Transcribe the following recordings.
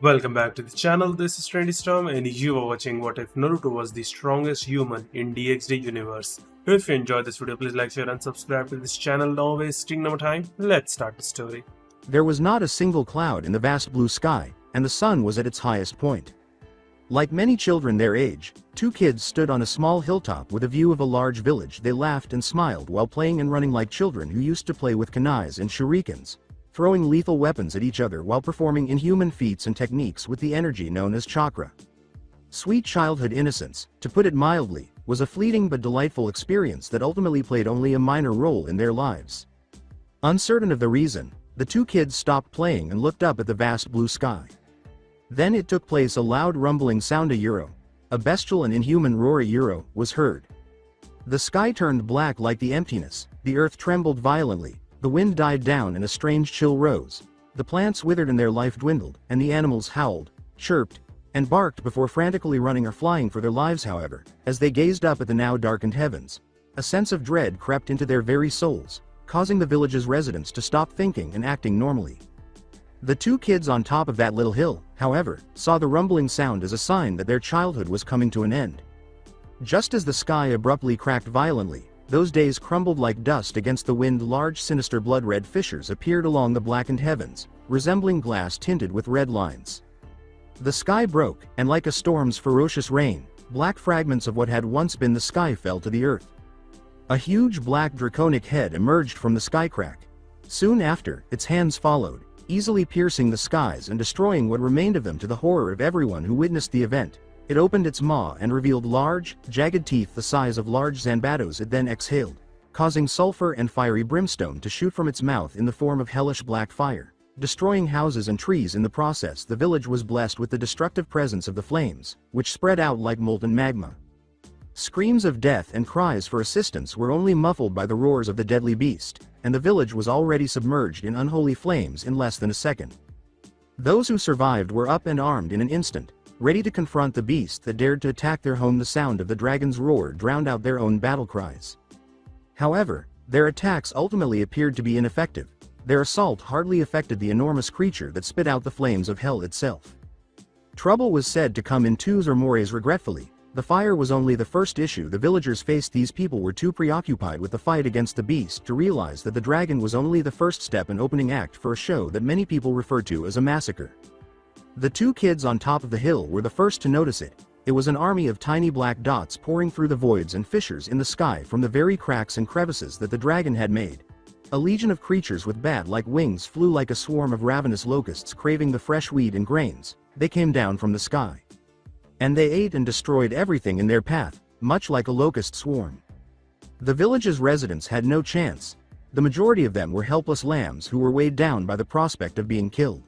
Welcome back to the channel. This is Trendy Storm and you are watching What If Naruto Was the Strongest Human in DXD Universe. If you enjoyed this video, please like, share and subscribe to this channel. Now wasting no time, let's start the story. There was not a single cloud in the vast blue sky, and the sun was at its highest point. Like many children their age, two kids stood on a small hilltop with a view of a large village. They laughed and smiled while playing and running like children who used to play with kunais and shurikens, throwing lethal weapons at each other while performing inhuman feats and techniques with the energy known as chakra. Sweet childhood innocence, to put it mildly, was a fleeting but delightful experience that ultimately played only a minor role in their lives. Uncertain of the reason, the two kids stopped playing and looked up at the vast blue sky. Then it took place. A loud rumbling sound, a bestial and inhuman roar was heard. The sky turned black like the emptiness, the earth trembled violently, the wind died down and a strange chill rose. The plants withered and their life dwindled, and the animals howled, chirped, and barked before frantically running or flying for their lives. However, as they gazed up at the now darkened heavens, a sense of dread crept into their very souls, causing the village's residents to stop thinking and acting normally. The two kids on top of that little hill, however, saw the rumbling sound as a sign that their childhood was coming to an end. Just as the sky abruptly cracked violently, those days crumbled like dust against the wind. Large sinister blood-red fissures appeared along the blackened heavens, resembling glass tinted with red lines. The sky broke, and like a storm's ferocious rain, black fragments of what had once been the sky fell to the earth. A huge black draconic head emerged from the sky crack. Soon after, its hands followed, easily piercing the skies and destroying what remained of them. To the horror of everyone who witnessed the event, it opened its maw and revealed large, jagged teeth the size of large zanbados. It then exhaled, causing sulfur and fiery brimstone to shoot from its mouth in the form of hellish black fire, destroying houses and trees in the process. The village was blessed with the destructive presence of the flames, which spread out like molten magma. Screams of death and cries for assistance were only muffled by the roars of the deadly beast, and the village was already submerged in unholy flames in less than a second. Those who survived were up and armed in an instant, ready to confront the beast that dared to attack their home. The sound of the dragon's roar drowned out their own battle cries. However, their attacks ultimately appeared to be ineffective. Their assault hardly affected the enormous creature that spit out the flames of hell itself. Trouble was said to come in twos or more. Regretfully, the fire was only the first issue the villagers faced. These people were too preoccupied with the fight against the beast to realize that the dragon was only the first step and opening act for a show that many people refer to as a massacre. The two kids on top of the hill were the first to notice it. It was an army of tiny black dots pouring through the voids and fissures in the sky from the very cracks and crevices that the dragon had made. A legion of creatures with bat-like wings flew like a swarm of ravenous locusts craving the fresh wheat and grains. They came down from the sky, and they ate and destroyed everything in their path, much like a locust swarm. The village's residents had no chance. The majority of them were helpless lambs who were weighed down by the prospect of being killed.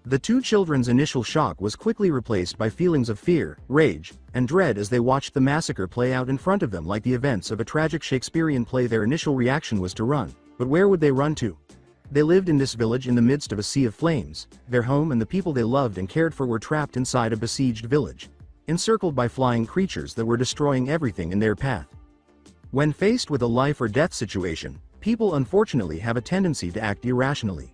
The two children's initial shock was quickly replaced by feelings of fear, rage, and dread as they watched the massacre play out in front of them like the events of a tragic Shakespearean play. Their initial reaction was to run, but where would they run to? They lived in this village in the midst of a sea of flames. Their home and the people they loved and cared for were trapped inside a besieged village, encircled by flying creatures that were destroying everything in their path. When faced with a life or death situation, people unfortunately have a tendency to act irrationally.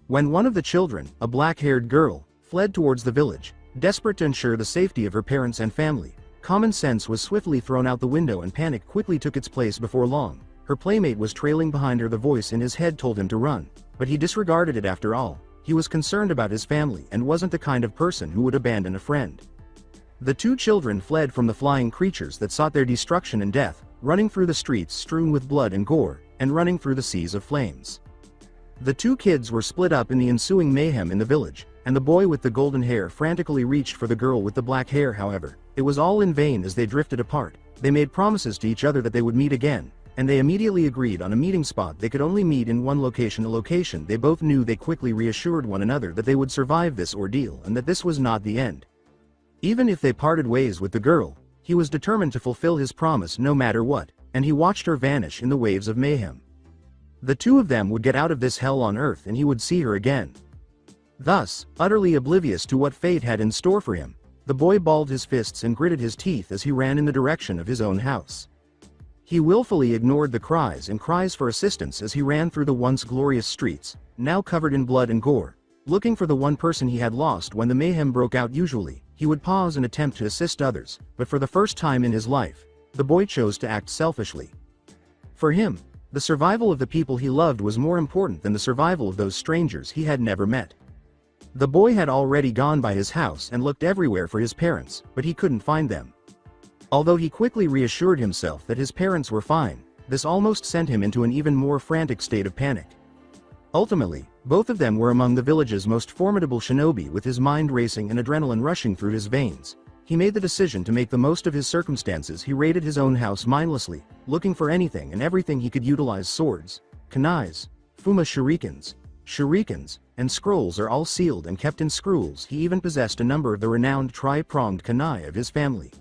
When one of the children, a black-haired girl, fled towards the village, desperate to ensure the safety of her parents and family, common sense was swiftly thrown out the window and panic quickly took its place. Before long, her playmate was trailing behind her. The voice in his head told him to run, but he disregarded it. After all, he was concerned about his family and wasn't the kind of person who would abandon a friend. The two children fled from the flying creatures that sought their destruction and death, running through the streets strewn with blood and gore, and running through the seas of flames. The two kids were split up in the ensuing mayhem in the village, and the boy with the golden hair frantically reached for the girl with the black hair. However, it was all in vain. As they drifted apart, they made promises to each other that they would meet again, and they immediately agreed on a meeting spot. They could only meet in one location, a location they both knew. They quickly reassured one another that they would survive this ordeal and that this was not the end. Even if they parted ways with the girl, he was determined to fulfill his promise no matter what, and he watched her vanish in the waves of mayhem. The two of them would get out of this hell on earth and he would see her again. Thus, utterly oblivious to what fate had in store for him, the boy balled his fists and gritted his teeth as he ran in the direction of his own house. He willfully ignored the cries for assistance as he ran through the once glorious streets, now covered in blood and gore, looking for the one person he had lost when the mayhem broke out. Usually, he would pause and attempt to assist others, but for the first time in his life, the boy chose to act selfishly. For him, the survival of the people he loved was more important than the survival of those strangers he had never met. The boy had already gone by his house and looked everywhere for his parents, but he couldn't find them. Although he quickly reassured himself that his parents were fine, this almost sent him into an even more frantic state of panic. Ultimately, both of them were among the village's most formidable shinobi. With his mind racing and adrenaline rushing through his veins, he made the decision to make the most of his circumstances. He raided his own house mindlessly, looking for anything and everything he could utilize. Swords, kunais, fuma shurikens, and scrolls are all sealed and kept in scrolls. He even possessed a number of the renowned tri-pronged kunai of his family.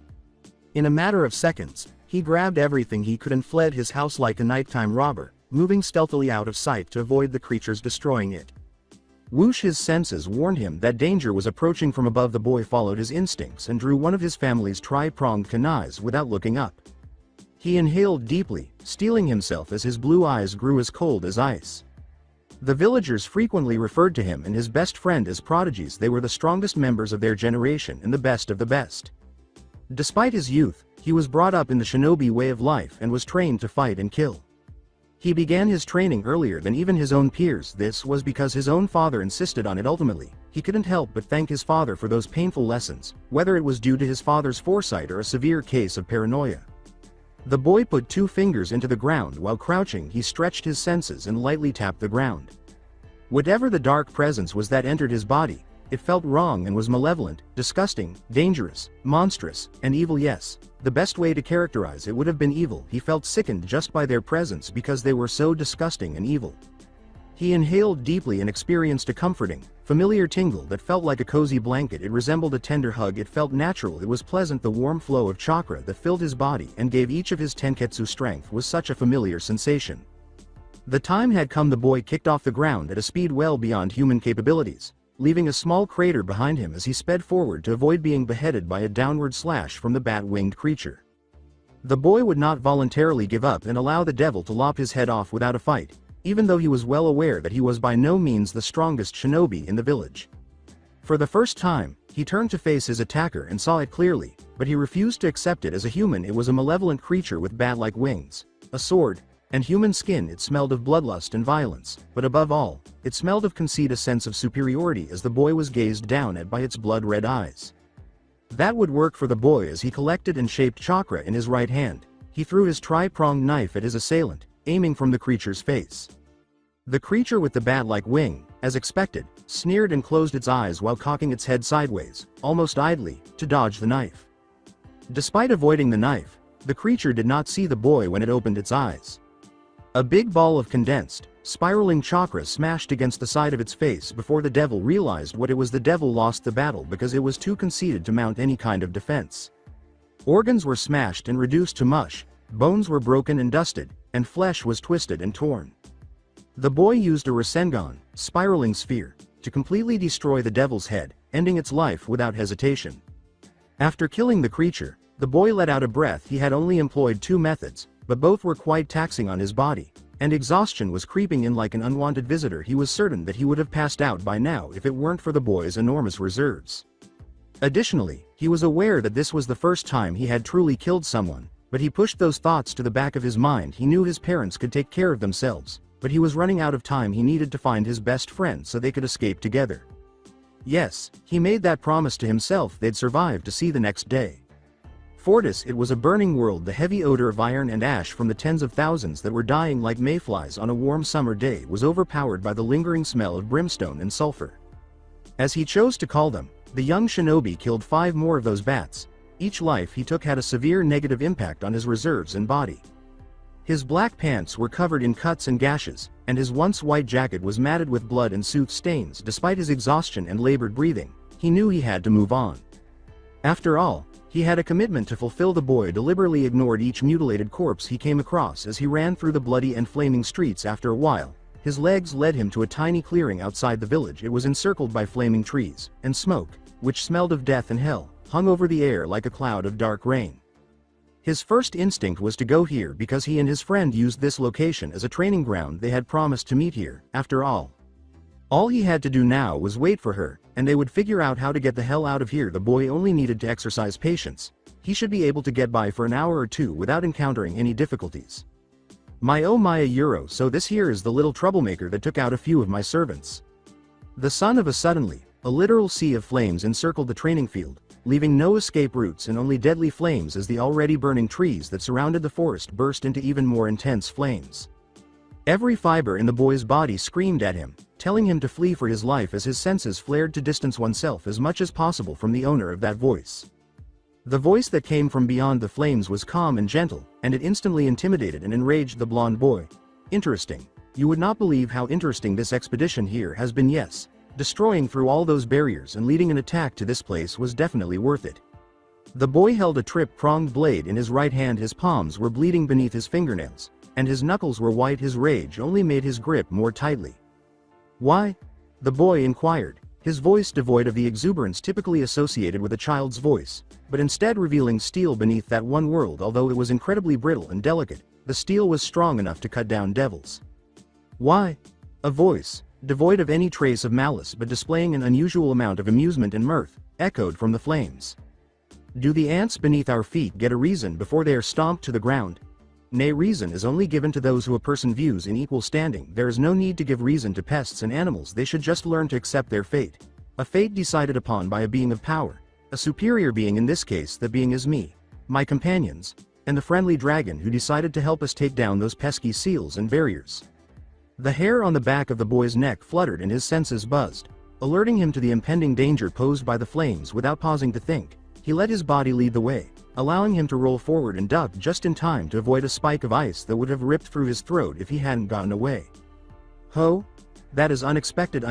In a matter of seconds, he grabbed everything he could and fled his house like a nighttime robber, moving stealthily out of sight to avoid the creatures destroying it. Whoosh! His senses warned him that danger was approaching from above. The boy followed his instincts and drew one of his family's tri-pronged kunais without looking up. He inhaled deeply, steeling himself as his blue eyes grew as cold as ice. The villagers frequently referred to him and his best friend as prodigies. They were the strongest members of their generation and the best of the best. Despite his youth, he was brought up in the shinobi way of life and was trained to fight and kill. He began his training earlier than even his own peers. This was because his own father insisted on it. Ultimately, he couldn't help but thank his father for those painful lessons, whether it was due to his father's foresight or a severe case of paranoia. The boy put 2 fingers into the ground. While crouching, he stretched his senses and lightly tapped the ground. Whatever the dark presence was that entered his body, it felt wrong and was malevolent, disgusting, dangerous, monstrous, and evil. Yes, the best way to characterize it would have been evil. He felt sickened just by their presence because they were so disgusting and evil. He inhaled deeply and experienced a comforting, familiar tingle that felt like a cozy blanket. It resembled a tender hug. It felt natural. It was pleasant. The warm flow of chakra that filled his body and gave each of his tenketsu strength was such a familiar sensation. The time had come. The boy kicked off the ground at a speed well beyond human capabilities, leaving a small crater behind him as he sped forward to avoid being beheaded by a downward slash from the bat-winged creature. The boy would not voluntarily give up and allow the devil to lop his head off without a fight, even though he was well aware that he was by no means the strongest shinobi in the village. For the first time, he turned to face his attacker and saw it clearly, but he refused to accept it as a human. It was a malevolent creature with bat-like wings, a sword, and human skin. It smelled of bloodlust and violence, but above all, it smelled of conceit, a sense of superiority as the boy was gazed down at by its blood-red eyes. That would work for the boy. As he collected and shaped chakra in his right hand, he threw his tri-pronged knife at his assailant, aiming from the creature's face. The creature with the bat-like wing, as expected, sneered and closed its eyes while cocking its head sideways, almost idly, to dodge the knife. Despite avoiding the knife, the creature did not see the boy when it opened its eyes. A big ball of condensed, spiraling chakra smashed against the side of its face before the devil realized what it was. The devil lost the battle because it was too conceited to mount any kind of defense. Organs were smashed and reduced to mush, bones were broken and dusted, and flesh was twisted and torn. The boy used a Rasengan, spiraling sphere, to completely destroy the devil's head, ending its life without hesitation. After killing the creature, the boy let out a breath. He had only employed 2 methods, but both were quite taxing on his body, and exhaustion was creeping in like an unwanted visitor. He was certain that he would have passed out by now if it weren't for the boy's enormous reserves. Additionally, he was aware that this was the first time he had truly killed someone, but he pushed those thoughts to the back of his mind. He knew his parents could take care of themselves, but he was running out of time. He needed to find his best friend so they could escape together. Yes, he made that promise to himself. They'd survive to see the next day. Fortis, it was a burning world. The heavy odor of iron and ash from the tens of thousands that were dying like mayflies on a warm summer day was overpowered by the lingering smell of brimstone and sulfur. As he chose to call them, the young shinobi killed 5 more of those bats. Each life he took had a severe negative impact on his reserves and body. His black pants were covered in cuts and gashes, and his once white jacket was matted with blood and soot stains. Despite his exhaustion and labored breathing, he knew he had to move on. After all, he had a commitment to fulfill. The boy deliberately ignored each mutilated corpse he came across as he ran through the bloody and flaming streets. After a while, his legs led him to a tiny clearing outside the village. It was encircled by flaming trees, and smoke, which smelled of death and hell, hung over the air like a cloud of dark rain. His first instinct was to go here because he and his friend used this location as a training ground. They had promised to meet here, after all. All he had to do now was wait for her, and they would figure out how to get the hell out of here. The boy only needed to exercise patience. He should be able to get by for an hour or two without encountering any difficulties. My oh my euro, so this here is the little troublemaker that took out a few of my servants. The son of a suddenly, a literal sea of flames encircled the training field, leaving no escape routes and only deadly flames as the already burning trees that surrounded the forest burst into even more intense flames. Every fiber in the boy's body screamed at him, telling him to flee for his life as his senses flared to distance oneself as much as possible from the owner of that voice. The voice that came from beyond the flames was calm and gentle, and it instantly intimidated and enraged the blonde boy. Interesting. You would not believe how interesting this expedition here has been. Yes. Destroying through all those barriers and leading an attack to this place was definitely worth it. The boy held a trip-pronged blade in his right hand. His palms were bleeding beneath his fingernails, and his knuckles were white. His rage only made his grip more tightly. Why? The boy inquired, his voice devoid of the exuberance typically associated with a child's voice, but instead revealing steel beneath that one world. Although it was incredibly brittle and delicate, the steel was strong enough to cut down devils. Why? A voice, devoid of any trace of malice but displaying an unusual amount of amusement and mirth, echoed from the flames. Do the ants beneath our feet get a reason before they are stomped to the ground? Nay, reason is only given to those who a person views in equal standing. There is no need to give reason to pests and animals. They should just learn to accept their fate. A fate decided upon by a being of power. A superior being. In this case, the being is me, my companions, and the friendly dragon who decided to help us take down those pesky seals and barriers. The hair on the back of the boy's neck fluttered and his senses buzzed, alerting him to the impending danger posed by the flames. Without pausing to think, he let his body lead the way, allowing him to roll forward and duck just in time to avoid a spike of ice that would have ripped through his throat if he hadn't gotten away. Ho! That is unexpected,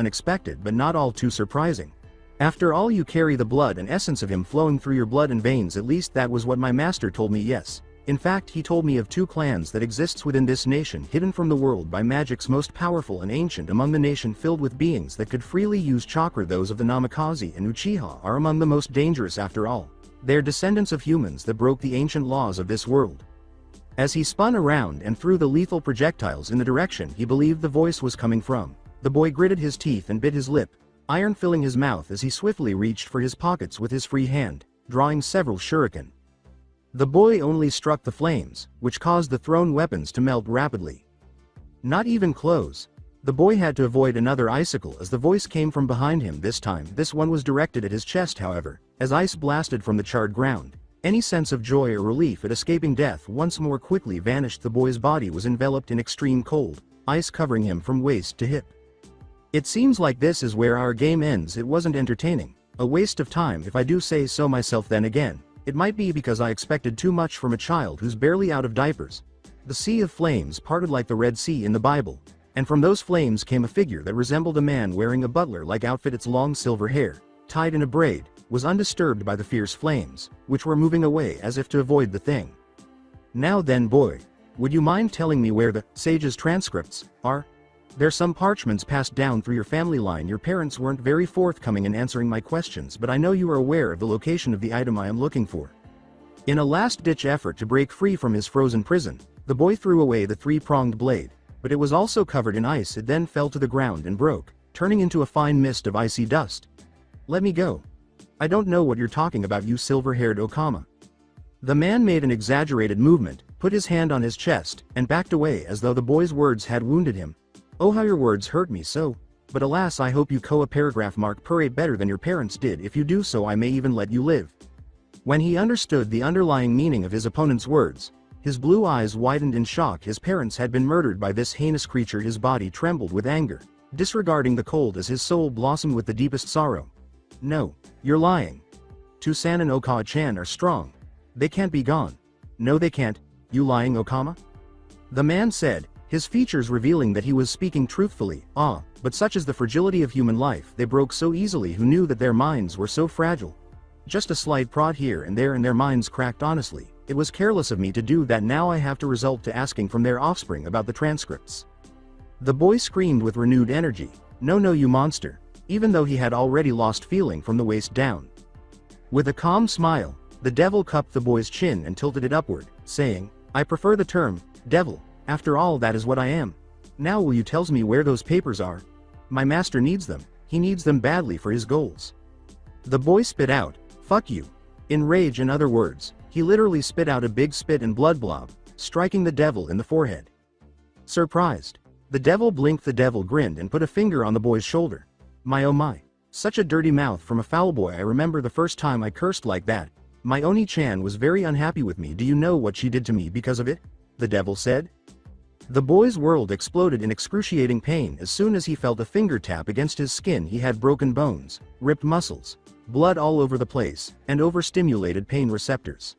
but not all too surprising. After all, you carry the blood and essence of him flowing through your blood and veins. At least that was what my master told me. Yes. In fact, he told me of two clans that exists within this nation, hidden from the world by magic's most powerful and ancient among the nation, filled with beings that could freely use chakra. Those of the Namikaze and Uchiha are among the most dangerous. After all, they are descendants of humans that broke the ancient laws of this world. As he spun around and threw the lethal projectiles in the direction he believed the voice was coming from, the boy gritted his teeth and bit his lip, iron filling his mouth as he swiftly reached for his pockets with his free hand, drawing several shuriken. The boy only struck the flames, which caused the thrown weapons to melt rapidly. Not even close. The boy had to avoid another icicle as the voice came from behind him. This time, this one was directed at his chest. However, as ice blasted from the charred ground, any sense of joy or relief at escaping death once more quickly vanished. The boy's body was enveloped in extreme cold, ice covering him from waist to hip. It seems like this is where our game ends. It wasn't entertaining, a waste of time if I do say so myself. Then again, it might be because I expected too much from a child who's barely out of diapers. The sea of flames parted like the Red Sea in the Bible, and from those flames came a figure that resembled a man wearing a butler-like outfit. Its long silver hair, tied in a braid, was undisturbed by the fierce flames, which were moving away as if to avoid the thing. Now then, boy, would you mind telling me where the sage's transcripts are? There's some parchments passed down through your family line. Your parents weren't very forthcoming in answering my questions, but I know you are aware of the location of the item I am looking for. In a last-ditch effort to break free from his frozen prison, the boy threw away the three-pronged blade, but it was also covered in ice. It then fell to the ground and broke, turning into a fine mist of icy dust. Let me go. I don't know what you're talking about, you silver-haired Okama. The man made an exaggerated movement, put his hand on his chest, and backed away as though the boy's words had wounded him. Oh, how your words hurt me so. But alas, I hope you paragraph mark purate better than your parents did. If you do so, I may even let you live. When he understood the underlying meaning of his opponent's words, his blue eyes widened in shock. His parents had been murdered by this heinous creature. His body trembled with anger, disregarding the cold as his soul blossomed with the deepest sorrow. No, you're lying. Tusan and Okama-chan are strong. They can't be gone. No, they can't. You lying, Okama? The man said, his features revealing that he was speaking truthfully. But such is the fragility of human life. They broke so easily. Who knew that their minds were so fragile? Just a slight prod here and there and their minds cracked. Honestly, it was careless of me to do that. Now I have to resort to asking from their offspring about the transcripts. The boy screamed with renewed energy. No, you monster. Even though he had already lost feeling from the waist down. With a calm smile, the devil cupped the boy's chin and tilted it upward, saying, I prefer the term devil. After all, that is what I am. Now will you tell me where those papers are? My master needs them, he needs them badly for his goals. The boy spit out, "Fuck you." In rage, in other words, he literally spit out a big spit and blood blob, striking the devil in the forehead. Surprised, the devil blinked. The devil grinned and put a finger on the boy's shoulder. My oh my. Such a dirty mouth from a foul boy. I remember the first time I cursed like that. My Oni-chan was very unhappy with me. Do you know what she did to me because of it? The devil said. The boy's world exploded in excruciating pain as soon as he felt a finger tap against his skin. He had broken bones, ripped muscles, blood all over the place, and overstimulated pain receptors.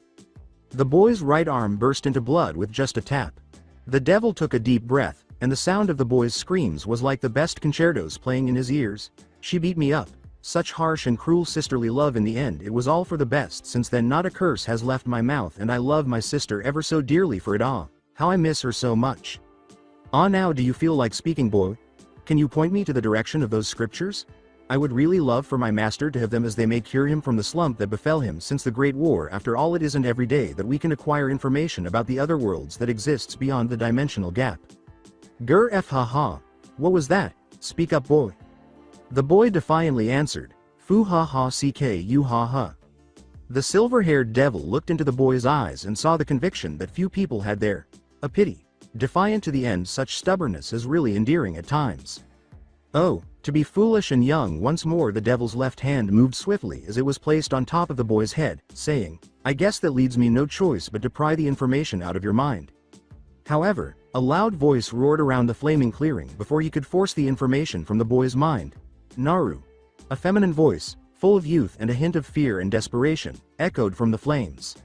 The boy's right arm burst into blood with just a tap. The devil took a deep breath, and the sound of the boy's screams was like the best concertos playing in his ears. She beat me up. Such harsh and cruel sisterly love. In the end it was all for the best. Since then not a curse has left my mouth, and I love my sister ever so dearly for it. Ah, how I miss her so much. Ah, now do you feel like speaking, boy? Can you point me to the direction of those scriptures? I would really love for my master to have them, as they may cure him from the slump that befell him since the Great War. After all, it isn't every day that we can acquire information about the other worlds that exists beyond the dimensional gap. Grr f ha ha. What was that? Speak up, boy. The boy defiantly answered, "Foo ha ha cku ha ha." The silver-haired devil looked into the boy's eyes and saw the conviction that few people had there. A pity. Defiant to the end. Such stubbornness is really endearing at times. Oh, to be foolish and young once more. The devil's left hand moved swiftly as it was placed on top of the boy's head, saying, "I guess that leaves me no choice but to pry the information out of your mind." However, a loud voice roared around the flaming clearing before he could force the information from the boy's mind. "Naru." A feminine voice, full of youth and a hint of fear and desperation, echoed from the flames.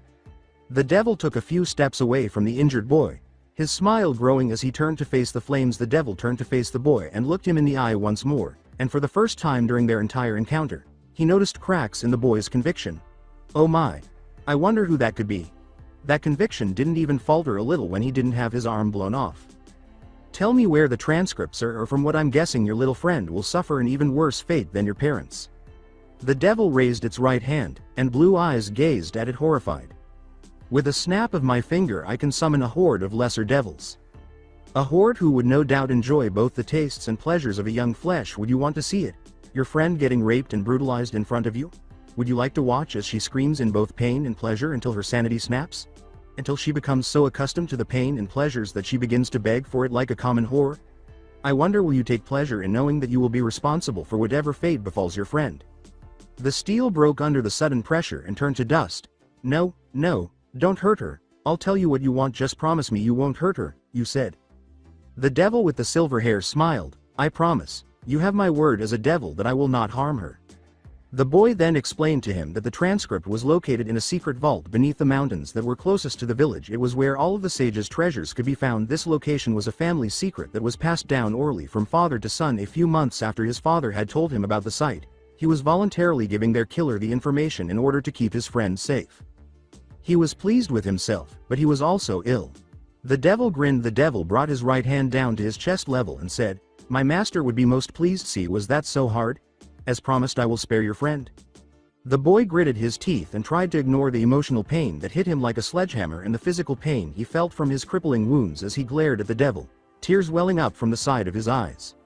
The devil took a few steps away from the injured boy, his smile growing as he turned to face the flames. The devil turned to face the boy and looked him in the eye once more, and for the first time during their entire encounter, he noticed cracks in the boy's conviction. Oh my. I wonder who that could be. That conviction didn't even falter a little when he didn't have his arm blown off. Tell me where the transcripts are, or from what I'm guessing your little friend will suffer an even worse fate than your parents. The devil raised its right hand, and blue eyes gazed at it horrified. With a snap of my finger I can summon a horde of lesser devils. A horde who would no doubt enjoy both the tastes and pleasures of a young flesh. Would you want to see it? Your friend getting raped and brutalized in front of you? Would you like to watch as she screams in both pain and pleasure until her sanity snaps? Until she becomes so accustomed to the pain and pleasures that she begins to beg for it like a common whore? I wonder, will you take pleasure in knowing that you will be responsible for whatever fate befalls your friend? The steel broke under the sudden pressure and turned to dust. No, no, don't hurt her. I'll tell you what you want, just promise me you won't hurt her, you said. The devil with the silver hair smiled. I promise. You have my word as a devil that I will not harm her. The boy then explained to him that the transcript was located in a secret vault beneath the mountains that were closest to the village. It was where all of the sage's treasures could be found. This location was a family secret that was passed down orally from father to son. A few months after his father had told him about the site, he was voluntarily giving their killer the information in order to keep his friend safe. He was pleased with himself, but he was also ill. The devil grinned. The devil brought his right hand down to his chest level and said, "My master would be most pleased. See, was that so hard? As promised, I will spare your friend." The boy gritted his teeth and tried to ignore the emotional pain that hit him like a sledgehammer and the physical pain he felt from his crippling wounds as he glared at the devil, tears welling up from the side of his eyes.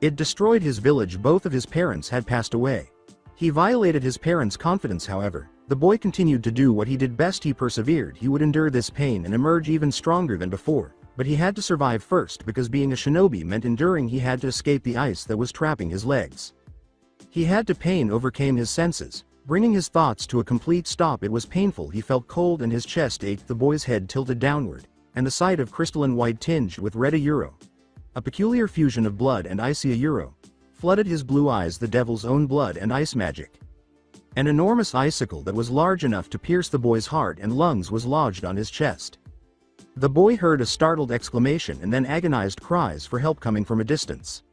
It destroyed his village. Both of his parents had passed away. He violated his parents' confidence. However, the boy continued to do what he did best. He persevered. He would endure this pain and emerge even stronger than before, but he had to survive first, because being a shinobi meant enduring. He had to escape the ice that was trapping his legs. He had to. Pain overcame his senses, bringing his thoughts to a complete stop. It was painful. He felt cold and his chest ached. The boy's head tilted downward, and the sight of crystalline white tinged with red a peculiar fusion of blood and icy flooded his blue eyes. The devil's own blood and ice magic. An enormous icicle that was large enough to pierce the boy's heart and lungs was lodged on his chest. The boy heard a startled exclamation and then agonized cries for help coming from a distance.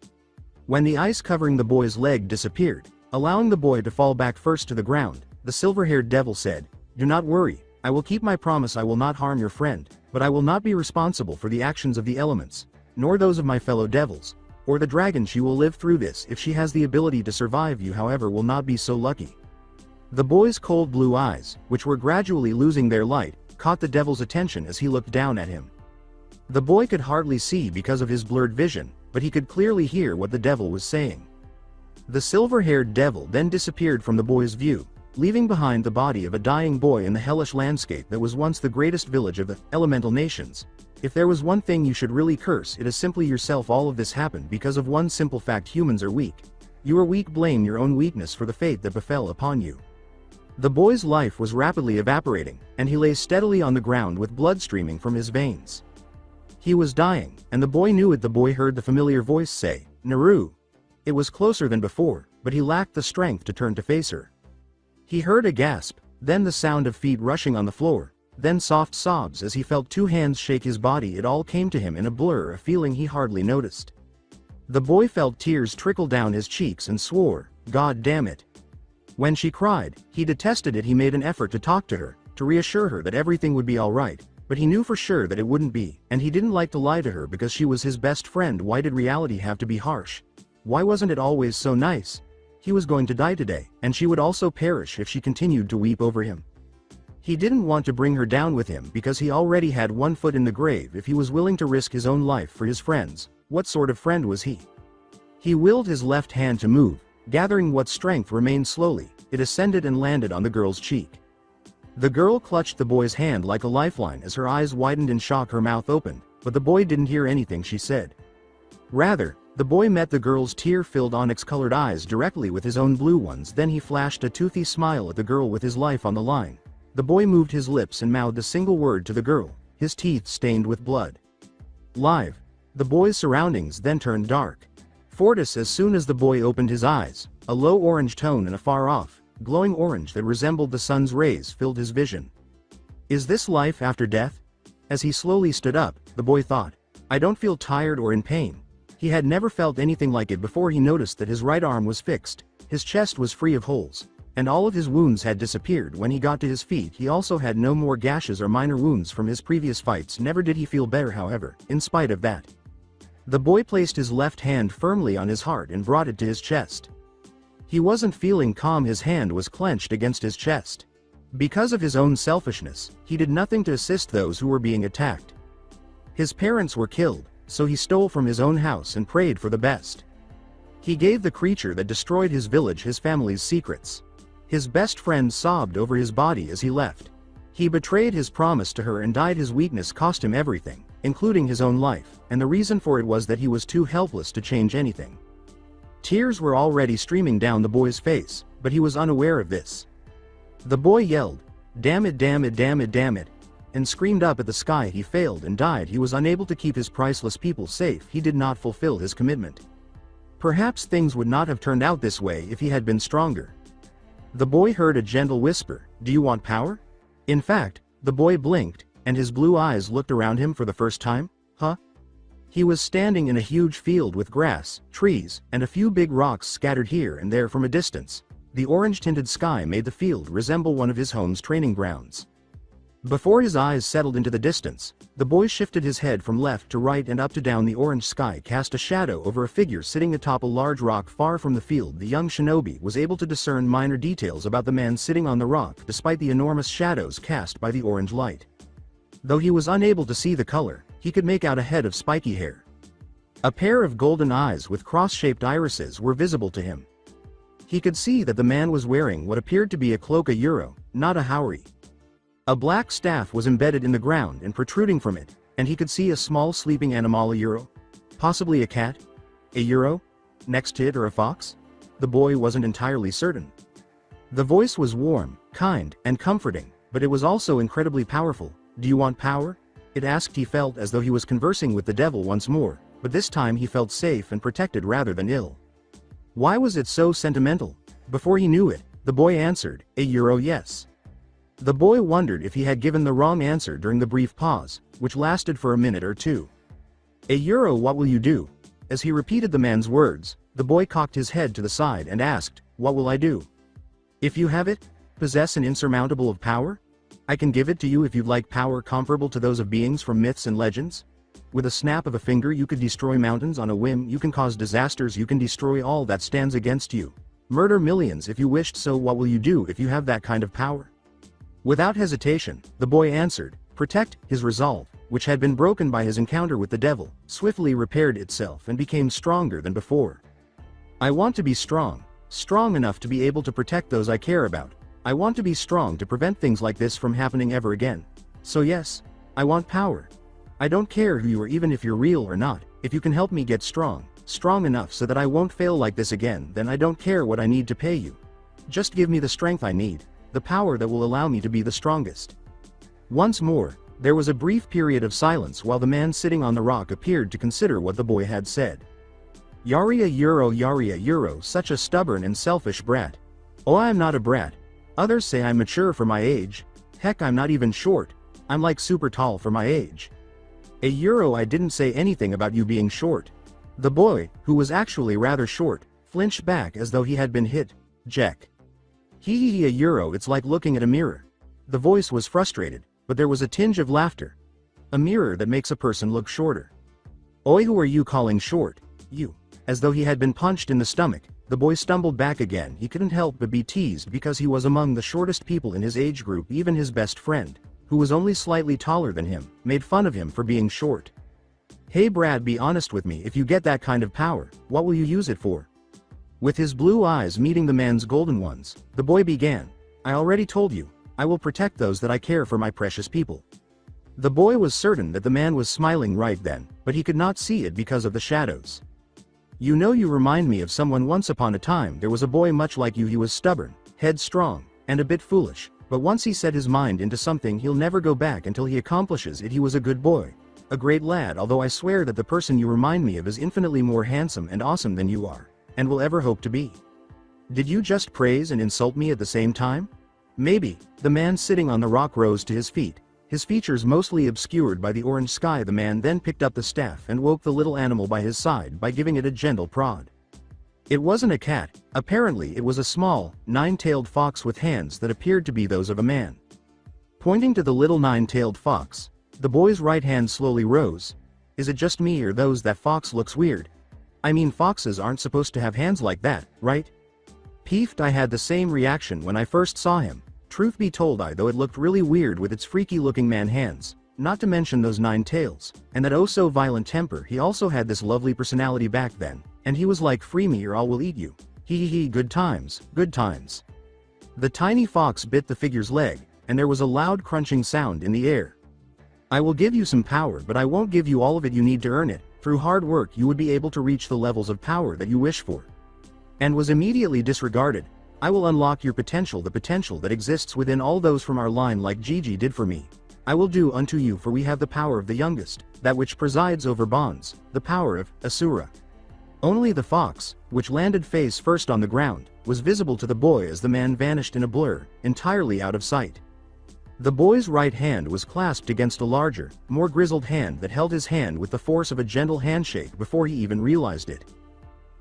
When the ice covering the boy's leg disappeared, allowing the boy to fall back first to the ground, the silver-haired devil said, "Do not worry, I will keep my promise. I will not harm your friend, but I will not be responsible for the actions of the elements, nor those of my fellow devils, or the dragon. She will live through this if she has the ability to survive. You, however, will not be so lucky." The boy's cold blue eyes, which were gradually losing their light, caught the devil's attention as he looked down at him. The boy could hardly see because of his blurred vision, but he could clearly hear what the devil was saying. The silver-haired devil then disappeared from the boy's view, leaving behind the body of a dying boy in the hellish landscape that was once the greatest village of the elemental nations. If there was one thing you should really curse, it is simply yourself. All of this happened because of one simple fact: humans are weak. You are weak. Blame your own weakness for the fate that befell upon you. The boy's life was rapidly evaporating, and he lay steadily on the ground with blood streaming from his veins. He was dying, and the boy knew it. The boy heard the familiar voice say, "Naru." It was closer than before, but he lacked the strength to turn to face her. He heard a gasp, then the sound of feet rushing on the floor, then soft sobs as he felt two hands shake his body. It all came to him in a blur, a feeling he hardly noticed. The boy felt tears trickle down his cheeks and swore, "God damn it." When she cried, he detested it. He made an effort to talk to her, to reassure her that everything would be alright, but he knew for sure that it wouldn't be, and he didn't like to lie to her because she was his best friend. Why did reality have to be harsh? Why wasn't it always so nice? He was going to die today, and she would also perish if she continued to weep over him. He didn't want to bring her down with him because he already had one foot in the grave. If he was willing to risk his own life for his friends, what sort of friend was he? He willed his left hand to move, gathering what strength remained. Slowly, it ascended and landed on the girl's cheek. The girl clutched the boy's hand like a lifeline as her eyes widened in shock. Her mouth opened, but the boy didn't hear anything she said. Rather, the boy met the girl's tear-filled onyx-colored eyes directly with his own blue ones. Then he flashed a toothy smile at the girl with his life on the line. The boy moved his lips and mouthed a single word to the girl, his teeth stained with blood. Live. The boy's surroundings then turned dark. Fortis. As soon as the boy opened his eyes, a low orange tone and a far-off, glowing orange that resembled the sun's rays filled his vision. Is this life after death? As he slowly stood up, the boy thought, "I don't feel tired or in pain." He had never felt anything like it before. He noticed that his right arm was fixed, his chest was free of holes, and all of his wounds had disappeared. When he got to his feet, he also had no more gashes or minor wounds from his previous fights. Never did he feel better, however, in spite of that. The boy placed his left hand firmly on his heart and brought it to his chest. He wasn't feeling calm. His hand was clenched against his chest. Because of his own selfishness, he did nothing to assist those who were being attacked. His parents were killed, so he stole from his own house and prayed for the best. He gave the creature that destroyed his village his family's secrets. His best friend sobbed over his body as he left. He betrayed his promise to her and died. His weakness cost him everything, including his own life, and the reason for it was that he was too helpless to change anything. Tears were already streaming down the boy's face, but he was unaware of this. The boy yelled, "Damn it, damn it, damn it, damn it," and screamed up at the sky. He failed and died. He was unable to keep his priceless people safe. He did not fulfill his commitment. Perhaps things would not have turned out this way if he had been stronger. The boy heard a gentle whisper, "Do you want power?" In fact, the boy blinked, and his blue eyes looked around him for the first time. Huh? He was standing in a huge field with grass, trees, and a few big rocks scattered here and there from a distance. The orange-tinted sky made the field resemble one of his home's training grounds. Before his eyes settled into the distance, the boy shifted his head from left to right and up to down. The orange sky cast a shadow over a figure sitting atop a large rock far from the field. The young shinobi was able to discern minor details about the man sitting on the rock despite the enormous shadows cast by the orange light. Though he was unable to see the color, he could make out a head of spiky hair. A pair of golden eyes with cross-shaped irises were visible to him. He could see that the man was wearing what appeared to be a cloak, a yuro, not a haori. A black staff was embedded in the ground and protruding from it, and he could see a small sleeping animal, a yuro. Possibly a cat? A yuro? Next to it, or a fox? The boy wasn't entirely certain. The voice was warm, kind, and comforting, but it was also incredibly powerful. "Do you want power?" it asked. He felt as though he was conversing with the devil once more, but this time he felt safe and protected rather than ill. Why was it so sentimental? Before he knew it, the boy answered, "A euro, yes." The boy wondered if he had given the wrong answer during the brief pause, which lasted for a minute or two. "A euro, what will you do?" As he repeated the man's words, the boy cocked his head to the side and asked, "What will I do?" "If you have it, possess an insurmountable of power? I can give it to you if you'd like power comparable to those of beings from myths and legends. With a snap of a finger you could destroy mountains on a whim, you can cause disasters, you can destroy all that stands against you. Murder millions if you wished, so what will you do if you have that kind of power?" Without hesitation, the boy answered, "Protect," his resolve, which had been broken by his encounter with the devil, swiftly repaired itself and became stronger than before. I want to be strong. Strong enough to be able to protect those I care about. I want to be strong to prevent things like this from happening ever again. So yes, I want power. I don't care who you are, even if you're real or not. If you can help me get strong enough so that I won't fail like this again, then I don't care what I need to pay you. Just give me the strength I need, the power that will allow me to be the strongest. Once more, there was a brief period of silence while the man sitting on the rock appeared to consider what the boy had said. Yaria Euro, such a stubborn and selfish brat. Oh, I am not a brat. Others say I'm mature for my age. Heck, I'm not even short. I'm like super tall for my age. A Euro, I didn't say anything about you being short. The boy, who was actually rather short, flinched back as though he had been hit. Jack. A Euro, it's like looking at a mirror. The voice was frustrated, but there was a tinge of laughter. A mirror that makes a person look shorter. Oi, who are you calling short? You. As though he had been punched in the stomach, the boy stumbled back again. He couldn't help but be teased because he was among the shortest people in his age group. Even his best friend, who was only slightly taller than him, made fun of him for being short. Hey Brad, be honest with me, if you get that kind of power, what will you use it for? With his blue eyes meeting the man's golden ones, the boy began. I already told you, I will protect those that I care for, my precious people. The boy was certain that the man was smiling right then, but he could not see it because of the shadows. You know, you remind me of someone. Once upon a time there was a boy much like you. He was stubborn, headstrong, and a bit foolish, but once he set his mind into something he'll never go back until he accomplishes it. He was a good boy. A great lad, although I swear that the person you remind me of is infinitely more handsome and awesome than you are, and will ever hope to be. Did you just praise and insult me at the same time? Maybe. The man sitting on the rock rose to his feet, his features mostly obscured by the orange sky. The man then picked up the staff and woke the little animal by his side by giving it a gentle prod. It wasn't a cat. Apparently it was a small, nine-tailed fox with hands that appeared to be those of a man. Pointing to the little nine-tailed fox, the boy's right hand slowly rose. Is it just me, or those that fox looks weird? I mean, foxes aren't supposed to have hands like that, right? Peeved. I had the same reaction when I first saw him. Truth be told, though it looked really weird with its freaky looking man hands, not to mention those 9 tails, and that oh so violent temper. He also had this lovely personality back then, and he was like, free me or I will eat you. Hee, good times, good times. The tiny fox bit the figure's leg, and there was a loud crunching sound in the air. I will give you some power, but I won't give you all of it. You need to earn it. Through hard work you would be able to reach the levels of power that you wish for. And was immediately disregarded. I will unlock your potential, the potential that exists within all those from our line, like Gigi did for me. I will do unto you, for we have the power of the youngest, that which presides over bonds, the power of Asura. Only the fox, which landed face first on the ground, was visible to the boy as the man vanished in a blur, entirely out of sight. The boy's right hand was clasped against a larger, more grizzled hand that held his hand with the force of a gentle handshake before he even realized it.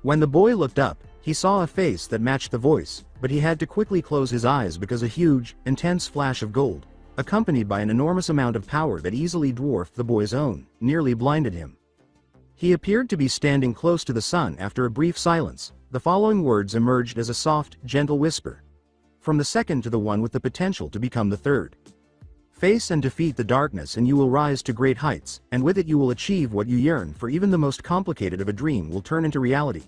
When the boy looked up, he saw a face that matched the voice, but he had to quickly close his eyes because a huge, intense flash of gold, accompanied by an enormous amount of power that easily dwarfed the boy's own, nearly blinded him. He appeared to be standing close to the sun. After a brief silence, the following words emerged as a soft, gentle whisper. From the second to the one with the potential to become the third. Face and defeat the darkness and you will rise to great heights, and with it you will achieve what you yearn for. Even the most complicated of a dream will turn into reality.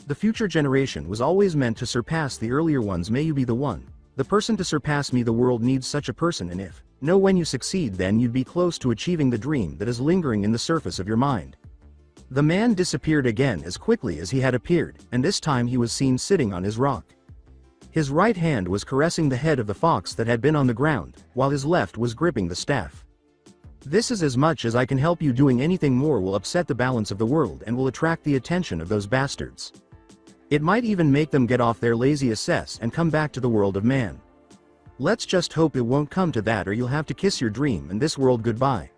The future generation was always meant to surpass the earlier ones. May you be the one, the person to surpass me. The world needs such a person, and if know when you succeed, then you'd be close to achieving the dream that is lingering in the surface of your mind. The man disappeared again as quickly as he had appeared, and this time he was seen sitting on his rock. His right hand was caressing the head of the fox that had been on the ground, while his left was gripping the staff. This is as much as I can help you. Doing anything more will upset the balance of the world and will attract the attention of those bastards. It might even make them get off their lazy asses and come back to the world of man. Let's just hope it won't come to that, or you'll have to kiss your dream and this world goodbye.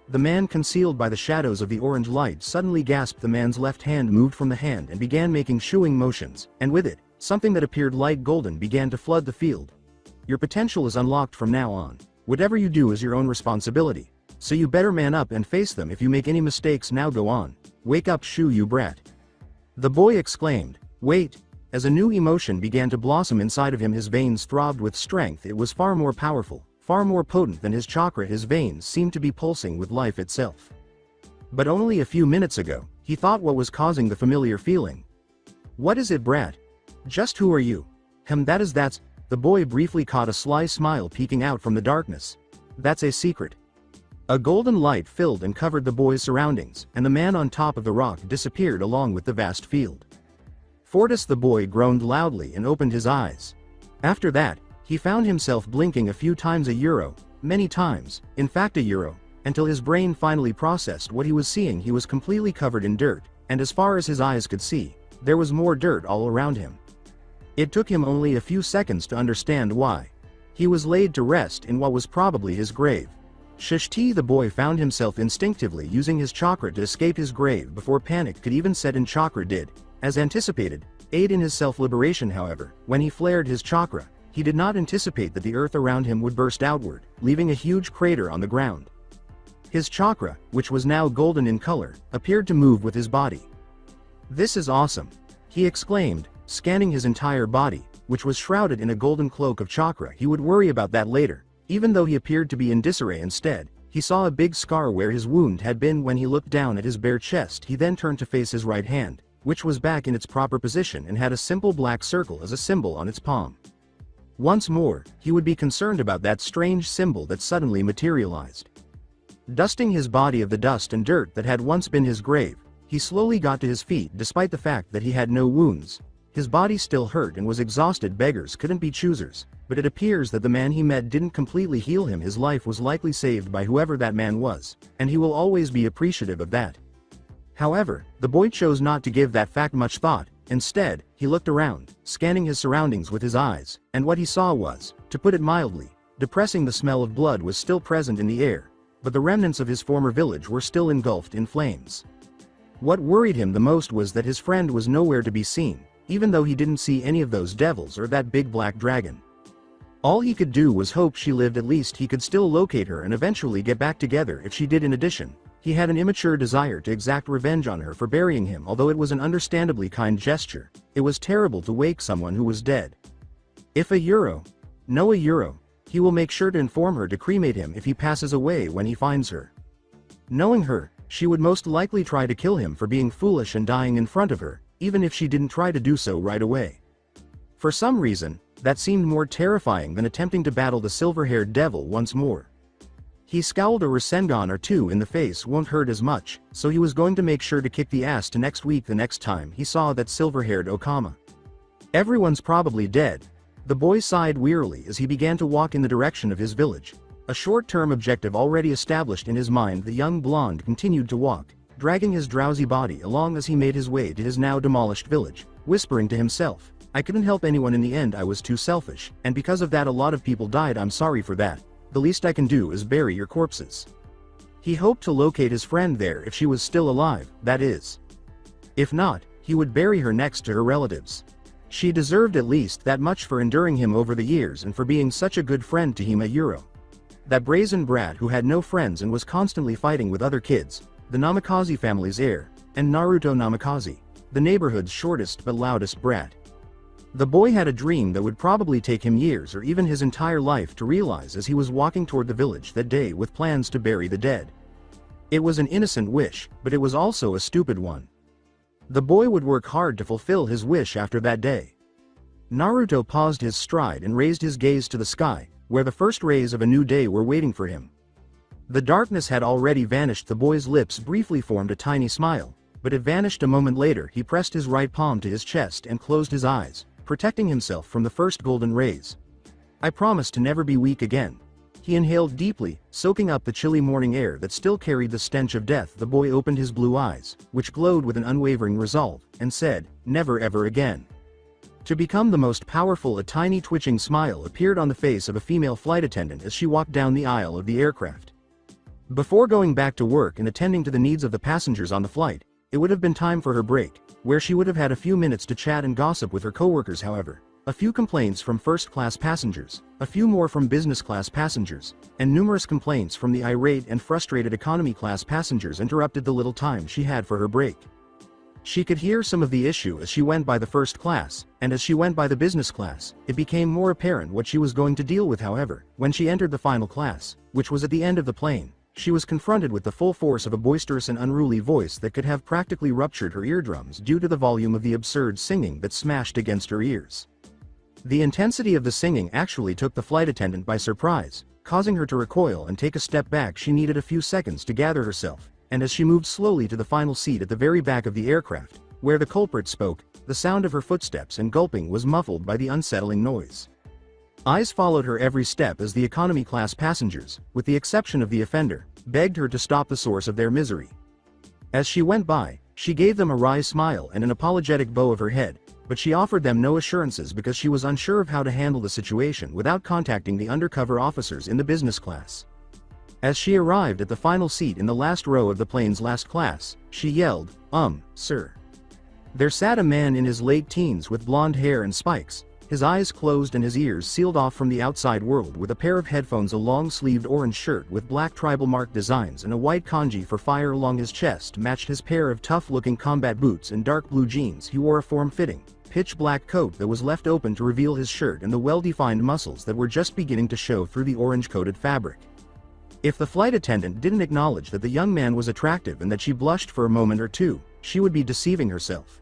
The man concealed by the shadows of the orange light suddenly gasped. The man's left hand moved from the hand and began making shooing motions, and with it, something that appeared light golden began to flood the field. Your potential is unlocked from now on. Whatever you do is your own responsibility, so you better man up and face them. If you make any mistakes, now go on. Wake up, shoo, you brat. The boy exclaimed. Wait. As a new emotion began to blossom inside of him, his veins throbbed with strength. It was far more powerful, Far more potent than his chakra, his veins seemed to be pulsing with life itself. But only a few minutes ago, he thought what was causing the familiar feeling. What is it, brat? Just who are you? That's. The boy briefly caught a sly smile peeking out from the darkness. That's a secret. A golden light filled and covered the boy's surroundings, and the man on top of the rock disappeared along with the vast field. Fortis, the boy groaned loudly and opened his eyes. After that, he found himself blinking a few times many times, in fact a euro, until his brain finally processed what he was seeing. He was completely covered in dirt, and as far as his eyes could see, there was more dirt all around him. It took him only a few seconds to understand why. He was laid to rest in what was probably his grave. Shishti, the boy found himself instinctively using his chakra to escape his grave before panic could even set in. Chakra did, as anticipated, aid in his self-liberation. However, when he flared his chakra, he did not anticipate that the earth around him would burst outward, leaving a huge crater on the ground. His chakra, which was now golden in color, appeared to move with his body. This is awesome, he exclaimed, scanning his entire body, which was shrouded in a golden cloak of chakra. He would worry about that later. Even though he appeared to be in disarray, instead, he saw a big scar where his wound had been. When he looked down at his bare chest, he then turned to face his right hand, which was back in its proper position and had a simple black circle as a symbol on its palm. Once more, he would be concerned about that strange symbol that suddenly materialized. Dusting his body of the dust and dirt that had once been his grave, he slowly got to his feet. Despite the fact that he had no wounds, his body still hurt and was exhausted. Beggars couldn't be choosers, but it appears that the man he met didn't completely heal him. His life was likely saved by whoever that man was, and he will always be appreciative of that. However, the boy chose not to give that fact much thought. Instead, he looked around, scanning his surroundings with his eyes, and what he saw was, to put it mildly, depressing. The smell of blood was still present in the air, but the remnants of his former village were still engulfed in flames. What worried him the most was that his friend was nowhere to be seen, even though he didn't see any of those devils or that big black dragon. All he could do was hope she lived. At least he could still locate her and eventually get back together if she did. In addition, he had an immature desire to exact revenge on her for burying him. Although it was an understandably kind gesture, it was terrible to wake someone who was dead. If a euro, he will make sure to inform her to cremate him if he passes away when he finds her. Knowing her, she would most likely try to kill him for being foolish and dying in front of her, even if she didn't try to do so right away. For some reason, that seemed more terrifying than attempting to battle the silver-haired devil once more. He scowled. A Rasengan or two in the face won't hurt as much, so he was going to make sure to kick the ass to next week. The next time he saw that silver-haired Okama. Everyone's probably dead. The boy sighed wearily as he began to walk in the direction of his village. A short-term objective already established in his mind, the young blonde continued to walk, dragging his drowsy body along as he made his way to his now demolished village, whispering to himself, "I couldn't help anyone in the end. I was too selfish, and because of that a lot of people died. I'm sorry for that. The least I can do is bury your corpses." He hoped to locate his friend there if she was still alive, that is. If not, he would bury her next to her relatives. She deserved at least that much for enduring him over the years and for being such a good friend to him. A euro. That brazen brat who had no friends and was constantly fighting with other kids, the Namikaze family's heir, and Naruto Namikaze, the neighborhood's shortest but loudest brat. The boy had a dream that would probably take him years or even his entire life to realize as he was walking toward the village that day with plans to bury the dead. It was an innocent wish, but it was also a stupid one. The boy would work hard to fulfill his wish after that day. Naruto paused his stride and raised his gaze to the sky, where the first rays of a new day were waiting for him. The darkness had already vanished. The boy's lips briefly formed a tiny smile, but it vanished a moment later. He pressed his right palm to his chest and closed his eyes, protecting himself from the first golden rays. "I promise to never be weak again." He inhaled deeply, soaking up the chilly morning air that still carried the stench of death. The boy opened his blue eyes, which glowed with an unwavering resolve, and said, "Never ever again." To become the most powerful, a tiny twitching smile appeared on the face of a female flight attendant as she walked down the aisle of the aircraft. Before going back to work and attending to the needs of the passengers on the flight, it would have been time for her break, where she would have had a few minutes to chat and gossip with her coworkers. However, a few complaints from first-class passengers, a few more from business-class passengers, and numerous complaints from the irate and frustrated economy-class passengers interrupted the little time she had for her break. She could hear some of the issue as she went by the first class, and as she went by the business class, it became more apparent what she was going to deal with. However, when she entered the final class, which was at the end of the plane, she was confronted with the full force of a boisterous and unruly voice that could have practically ruptured her eardrums due to the volume of the absurd singing that smashed against her ears. The intensity of the singing actually took the flight attendant by surprise, causing her to recoil and take a step back. She needed a few seconds to gather herself, and as she moved slowly to the final seat at the very back of the aircraft, where the culprit spoke, the sound of her footsteps and gulping was muffled by the unsettling noise. Eyes followed her every step as the economy class passengers, with the exception of the offender, begged her to stop the source of their misery. As she went by, she gave them a wry smile and an apologetic bow of her head, but she offered them no assurances because she was unsure of how to handle the situation without contacting the undercover officers in the business class. As she arrived at the final seat in the last row of the plane's last class, she yelled, sir. There sat a man in his late teens with blonde hair and spikes, his eyes closed and his ears sealed off from the outside world, with a pair of headphones, a long-sleeved orange shirt with black tribal mark designs and a white kanji for fire along his chest matched his pair of tough-looking combat boots and dark blue jeans. He wore a form-fitting, pitch-black coat that was left open to reveal his shirt and the well-defined muscles that were just beginning to show through the orange-coated fabric. If the flight attendant didn't acknowledge that the young man was attractive and that she blushed for a moment or two, she would be deceiving herself.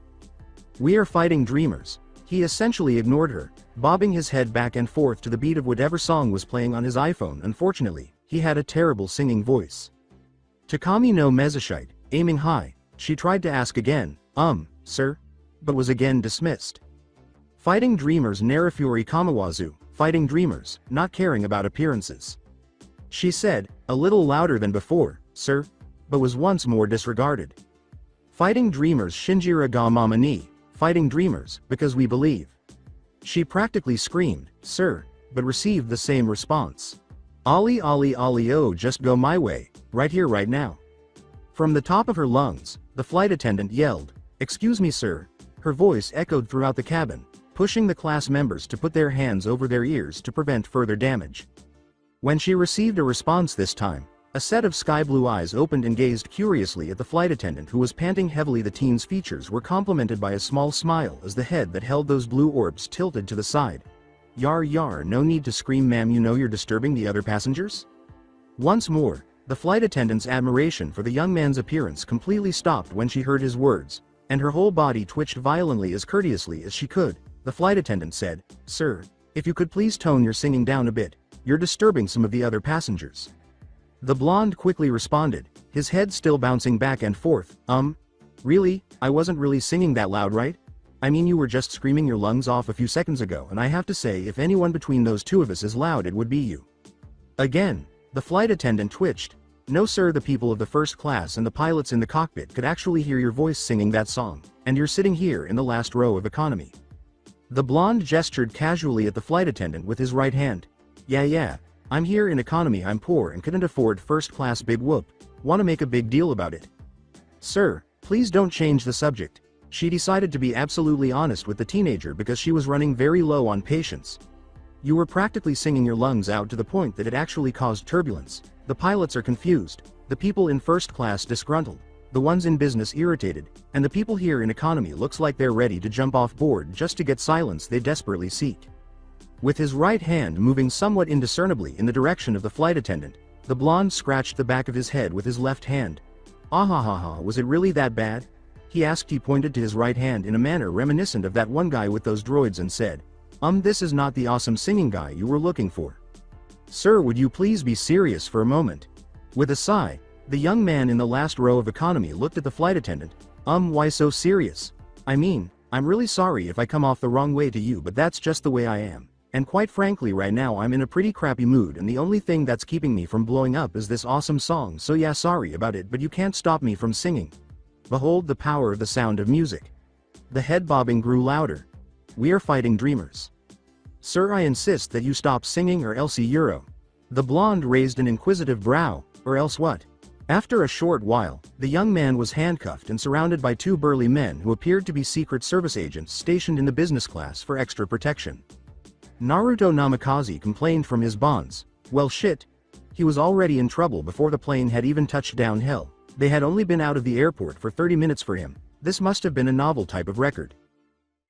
"We are fighting dreamers." He essentially ignored her, bobbing his head back and forth to the beat of whatever song was playing on his iPhone. Unfortunately, he had a terrible singing voice. Takami no Mezashite, aiming high, she tried to ask again, sir? But was again dismissed. Fighting dreamers, Narifuri Kamawazu, fighting dreamers, not caring about appearances. She said, a little louder than before, sir, but was once more disregarded. Fighting dreamers, Shinjira ga mama ni, fighting dreamers, because we believe. She practically screamed, sir, but received the same response. Ali Ali Ali, oh, just go my way, right here right now. From the top of her lungs, the flight attendant yelled, excuse me sir. Her voice echoed throughout the cabin, pushing the class members to put their hands over their ears to prevent further damage. When she received a response this time, a set of sky-blue eyes opened and gazed curiously at the flight attendant, who was panting heavily. The teen's features were complemented by a small smile as the head that held those blue orbs tilted to the side. Yar yar, no need to scream ma'am, you know you're disturbing the other passengers? Once more, the flight attendant's admiration for the young man's appearance completely stopped when she heard his words, and her whole body twitched violently. As courteously as she could, the flight attendant said, sir, if you could please tone your singing down a bit, you're disturbing some of the other passengers. The blonde quickly responded, his head still bouncing back and forth, really, I wasn't really singing that loud, right? I mean, you were just screaming your lungs off a few seconds ago, and I have to say, if anyone between those two of us is loud, it would be you. Again, the flight attendant twitched. No sir, the people of the first class and the pilots in the cockpit could actually hear your voice singing that song, and you're sitting here in the last row of economy. The blonde gestured casually at the flight attendant with his right hand. Yeah, I'm here in economy, I'm poor and couldn't afford first class, big whoop. Wanna make a big deal about it? Sir, please don't change the subject. She decided to be absolutely honest with the teenager because she was running very low on patience. You were practically singing your lungs out to the point that it actually caused turbulence. The pilots are confused, the people in first class disgruntled, the ones in business irritated, and the people here in economy looks like they're ready to jump off board just to get silence they desperately seek. With his right hand moving somewhat indiscernibly in the direction of the flight attendant, the blonde scratched the back of his head with his left hand. Ahahaha, was it really that bad? He asked. He pointed to his right hand in a manner reminiscent of that one guy with those droids and said, this is not the awesome singing guy you were looking for. Sir, would you please be serious for a moment? With a sigh, the young man in the last row of economy looked at the flight attendant. Why so serious? I mean, I'm really sorry if I come off the wrong way to you, but that's just the way I am. And quite frankly, right now I'm in a pretty crappy mood, and the only thing that's keeping me from blowing up is this awesome song, so yeah, sorry about it, but you can't stop me from singing. Behold the power of the sound of music. The head bobbing grew louder. We are fighting dreamers. Sir, I insist that you stop singing or else Euro. The blonde raised an inquisitive brow. Or else what? After a short while, the young man was handcuffed and surrounded by two burly men who appeared to be Secret Service agents stationed in the business class for extra protection. Naruto Namikaze complained from his bonds. Well shit. He was already in trouble before the plane had even touched down. Hell, they had only been out of the airport for 30 minutes for him, This must have been a novel type of record.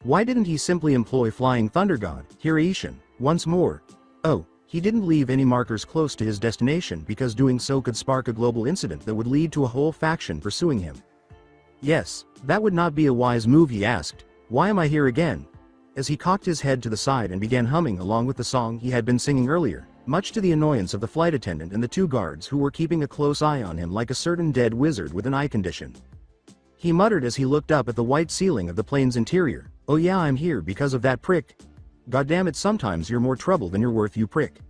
Why didn't he simply employ Flying Thunder God, Hiraishin, once more? Oh, he didn't leave any markers close to his destination because doing so could spark a global incident that would lead to a whole faction pursuing him. Yes, that would not be a wise move, he asked. Why am I here again? As he cocked his head to the side and began humming along with the song he had been singing earlier, much to the annoyance of the flight attendant and the two guards who were keeping a close eye on him like a certain dead wizard with an eye condition. He muttered as he looked up at the white ceiling of the plane's interior. Oh yeah, I'm here because of that prick. Goddammit, sometimes you're more trouble than you're worth, you prick.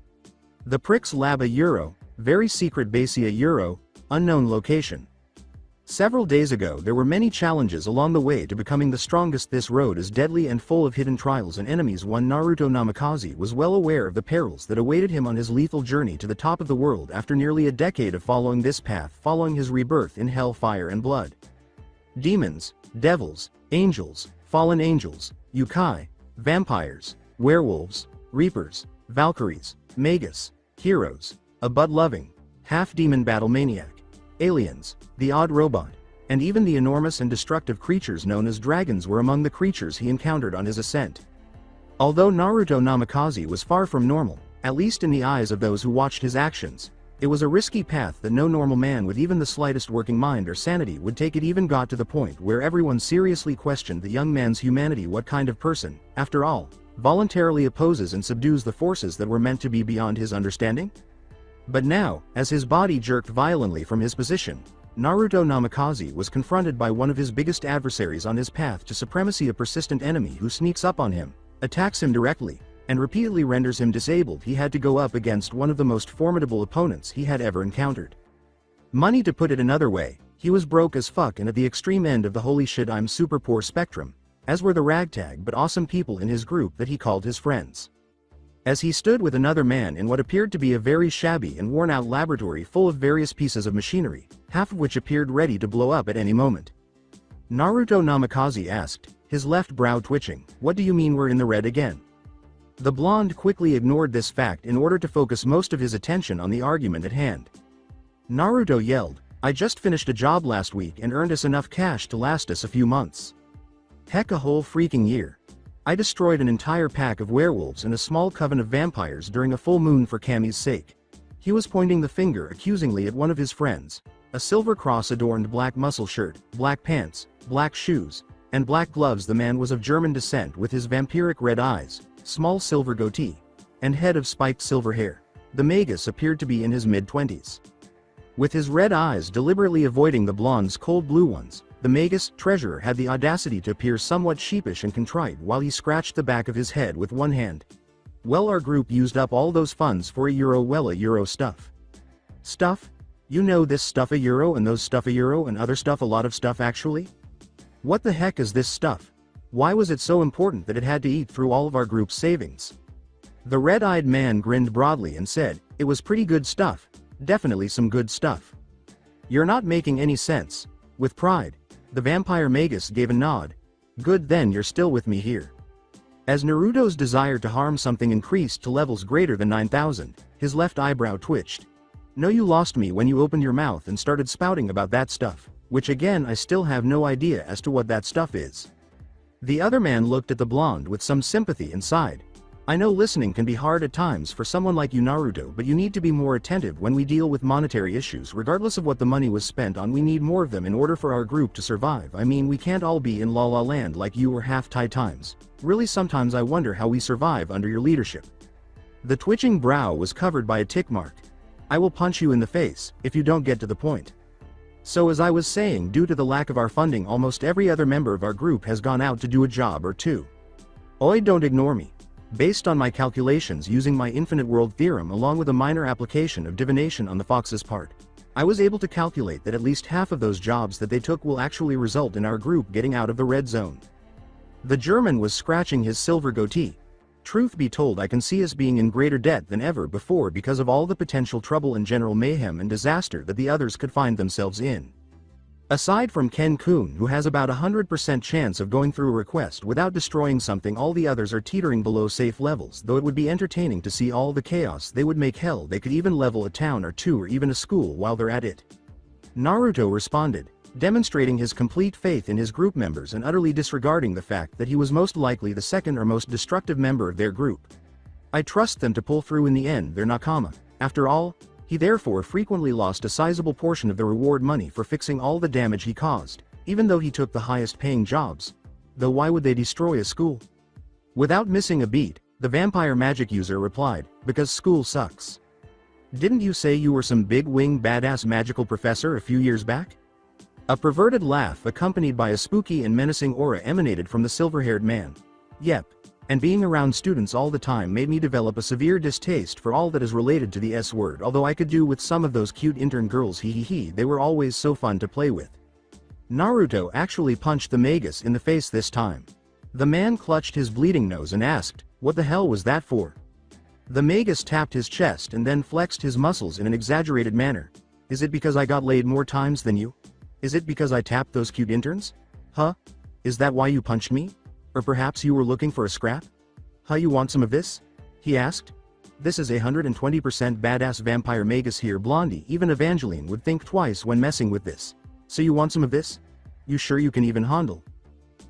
The prick's lab, a Euro, very secret base, a Euro, unknown location. Several days ago there were many challenges along the way to becoming the strongest. This road is deadly and full of hidden trials and enemies. One Naruto Namikaze was well aware of the perils that awaited him on his lethal journey to the top of the world after nearly a decade of following this path following his rebirth in hell, fire and blood. Demons, devils, angels, fallen angels, yokai, vampires, werewolves, reapers, valkyries, magus, heroes, a bud-loving, half-demon battle maniac, aliens, the odd robot, and even the enormous and destructive creatures known as dragons were among the creatures he encountered on his ascent. Although Naruto Namikaze was far from normal, at least in the eyes of those who watched his actions, it was a risky path that no normal man with even the slightest working mind or sanity would take. It even got to the point where everyone seriously questioned the young man's humanity. What kind of person, after all, voluntarily opposes and subdues the forces that were meant to be beyond his understanding? But now, as his body jerked violently from his position, Naruto Namikaze was confronted by one of his biggest adversaries on his path to supremacy, a persistent enemy who sneaks up on him, attacks him directly, and repeatedly renders him disabled. He had to go up against one of the most formidable opponents he had ever encountered. Money, to put it another way, he was broke as fuck and at the extreme end of the holy shit I'm super poor spectrum, as were the ragtag but awesome people in his group that he called his friends. As he stood with another man in what appeared to be a very shabby and worn-out laboratory full of various pieces of machinery, half of which appeared ready to blow up at any moment, Naruto Namikaze asked, his left brow twitching, "What do you mean we're in the red again?" The blonde quickly ignored this fact in order to focus most of his attention on the argument at hand. Naruto yelled, "I just finished a job last week and earned us enough cash to last us a few months. Heck, a whole freaking year. I destroyed an entire pack of werewolves and a small coven of vampires during a full moon for Kami's sake." He was pointing the finger accusingly at one of his friends, a silver cross-adorned black muscle shirt, black pants, black shoes, and black gloves. The man was of German descent with his vampiric red eyes, small silver goatee, and head of spiked silver hair. The magus appeared to be in his mid-20s. With his red eyes deliberately avoiding the blonde's cold blue ones, the magus treasurer had the audacity to appear somewhat sheepish and contrite while he scratched the back of his head with one hand. "Well, our group used up all those funds for a euro. Well, a euro stuff. Stuff? You know this stuff, a euro, and those stuff, a euro, and other stuff, a lot of stuff actually? What the heck is this stuff? Why was it so important that it had to eat through all of our group's savings?" The red-eyed man grinned broadly and said, "It was pretty good stuff. Definitely some good stuff." "You're not making any sense." With pride, the vampire magus gave a nod. "Good, then you're still with me here." As Naruto's desire to harm something increased to levels greater than 9,000, his left eyebrow twitched. "No, you lost me when you opened your mouth and started spouting about that stuff, which again I still have no idea as to what that stuff is." The other man looked at the blonde with some sympathy and sighed. "I know listening can be hard at times for someone like you, Naruto, but you need to be more attentive when we deal with monetary issues. Regardless of what the money was spent on, we need more of them in order for our group to survive. I mean, we can't all be in La La Land like you or half-Thai times. Really, sometimes I wonder how we survive under your leadership." The twitching brow was covered by a tick mark. "I will punch you in the face if you don't get to the point. So as I was saying, due to the lack of our funding, almost every other member of our group has gone out to do a job or two. Oi, don't ignore me. Based on my calculations using my infinite world theorem along with a minor application of divination on the fox's part, I was able to calculate that at least half of those jobs that they took will actually result in our group getting out of the red zone." The German was scratching his silver goatee. "Truth be told, I can see us being in greater debt than ever before because of all the potential trouble and general mayhem and disaster that the others could find themselves in. Aside from Ken-kun, who has about 100% chance of going through a request without destroying something, all the others are teetering below safe levels. Though it would be entertaining to see all the chaos they would make. Hell, they could even level a town or two or even a school while they're at it." Naruto responded, demonstrating his complete faith in his group members and utterly disregarding the fact that he was most likely the second or most destructive member of their group. I trust them to pull through in the end, their nakama. After all, he therefore frequently lost a sizable portion of the reward money for fixing all the damage he caused, even though he took the highest paying jobs. Though why would they destroy a school? Without missing a beat, the vampire magic user replied, because school sucks. Didn't you say you were some big wing badass magical professor a few years back? A perverted laugh accompanied by a spooky and menacing aura emanated from the silver-haired man. Yep. And being around students all the time made me develop a severe distaste for all that is related to the S word, although I could do with some of those cute intern girls, they were always so fun to play with. Naruto actually punched the Magus in the face this time. The man clutched his bleeding nose and asked, "What the hell was that for?" The Magus tapped his chest and then flexed his muscles in an exaggerated manner. "Is it because I got laid more times than you? Is it because I tapped those cute interns? Huh? Is that why you punched me? Or perhaps you were looking for a scrap? Huh, you want some of this?" he asked. This is 120% badass vampire Magus here, Blondie. Even Evangeline would think twice when messing with this. "So you want some of this? You sure you can even handle?"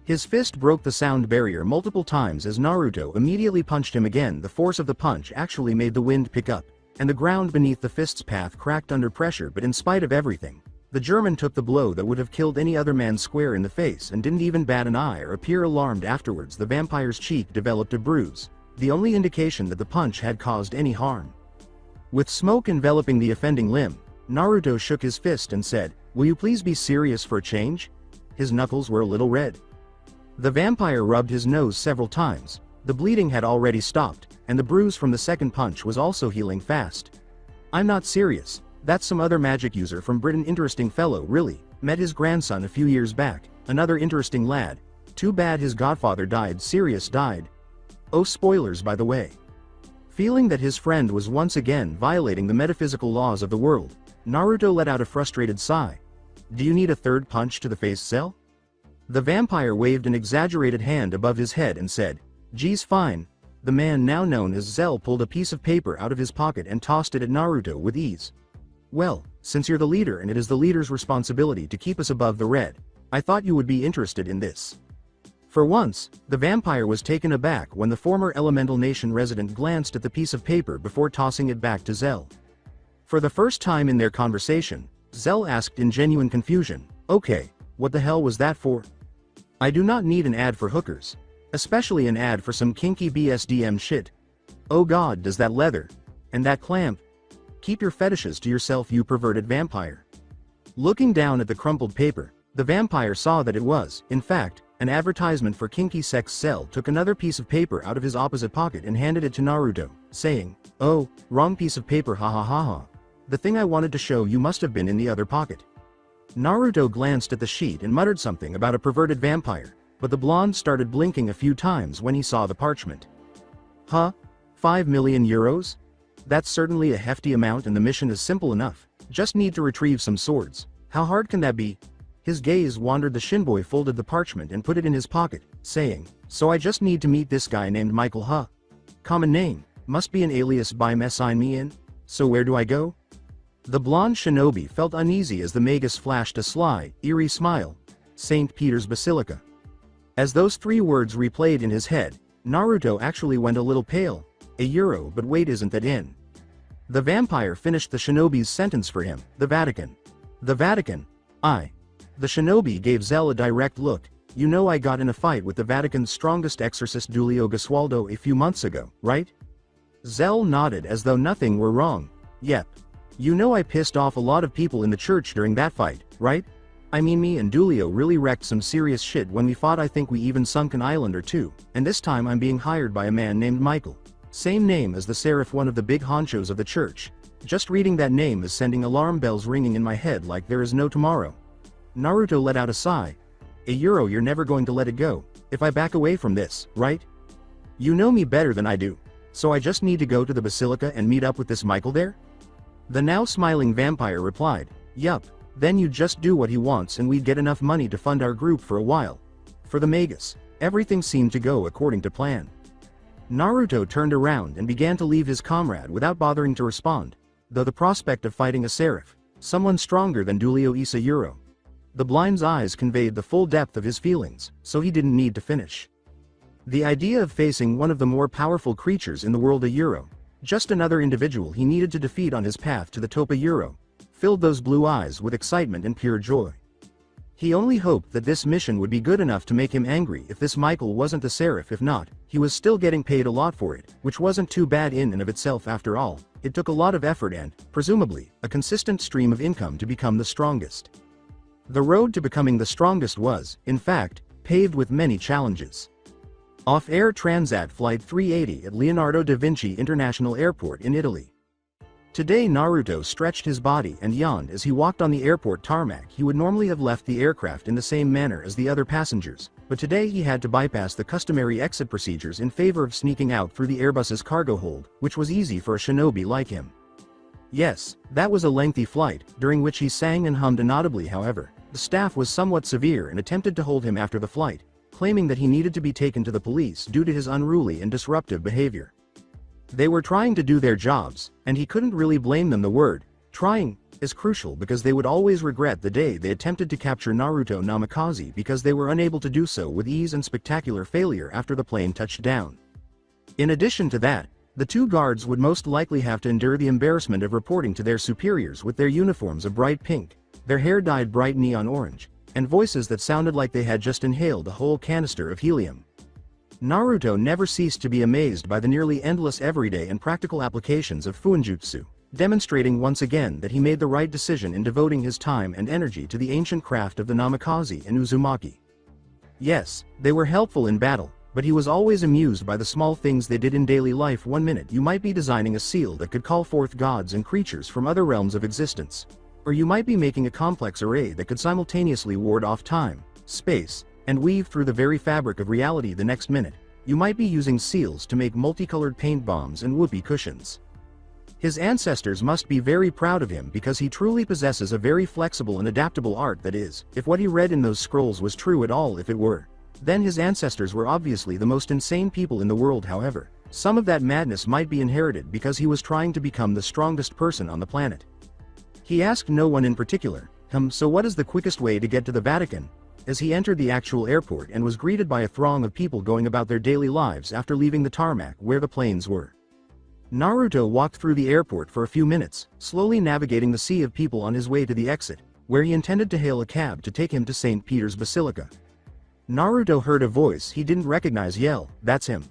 His fist broke the sound barrier multiple times as Naruto immediately punched him again. The force of the punch actually made the wind pick up, and the ground beneath the fist's path cracked under pressure, but in spite of everything, the German took the blow that would have killed any other man square in the face and didn't even bat an eye or appear alarmed afterwards. The vampire's cheek developed a bruise, the only indication that the punch had caused any harm. With smoke enveloping the offending limb, Naruto shook his fist and said, "Will you please be serious for a change?" His knuckles were a little red. The vampire rubbed his nose several times. The bleeding had already stopped, and the bruise from the second punch was also healing fast. "I'm not serious. That's some other magic user from Britain. Interesting fellow, really. Met his grandson a few years back. Another interesting lad. Too bad his godfather died. Sirius died. Oh, spoilers by the way." Feeling that his friend was once again violating the metaphysical laws of the world, Naruto let out a frustrated sigh. "Do you need a third punch to the face, Cell?" The vampire waved an exaggerated hand above his head and said, "Geez, fine." The man now known as Zell pulled a piece of paper out of his pocket and tossed it at Naruto with ease. "Well, since you're the leader and it is the leader's responsibility to keep us above the red, I thought you would be interested in this." For once, the vampire was taken aback when the former Elemental Nation resident glanced at the piece of paper before tossing it back to Zell. For the first time in their conversation, Zell asked in genuine confusion, "Okay, what the hell was that for?" "I do not need an ad for hookers. Especially an ad for some kinky BSDM shit. Oh god, does that leather? And that clamp? Keep your fetishes to yourself, you perverted vampire." Looking down at the crumpled paper, the vampire saw that it was, in fact, an advertisement for kinky sex. Cell took another piece of paper out of his opposite pocket and handed it to Naruto, saying, "Oh, wrong piece of paper, ha ha ha ha. The thing I wanted to show you must have been in the other pocket." Naruto glanced at the sheet and muttered something about a perverted vampire, but the blonde started blinking a few times when he saw the parchment. "Huh? 5 million euros? That's certainly a hefty amount, and the mission is simple enough. Just need to retrieve some swords. How hard can that be?" His gaze wandered. The shinboy folded the parchment and put it in his pocket, saying, "So I just need to meet this guy named Michael, huh? Common name, must be an alias by me. Sign me in. So where do I go?" The blonde shinobi felt uneasy as the Magus flashed a sly, eerie smile. "St. Peter's Basilica." As those 3 words replayed in his head, Naruto actually went a little pale. "A euro, but wait, isn't that in?" The vampire finished the shinobi's sentence for him. "The Vatican." "The Vatican? I." The shinobi gave Zell a direct look. "You know I got in a fight with the Vatican's strongest exorcist Giulio Gesualdo a few months ago, right?" Zell nodded as though nothing were wrong. "Yep. You know I pissed off a lot of people in the church during that fight, right? I mean, me and Giulio really wrecked some serious shit when we fought. I think we even sunk an island or two, and this time I'm being hired by a man named Michael. Same name as the seraph, one of the big honchos of the church. Just reading that name is sending alarm bells ringing in my head like there is no tomorrow." Naruto let out a sigh. "A euro, you're never going to let it go, if I back away from this, right? You know me better than I do. So I just need to go to the Basilica and meet up with this Michael there?" The now smiling vampire replied, "Yup, then you just do what he wants and we'd get enough money to fund our group for a while." For the Magus, everything seemed to go according to plan. Naruto turned around and began to leave his comrade without bothering to respond, though the prospect of fighting a seraph, someone stronger than Giulio Isayuro, The blind's eyes conveyed the full depth of his feelings, so he didn't need to finish. The idea of facing one of the more powerful creatures in the world, a Euro, just another individual he needed to defeat on his path to the Topa Euro, filled those blue eyes with excitement and pure joy. He only hoped that this mission would be good enough to make him angry if this Michael wasn't the Seraph. If not, he was still getting paid a lot for it, which wasn't too bad in and of itself after all. It took a lot of effort and, presumably, a consistent stream of income to become the strongest. The road to becoming the strongest was, in fact, paved with many challenges. Off-air Transat Flight 380 at Leonardo da Vinci International Airport in Italy. Today Naruto stretched his body and yawned as he walked on the airport tarmac. He would normally have left the aircraft in the same manner as the other passengers, but today he had to bypass the customary exit procedures in favor of sneaking out through the Airbus's cargo hold, which was easy for a shinobi like him. Yes, that was a lengthy flight, during which he sang and hummed inaudibly. However, the staff was somewhat severe and attempted to hold him after the flight, claiming that he needed to be taken to the police due to his unruly and disruptive behavior. They were trying to do their jobs, and he couldn't really blame them. The word, trying, is crucial because they would always regret the day they attempted to capture Naruto Namikaze because they were unable to do so with ease and spectacular failure after the plane touched down. In addition to that, the two guards would most likely have to endure the embarrassment of reporting to their superiors with their uniforms of bright pink, their hair dyed bright neon orange, and voices that sounded like they had just inhaled a whole canister of helium. Naruto never ceased to be amazed by the nearly endless everyday and practical applications of Senjutsu, demonstrating once again that he made the right decision in devoting his time and energy to the ancient craft of the Namikaze and Uzumaki. Yes, they were helpful in battle, but he was always amused by the small things they did in daily life. One minute you might be designing a seal that could call forth gods and creatures from other realms of existence. Or you might be making a complex array that could simultaneously ward off time, space, and weave through the very fabric of reality. The next minute, you might be using seals to make multicolored paint bombs and whoopee cushions. His ancestors must be very proud of him because he truly possesses a very flexible and adaptable art. That is, if what he read in those scrolls was true at all. If it were, then his ancestors were obviously the most insane people in the world. However, some of that madness might be inherited because he was trying to become the strongest person on the planet. He asked no one in particular, so what is the quickest way to get to the Vatican? As he entered the actual airport and was greeted by a throng of people going about their daily lives after leaving the tarmac where the planes were. Naruto walked through the airport for a few minutes, slowly navigating the sea of people on his way to the exit, where he intended to hail a cab to take him to St. Peter's Basilica. Naruto heard a voice he didn't recognize yell, "That's him.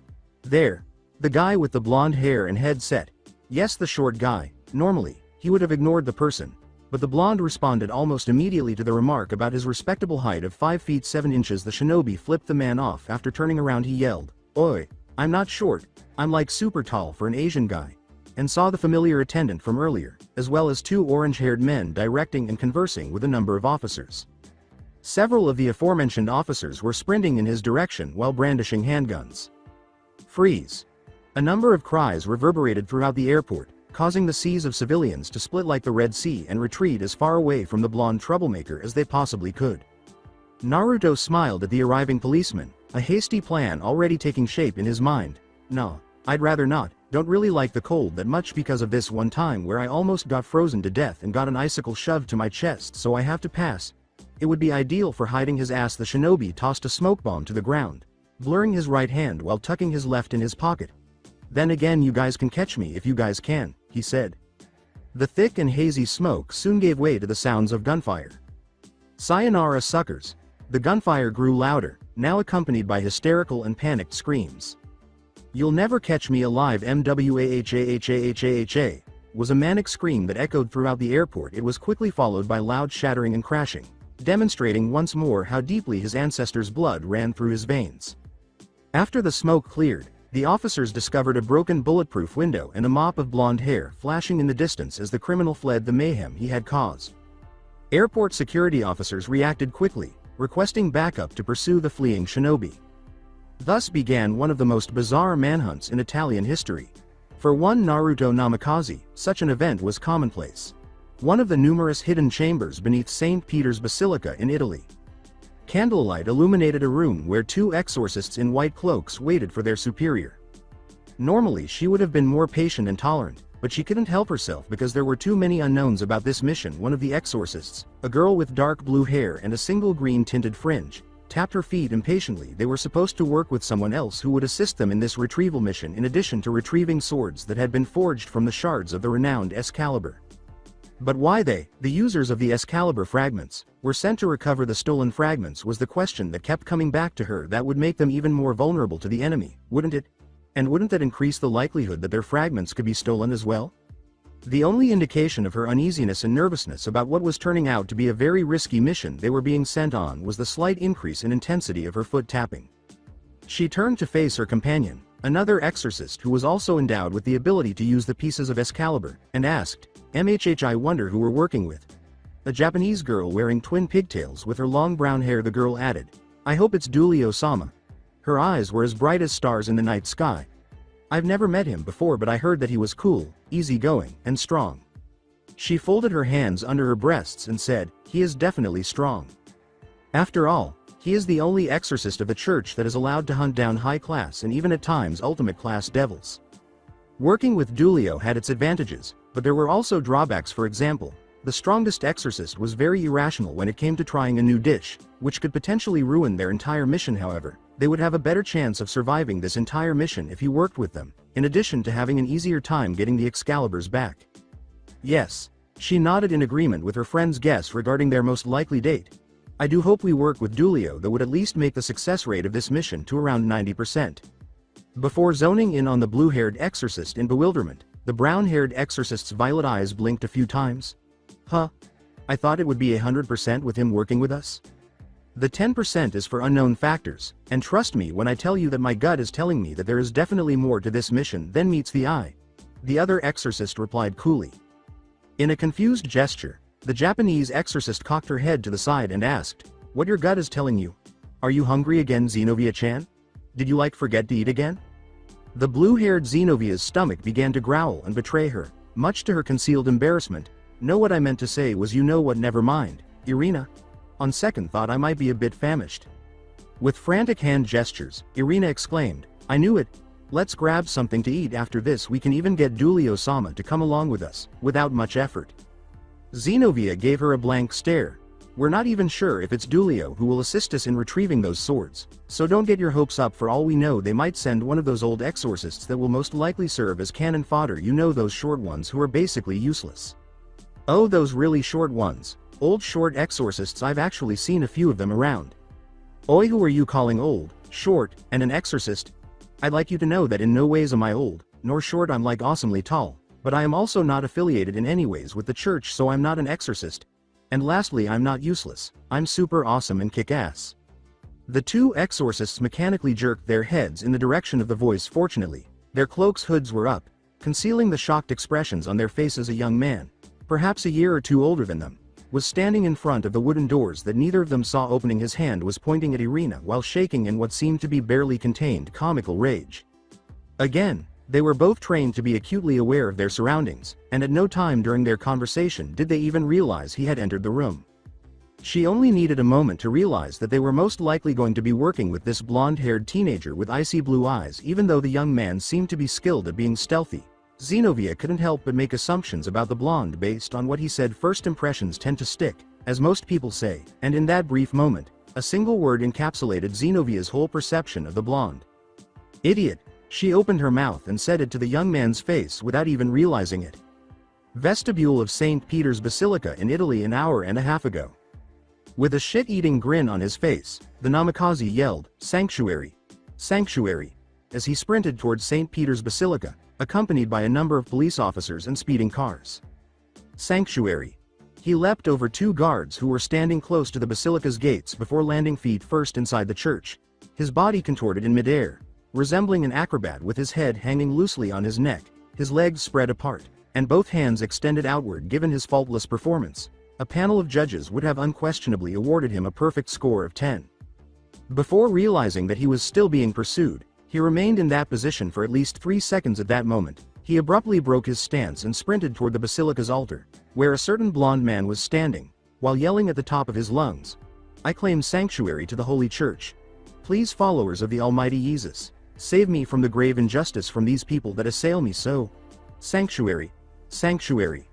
There. The guy with the blonde hair and headset." Yes, the short guy. Normally, he would have ignored the person, but the blonde responded almost immediately to the remark about his respectable height of 5 feet 7 inches. The shinobi flipped the man off. After turning around he yelled, "Oi, I'm not short, I'm like super tall for an Asian guy," and saw the familiar attendant from earlier, as well as 2 orange-haired men directing and conversing with a number of officers. Several of the aforementioned officers were sprinting in his direction while brandishing handguns. Freeze! A number of cries reverberated throughout the airport, causing the seas of civilians to split like the Red Sea and retreat as far away from the blonde troublemaker as they possibly could. Naruto smiled at the arriving policeman, a hasty plan already taking shape in his mind. "No, I'd rather not, don't really like the cold that much because of this one time where I almost got frozen to death and got an icicle shoved to my chest, so I have to pass. It would be ideal for hiding his ass." The shinobi tossed a smoke bomb to the ground, blurring his right hand while tucking his left in his pocket. "Then again, you guys can catch me if you guys can," he said. The thick and hazy smoke soon gave way to the sounds of gunfire. "Sayonara, suckers." The gunfire grew louder, now accompanied by hysterical and panicked screams. "You'll never catch me alive, MWAHAHAHAHA," was a manic scream that echoed throughout the airport. It was quickly followed by loud shattering and crashing, demonstrating once more how deeply his ancestors' blood ran through his veins. After the smoke cleared, the officers discovered a broken bulletproof window and a mop of blonde hair flashing in the distance as the criminal fled the mayhem he had caused. Airport security officers reacted quickly, requesting backup to pursue the fleeing shinobi. Thus began one of the most bizarre manhunts in Italian history. For one Naruto Namikaze, such an event was commonplace. One of the numerous hidden chambers beneath St. Peter's Basilica in Italy. Candlelight illuminated a room where 2 exorcists in white cloaks waited for their superior. Normally she would have been more patient and tolerant, but she couldn't help herself because there were too many unknowns about this mission. One of the exorcists, a girl with dark blue hair and a single green-tinted fringe, tapped her feet impatiently. They were supposed to work with someone else who would assist them in this retrieval mission in addition to retrieving swords that had been forged from the shards of the renowned Excalibur. But why they, the users of the Excalibur fragments, were sent to recover the stolen fragments was the question that kept coming back to her. That would make them even more vulnerable to the enemy, wouldn't it? And wouldn't that increase the likelihood that their fragments could be stolen as well? The only indication of her uneasiness and nervousness about what was turning out to be a very risky mission they were being sent on was the slight increase in intensity of her foot tapping. She turned to face her companion, another exorcist who was also endowed with the ability to use the pieces of Excalibur, and asked, "MHH, I wonder who we're working with." A Japanese girl wearing twin pigtails with her long brown hair. The girl added, "I hope it's Dulio-sama." Her eyes were as bright as stars in the night sky. "I've never met him before, but I heard that he was cool, easygoing, and strong." She folded her hands under her breasts and said, "He is definitely strong. After all, he is the only exorcist of the church that is allowed to hunt down high-class and even at times ultimate-class devils." Working with Dulio had its advantages, but there were also drawbacks. For example, the strongest exorcist was very irrational when it came to trying a new dish, which could potentially ruin their entire mission. However, they would have a better chance of surviving this entire mission if you worked with them, in addition to having an easier time getting the Excaliburs back. Yes. She nodded in agreement with her friend's guess regarding their most likely date. "I do hope we work with Dulio. That would at least make the success rate of this mission to around 90%. Before zoning in on the blue-haired exorcist in bewilderment, the brown-haired exorcist's violet eyes blinked a few times. "Huh? I thought it would be 100% with him working with us. The 10% is for unknown factors, and trust me when I tell you that my gut is telling me that there is definitely more to this mission than meets the eye," the other exorcist replied coolly. In a confused gesture, the Japanese exorcist cocked her head to the side and asked, "What your gut is telling you? Are you hungry again, Zenobia-chan? Did you forget to eat again?" The blue-haired Zenovia's stomach began to growl and betray her, much to her concealed embarrassment. "No, what I meant to say was, you know what, never mind, Irina. On second thought I might be a bit famished." With frantic hand gestures, Irina exclaimed, "I knew it. Let's grab something to eat. After this we can even get Dulio-sama to come along with us, without much effort." Zenovia gave her a blank stare. "We're not even sure if it's Dulio who will assist us in retrieving those swords, so don't get your hopes up. For all we know, they might send one of those old exorcists that will most likely serve as cannon fodder. You know, those short ones who are basically useless." "Oh, those really short ones. Old short exorcists. I've actually seen a few of them around." "Oi, who are you calling old, short, and an exorcist? I'd like you to know that in no ways am I old, nor short. I'm awesomely tall, but I am also not affiliated in any ways with the church, so I'm not an exorcist. And lastly, I'm not useless. I'm super awesome and kick ass." The two exorcists mechanically jerked their heads in the direction of the voice. Fortunately, their cloaks' hoods were up, concealing the shocked expressions on their faces. A young man, perhaps a year or two older than them, was standing in front of the wooden doors that neither of them saw opening. His hand was pointing at Irina while shaking in what seemed to be barely contained comical rage. Again, they were both trained to be acutely aware of their surroundings, and at no time during their conversation did they even realize he had entered the room. She only needed a moment to realize that they were most likely going to be working with this blonde-haired teenager with icy blue eyes. Even though the young man seemed to be skilled at being stealthy, Zenovia couldn't help but make assumptions about the blonde based on what he said. First impressions tend to stick, as most people say, and in that brief moment, a single word encapsulated Zenovia's whole perception of the blonde. "Idiot." She opened her mouth and said it to the young man's face without even realizing it. Vestibule of St. Peter's Basilica in Italy an hour and a half ago. With a shit-eating grin on his face, the Namikaze yelled, "Sanctuary! Sanctuary!" as he sprinted towards St. Peter's Basilica, accompanied by a number of police officers and speeding cars. Sanctuary. He leapt over two guards who were standing close to the basilica's gates before landing feet first inside the church. His body contorted in midair, resembling an acrobat with his head hanging loosely on his neck, his legs spread apart, and both hands extended outward. Given his faultless performance, a panel of judges would have unquestionably awarded him a perfect score of 10. Before realizing that he was still being pursued, he remained in that position for at least 3 seconds. At that moment, he abruptly broke his stance and sprinted toward the basilica's altar, where a certain blond man was standing, while yelling at the top of his lungs, "I claim sanctuary to the Holy Church. Please, followers of the Almighty Jesus, save me from the grave injustice from these people that assail me so." Sanctuary. Sanctuary.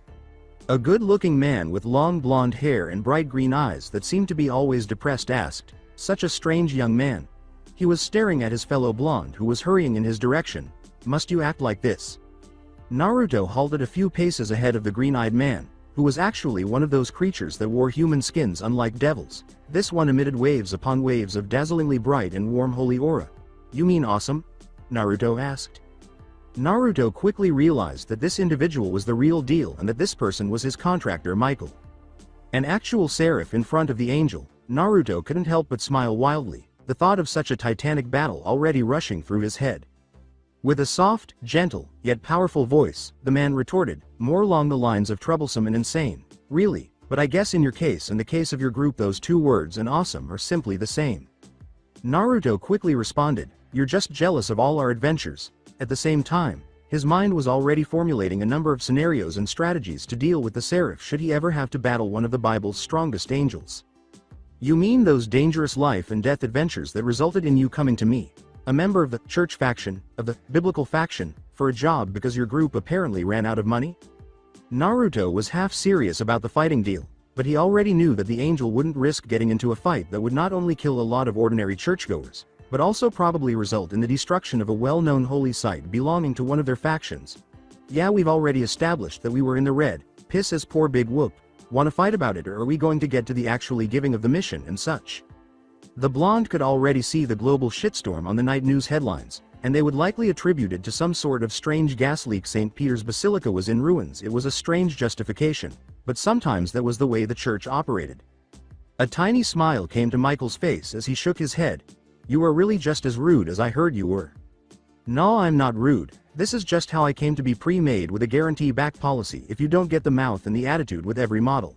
A good-looking man with long blonde hair and bright green eyes that seemed to be always depressed asked, "Such a strange young man." He was staring at his fellow blonde who was hurrying in his direction. "Must you act like this?" Naruto halted a few paces ahead of the green-eyed man, who was actually one of those creatures that wore human skins unlike devils. This one emitted waves upon waves of dazzlingly bright and warm holy aura. "You mean awesome?" Naruto asked. Naruto quickly realized that this individual was the real deal and that this person was his contractor Michael. An actual seraph in front of the angel, Naruto couldn't help but smile wildly, the thought of such a titanic battle already rushing through his head. With a soft, gentle, yet powerful voice, the man retorted, more along the lines of troublesome and insane. "Really, but I guess in your case and the case of your group those two words and awesome are simply the same." Naruto quickly responded, "You're just jealous of all our adventures." At the same time, his mind was already formulating a number of scenarios and strategies to deal with the seraph should he ever have to battle one of the Bible's strongest angels. "You mean those dangerous life and death adventures that resulted in you coming to me, a member of the church faction, of the biblical faction, for a job because your group apparently ran out of money?" Naruto was half serious about the fighting deal, but he already knew that the angel wouldn't risk getting into a fight that would not only kill a lot of ordinary churchgoers, but also probably result in the destruction of a well-known holy site belonging to one of their factions. "Yeah, we've already established that we were in the red, piss as poor big whoop. Wanna fight about it, or are we going to get to the actually giving of the mission and such?" The blonde could already see the global shitstorm on the night news headlines, and they would likely attribute it to some sort of strange gas leak. St. Peter's Basilica was in ruins. It was a strange justification, but sometimes that was the way the church operated. A tiny smile came to Michael's face as he shook his head. "You are really just as rude as I heard you were." "No, I'm not rude. This is just how I came to be pre-made with a guarantee back policy if you don't get the mouth and the attitude with every model.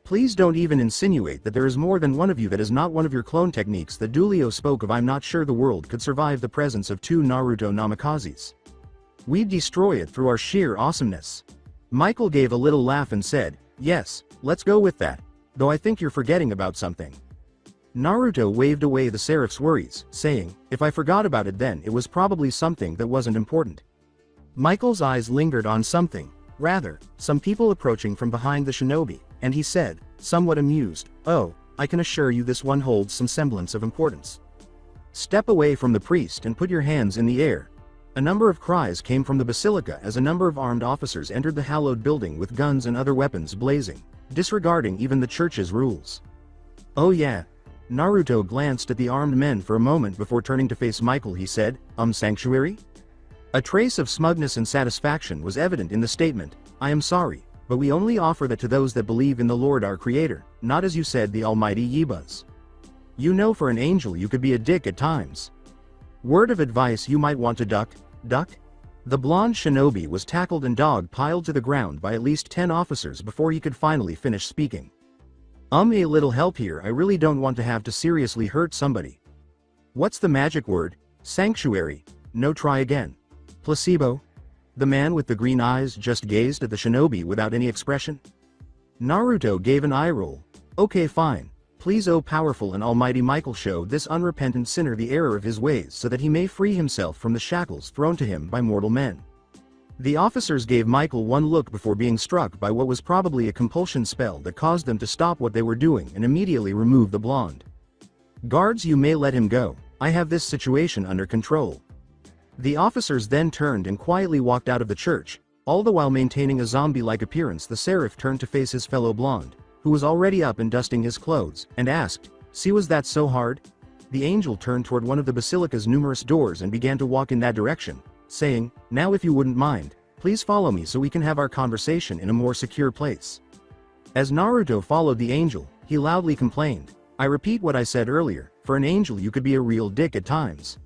Please don't even insinuate that there is more than one of you. That is not one of your clone techniques that Dulio spoke of. I'm not sure the world could survive the presence of two Naruto Namakazes. We'd destroy it through our sheer awesomeness." Michael gave a little laugh and said, "Yes, let's go with that. Though I think you're forgetting about something." Naruto waved away the seraph's worries, saying, "If I forgot about it then it was probably something that wasn't important." Michael's eyes lingered on something, rather, some people approaching from behind the shinobi, and he said, somewhat amused, "Oh, I can assure you this one holds some semblance of importance. Step away from the priest and put your hands in the air." A number of cries came from the basilica as a number of armed officers entered the hallowed building with guns and other weapons blazing, disregarding even the church's rules. "Oh yeah." Naruto glanced at the armed men for a moment before turning to face Michael. He said, Sanctuary?" A trace of smugness and satisfaction was evident in the statement. "I am sorry, but we only offer that to those that believe in the Lord our Creator, not as you said the Almighty Yebas. You know, for an angel you could be a dick at times. Word of advice, you might want to duck." The blonde shinobi was tackled and dog-piled to the ground by at least 10 officers before he could finally finish speaking. A little help here. I really don't want to have to seriously hurt somebody." "What's the magic word?" "Sanctuary." "No, try again." "Placebo?" The man with the green eyes just gazed at the shinobi without any expression. Naruto gave an eye roll. "Okay, fine. Please, O powerful and almighty Michael, show this unrepentant sinner the error of his ways so that he may free himself from the shackles thrown to him by mortal men." The officers gave Michael one look before being struck by what was probably a compulsion spell that caused them to stop what they were doing and immediately remove the blonde. "Guards, you may let him go. I have this situation under control." The officers then turned and quietly walked out of the church, all the while maintaining a zombie-like appearance. The seraph turned to face his fellow blonde, who was already up and dusting his clothes, and asked, "See, was that so hard?" The angel turned toward one of the basilica's numerous doors and began to walk in that direction, saying, "Now if you wouldn't mind, please follow me so we can have our conversation in a more secure place." As Naruto followed the angel, he loudly complained, "I repeat what I said earlier, for an angel you could be a real dick at times."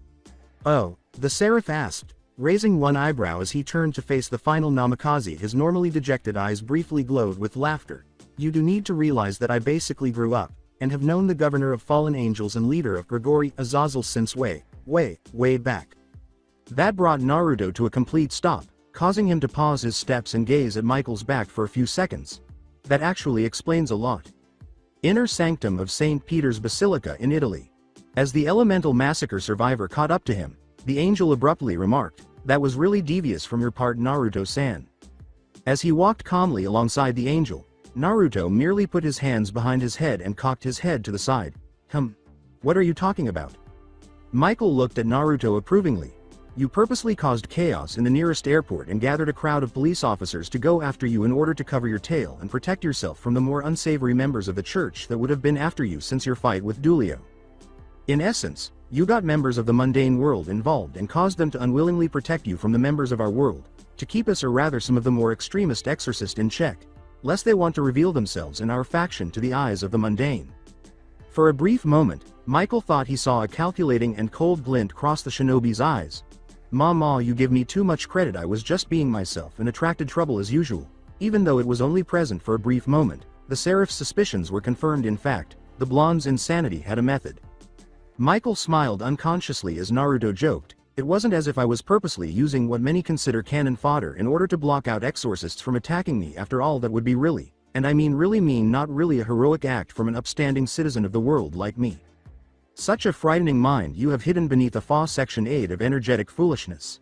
"Oh?" the seraph asked, raising one eyebrow as he turned to face the final Namikaze. His normally dejected eyes briefly glowed with laughter. "You do need to realize that I basically grew up, and have known the governor of fallen angels and leader of Grigori Azazel since way back." That brought Naruto to a complete stop, causing him to pause his steps and gaze at Michael's back for a few seconds. That actually explains a lot. Inner sanctum of St. Peter's Basilica in Italy. As the elemental massacre survivor caught up to him, the angel abruptly remarked, That was really devious from your part, Naruto-san. As he walked calmly alongside the angel, Naruto merely put his hands behind his head and cocked his head to the side. What are you talking about? Michael looked at Naruto approvingly. You purposely caused chaos in the nearest airport and gathered a crowd of police officers to go after you in order to cover your tail and protect yourself from the more unsavory members of the church that would have been after you since your fight with Dulio. In essence, you got members of the mundane world involved and caused them to unwillingly protect you from the members of our world, to keep us or rather some of the more extremist exorcists in check, lest they want to reveal themselves in our faction to the eyes of the mundane. For a brief moment, Michael thought he saw a calculating and cold glint cross the shinobi's eyes. "Ma, you give me too much credit. I was just being myself and attracted trouble as usual." Even though it was only present for a brief moment, the Seraph's suspicions were confirmed. In fact, the blonde's insanity had a method. Michael smiled unconsciously as Naruto joked, "It wasn't as if I was purposely using what many consider cannon fodder in order to block out exorcists from attacking me. After all, that would be really, and I mean really mean, not really a heroic act from an upstanding citizen of the world like me. Such a frightening mind you have hidden beneath a fa section 8 of energetic foolishness."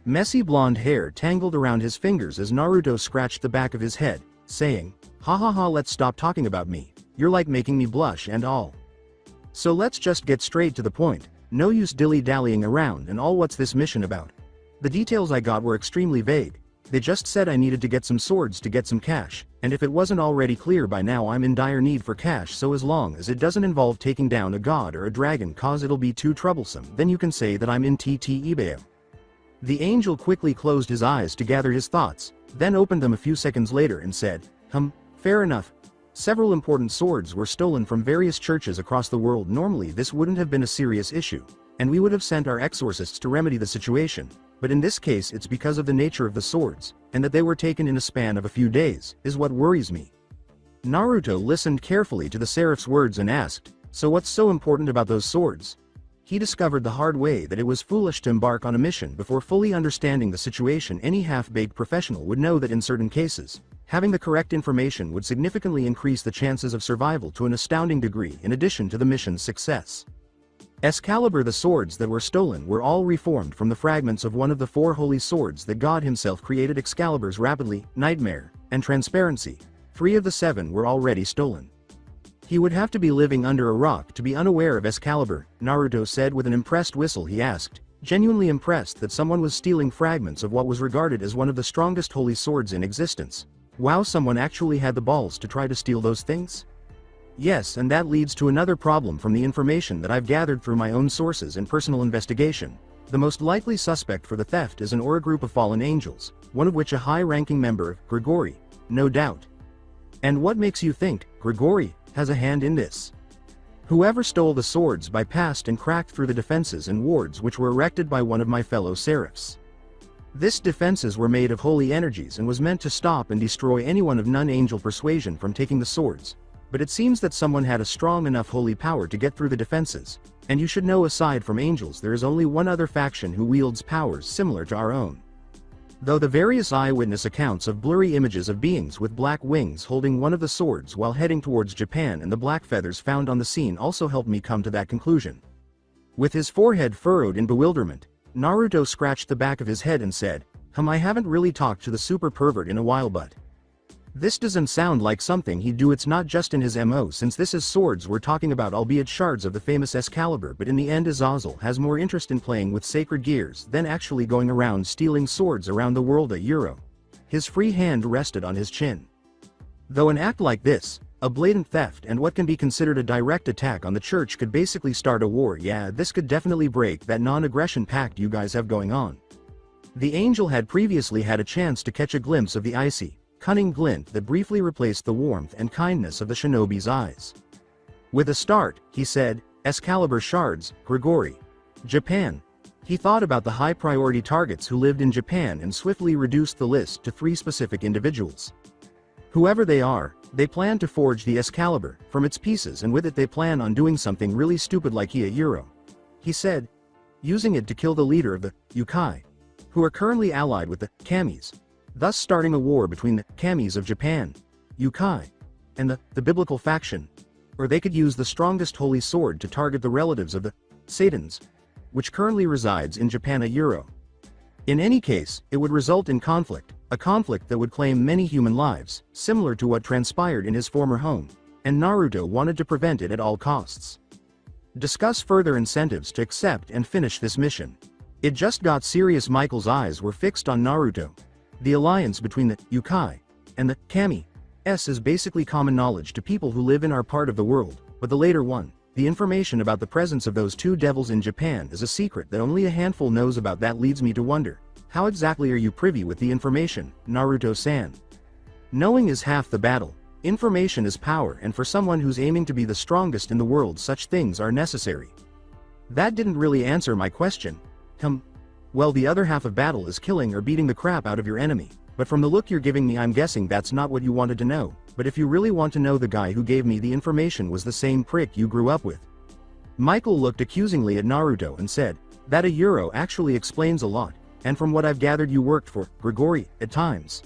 Messy blonde hair tangled around his fingers as Naruto scratched the back of his head, saying, "Ha ha ha, let's stop talking about me. You're like making me blush and all. So let's just get straight to the point. No use dilly-dallying around and all. What's this mission about?" The details I got were extremely vague. They just said I needed to get some swords to get some cash, and if it wasn't already clear by now, I'm in dire need for cash, so as long as it doesn't involve taking down a god or a dragon cause it'll be too troublesome, then you can say that I'm in eBay. The angel quickly closed his eyes to gather his thoughts, then opened them a few seconds later and said, Fair enough. Several important swords were stolen from various churches across the world. Normally this wouldn't have been a serious issue, and we would have sent our exorcists to remedy the situation, but in this case it's because of the nature of the swords, and that they were taken in a span of a few days, is what worries me." Naruto listened carefully to the Seraph's words and asked, "So what's so important about those swords?" He discovered the hard way that it was foolish to embark on a mission before fully understanding the situation. Any half-baked professional would know that in certain cases, having the correct information would significantly increase the chances of survival to an astounding degree in addition to the mission's success. Excalibur, the swords that were stolen were all reformed from the fragments of one of the 4 holy swords that God himself created. Excalibur's Rapidly, Nightmare, and Transparency. 3 of the 7 were already stolen. He would have to be living under a rock to be unaware of Excalibur, Naruto said with an impressed whistle. He asked, genuinely impressed that someone was stealing fragments of what was regarded as one of the strongest holy swords in existence. Wow, someone actually had the balls to try to steal those things? Yes, and that leads to another problem. From the information that I've gathered through my own sources and personal investigation, the most likely suspect for the theft is an or a group of fallen angels, one of which a high-ranking member, Grigori, no doubt. And what makes you think Grigori has a hand in this? Whoever stole the swords bypassed and cracked through the defenses and wards which were erected by one of my fellow seraphs. These defenses were made of holy energies and was meant to stop and destroy anyone of non-angel persuasion from taking the swords. But it seems that someone had a strong enough holy power to get through the defenses, and you should know, aside from angels there is only one other faction who wields powers similar to our own. Though the various eyewitness accounts of blurry images of beings with black wings holding one of the swords while heading towards Japan and the black feathers found on the scene also helped me come to that conclusion. With his forehead furrowed in bewilderment, Naruto scratched the back of his head and said, I haven't really talked to the super pervert in a while, but this doesn't sound like something he'd do. It's not just in his MO, since this is swords we're talking about, albeit shards of the famous Excalibur, but in the end Azazel has more interest in playing with sacred gears than actually going around stealing swords around the world. His free hand rested on his chin. Though an act like this, a blatant theft and what can be considered a direct attack on the church, could basically start a war, this could definitely break that non-aggression pact you guys have going on. The angel had previously had a chance to catch a glimpse of the icy, cunning glint that briefly replaced the warmth and kindness of the shinobi's eyes. With a start, he said, Excalibur shards, Grigori. Japan. He thought about the high-priority targets who lived in Japan and swiftly reduced the list to 3 specific individuals. Whoever they are, they plan to forge the Excalibur from its pieces, and with it they plan on doing something really stupid like he said, using it to kill the leader of the Yukai, who are currently allied with the Kamis, thus starting a war between the Kamis of Japan, Yukai, and the biblical faction. Or they could use the strongest holy sword to target the relatives of the Satans, which currently resides in Japan. In any case, it would result in conflict, a conflict that would claim many human lives, similar to what transpired in his former home, and Naruto wanted to prevent it at all costs. Discuss further incentives to accept and finish this mission. It just got serious. Michael's eyes were fixed on Naruto. The alliance between the Yukai and the Kami is basically common knowledge to people who live in our part of the world, but the later one, the information about the presence of those two devils in Japan, is a secret that only a handful knows about. That leads me to wonder, how exactly are you privy with the information, Naruto-san? Knowing is half the battle. Information is power, and for someone who's aiming to be the strongest in the world, such things are necessary. That didn't really answer my question. Well, the other half of battle is killing or beating the crap out of your enemy, but from the look you're giving me, I'm guessing that's not what you wanted to know. But if you really want to know, the guy who gave me the information was the same prick you grew up with. Michael looked accusingly at Naruto and said, that a euro actually explains a lot, and from what I've gathered you worked for Grigori at times.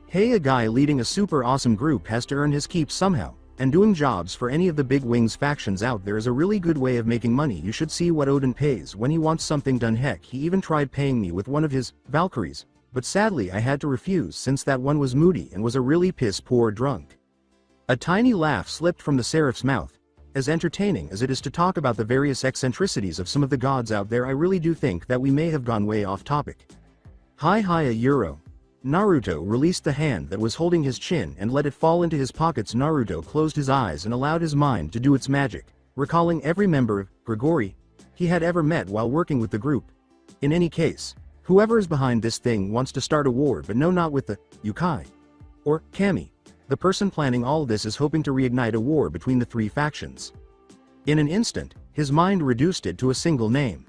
Hey, a guy leading a super awesome group has to earn his keep somehow, and doing jobs for any of the big wings factions out there is a really good way of making money. You should see what Odin pays when he wants something done. Heck, he even tried paying me with one of his Valkyries, but sadly I had to refuse since that one was moody and was a really piss-poor drunk. A tiny laugh slipped from the seraph's mouth. As entertaining as it is to talk about the various eccentricities of some of the gods out there, I really do think that we may have gone way off topic. Hi, a euro. Naruto released the hand that was holding his chin and let it fall into his pockets. Naruto closed his eyes and allowed his mind to do its magic, recalling every member of Grigori he had ever met while working with the group. In any case, whoever is behind this thing wants to start a war, but no, not with the Yukai or Kami. The person planning all this is hoping to reignite a war between the three factions. In an instant, his mind reduced it to a single name.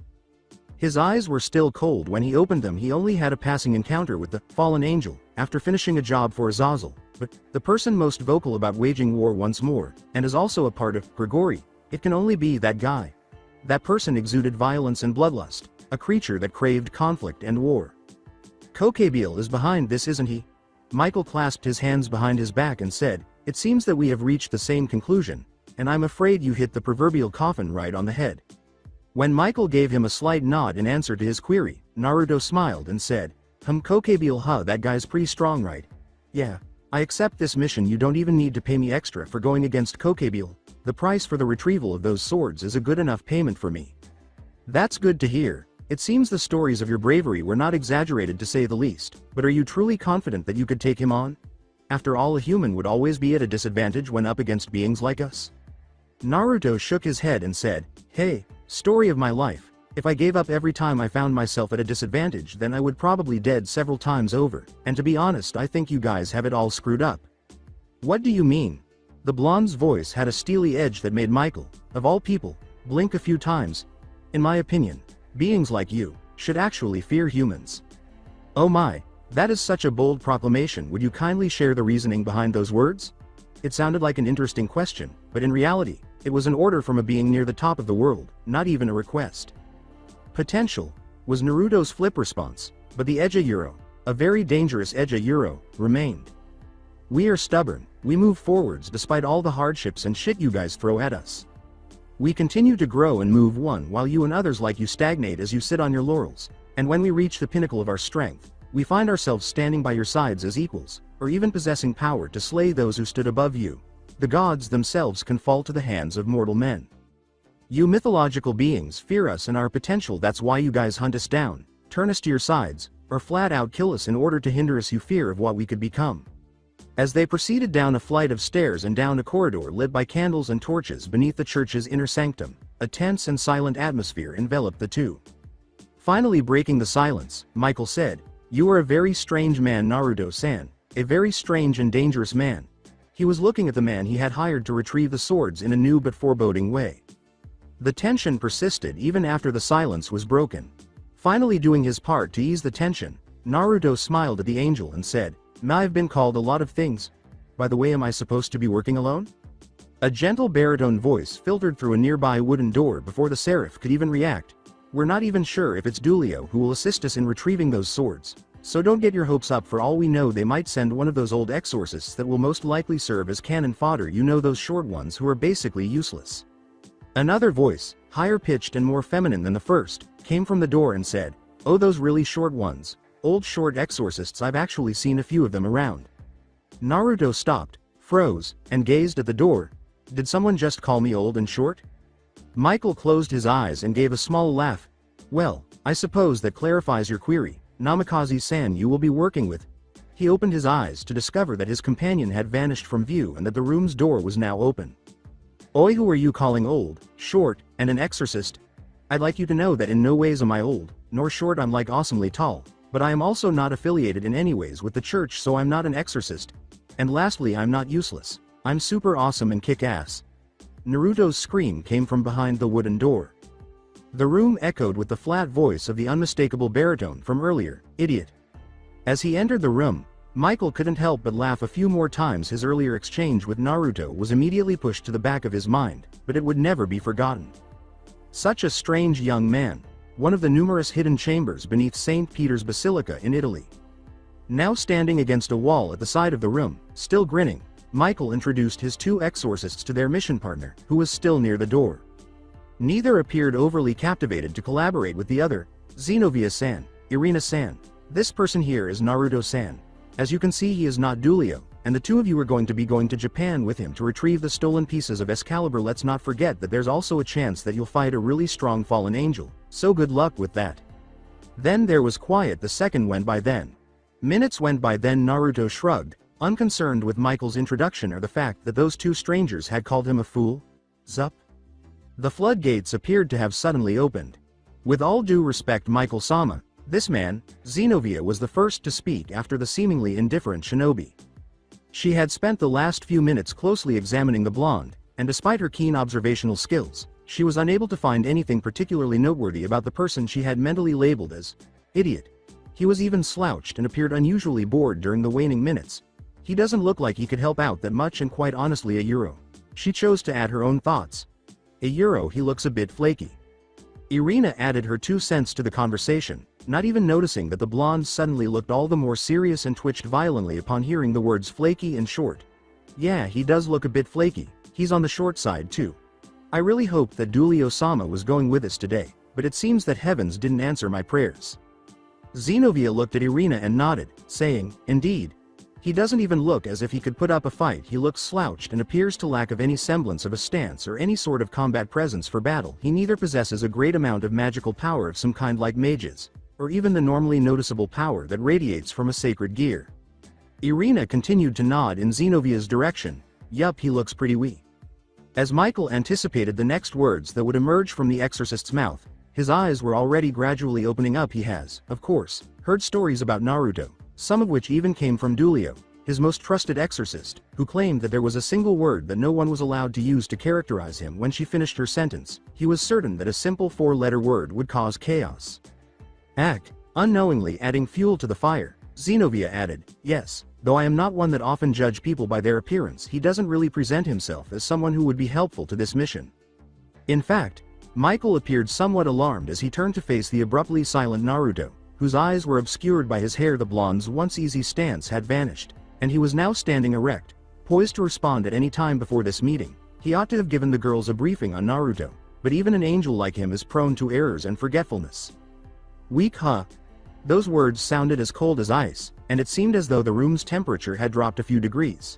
His eyes were still cold when he opened them. He only had a passing encounter with the fallen angel after finishing a job for Azazel, but the person most vocal about waging war once more, and is also a part of Grigori, it can only be that guy. That person exuded violence and bloodlust, a creature that craved conflict and war. Kokebiel is behind this, isn't he? Michael clasped his hands behind his back and said, it seems that we have reached the same conclusion, and I'm afraid you hit the proverbial coffin right on the head. When Michael gave him a slight nod in answer to his query, Naruto smiled and said, Kokebiel, that guy's pretty strong, right? Yeah, I accept this mission. You don't even need to pay me extra for going against Kokebiel. The price for the retrieval of those swords is a good enough payment for me. That's good to hear. It seems the stories of your bravery were not exaggerated, to say the least, but are you truly confident that you could take him on? After all, a human would always be at a disadvantage when up against beings like us. Naruto shook his head and said, hey, story of my life. If I gave up every time I found myself at a disadvantage, then I would probably dead several times over, and to be honest, I think you guys have it all screwed up. What do you mean? The blonde's voice had a steely edge that made Michael, of all people, blink a few times. In my opinion, beings like you should actually fear humans. Oh my, that is such a bold proclamation. Would you kindly share the reasoning behind those words? It sounded like an interesting question, but in reality, it was an order from a being near the top of the world, not even a request. Potential, was Naruto's flip response, but the Eja Euro, a very dangerous Eja Euro, remained. We are stubborn, we move forwards despite all the hardships and shit you guys throw at us. We continue to grow and move one while you and others like you stagnate as you sit on your laurels, and when we reach the pinnacle of our strength, we find ourselves standing by your sides as equals, or even possessing power to slay those who stood above you. The gods themselves can fall to the hands of mortal men. You mythological beings fear us and our potential. That's why you guys hunt us down, turn us to your sides, or flat out kill us in order to hinder us. You fear of what we could become. As they proceeded down a flight of stairs and down a corridor lit by candles and torches beneath the church's inner sanctum, a tense and silent atmosphere enveloped the two. Finally breaking the silence, Michael said, you are a very strange man, Naruto-san, a very strange and dangerous man. He was looking at the man he had hired to retrieve the swords in a new but foreboding way. The tension persisted even after the silence was broken. Finally doing his part to ease the tension, Naruto smiled at the angel and said, I've been called a lot of things. By the way, am I supposed to be working alone? A gentle baritone voice filtered through a nearby wooden door before the seraph could even react. We're not even sure if it's Dulio who will assist us in retrieving those swords. So don't get your hopes up. For all we know, they might send one of those old exorcists that will most likely serve as cannon fodder. You know, those short ones who are basically useless. Another voice, higher pitched and more feminine than the first, came from the door and said, Oh, those really short ones. Old short exorcists, I've actually seen a few of them around. Naruto stopped, froze, and gazed at the door. Did someone just call me old and short? Michael closed his eyes and gave a small laugh. Well, I suppose that clarifies your query, Namikaze-san you will be working with. He opened his eyes to discover that his companion had vanished from view and that the room's door was now open. Oi, who are you calling old, short, and an exorcist? I'd like you to know that in no ways am I old, nor short. I'm like awesomely tall, but I am also not affiliated in any ways with the church, so I'm not an exorcist. And lastly, I'm not useless. I'm super awesome and kick ass. Naruto's scream came from behind the wooden door. The room echoed with the flat voice of the unmistakable baritone from earlier, idiot. As he entered the room, Michael couldn't help but laugh a few more times. His earlier exchange with Naruto was immediately pushed to the back of his mind, but it would never be forgotten. Such a strange young man, one of the numerous hidden chambers beneath St. Peter's Basilica in Italy. Now standing against a wall at the side of the room, still grinning, Michael introduced his two exorcists to their mission partner, who was still near the door. Neither appeared overly captivated to collaborate with the other. Zenobia-san, Irina-san. This person here is Naruto-san. As you can see, he is not Dulio, and the two of you are going to Japan with him to retrieve the stolen pieces of Excalibur. Let's not forget that there's also a chance that you'll fight a really strong fallen angel, so good luck with that. Then there was quiet. The second went by then. Minutes went by then. Naruto shrugged, unconcerned with Michael's introduction or the fact that those two strangers had called him a fool. Zup. The floodgates appeared to have suddenly opened. With all due respect, Michael-sama, this man, Zenobia, was the first to speak after the seemingly indifferent shinobi. She had spent the last few minutes closely examining the blonde, and despite her keen observational skills, she was unable to find anything particularly noteworthy about the person she had mentally labeled as idiot. He was even slouched and appeared unusually bored during the waning minutes. He doesn't look like he could help out that much, and quite honestly, a euro. She chose to add her own thoughts. A euro, he looks a bit flaky. Irina added her 2 cents to the conversation, not even noticing that the blonde suddenly looked all the more serious and twitched violently upon hearing the words flaky and short. Yeah, he does look a bit flaky. He's on the short side too. I really hoped that Dulio-sama was going with us today, but it seems that heavens didn't answer my prayers. Zenobia looked at Irina and nodded, saying, indeed. He doesn't even look as if he could put up a fight. He looks slouched and appears to lack of any semblance of a stance or any sort of combat presence for battle. He neither possesses a great amount of magical power of some kind like mages, or even the normally noticeable power that radiates from a sacred gear. Irina continued to nod in Zenovia's direction. Yup, he looks pretty weak. As Michael anticipated the next words that would emerge from the exorcist's mouth, his eyes were already gradually opening up. He has, of course, heard stories about Naruto, some of which even came from Dulio, his most trusted exorcist, who claimed that there was a single word that no one was allowed to use to characterize him. When she finished her sentence, he was certain that a simple 4-letter word would cause chaos. Unknowingly adding fuel to the fire, Zenobia added, yes, though I am not one that often judge people by their appearance, he doesn't really present himself as someone who would be helpful to this mission. In fact, Michael appeared somewhat alarmed as he turned to face the abruptly silent Naruto, whose eyes were obscured by his hair. The blonde's once easy stance had vanished, and he was now standing erect, poised to respond at any time. Before this meeting, he ought to have given the girls a briefing on Naruto, but even an angel like him is prone to errors and forgetfulness. Weak, huh? Those words sounded as cold as ice, and it seemed as though the room's temperature had dropped a few degrees.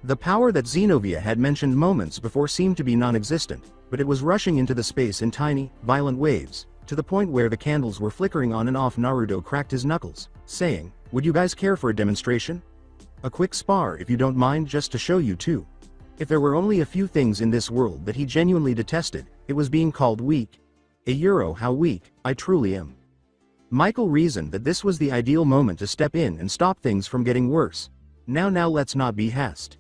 The power that Zenobia had mentioned moments before seemed to be non-existent, but it was rushing into the space in tiny, violent waves, to the point where the candles were flickering on and off. Naruto cracked his knuckles, saying, would you guys care for a demonstration? A quick spar if you don't mind, just to show you too. If there were only a few things in this world that he genuinely detested, it was being called weak. A euro, how weak I truly am. Michael reasoned that this was the ideal moment to step in and stop things from getting worse. Now let's not be hasty.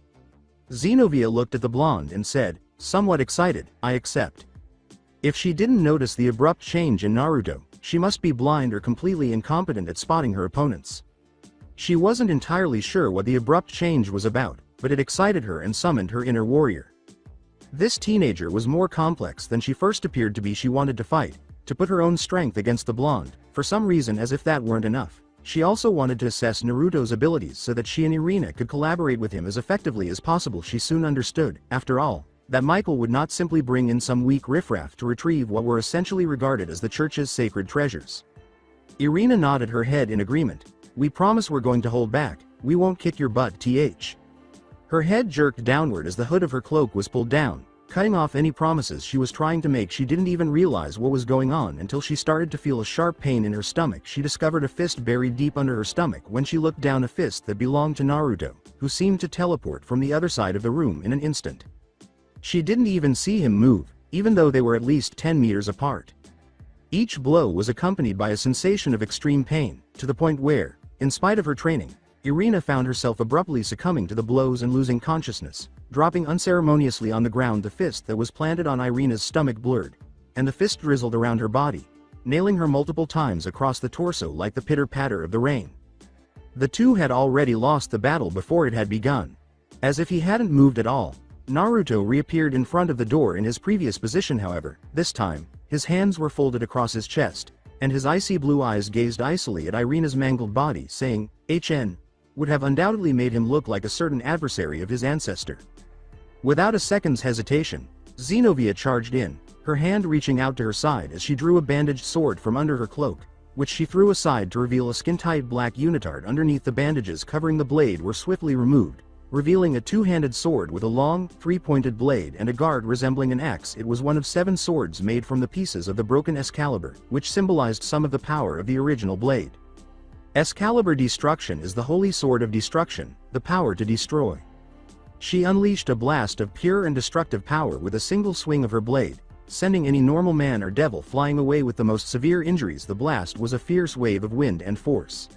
Zenobia looked at the blonde and said, somewhat excited, I accept. If she didn't notice the abrupt change in Naruto, she must be blind or completely incompetent at spotting her opponents. She wasn't entirely sure what the abrupt change was about, but it excited her and summoned her inner warrior. This teenager was more complex than she first appeared to be. She wanted to fight, to put her own strength against the blonde, for some reason. As if that weren't enough, she also wanted to assess Naruto's abilities so that she and Irina could collaborate with him as effectively as possible. She soon understood, after all, that Michael would not simply bring in some weak riffraff to retrieve what were essentially regarded as the church's sacred treasures. Irina nodded her head in agreement. "We promise we're going to hold back, we won't kick your butt, th." Her head jerked downward as the hood of her cloak was pulled down, cutting off any promises she was trying to make. She didn't even realize what was going on until she started to feel a sharp pain in her stomach. She discovered a fist buried deep under her stomach when she looked down, a fist that belonged to Naruto, who seemed to teleport from the other side of the room in an instant. She didn't even see him move, even though they were at least 10 meters apart. Each blow was accompanied by a sensation of extreme pain, to the point where, in spite of her training, Irina found herself abruptly succumbing to the blows and losing consciousness, dropping unceremoniously on the ground. The fist that was planted on Irina's stomach blurred, and the fist drizzled around her body, nailing her multiple times across the torso like the pitter-patter of the rain. The two had already lost the battle before it had begun. As if he hadn't moved at all, Naruto reappeared in front of the door in his previous position. However, this time, his hands were folded across his chest, and his icy blue eyes gazed icily at Irina's mangled body, saying, "HN," would have undoubtedly made him look like a certain adversary of his ancestor. Without a second's hesitation, Xenovia charged in, her hand reaching out to her side as she drew a bandaged sword from under her cloak, which she threw aside to reveal a skin-tight black unitard underneath. The bandages covering the blade were swiftly removed, revealing a two-handed sword with a long, three-pointed blade and a guard resembling an axe. It was one of 7 swords made from the pieces of the broken Excalibur, which symbolized some of the power of the original blade. Excalibur Destruction is the holy sword of destruction, the power to destroy. She unleashed a blast of pure and destructive power with a single swing of her blade, sending any normal man or devil flying away with the most severe injuries. The blast was a fierce wave of wind and force.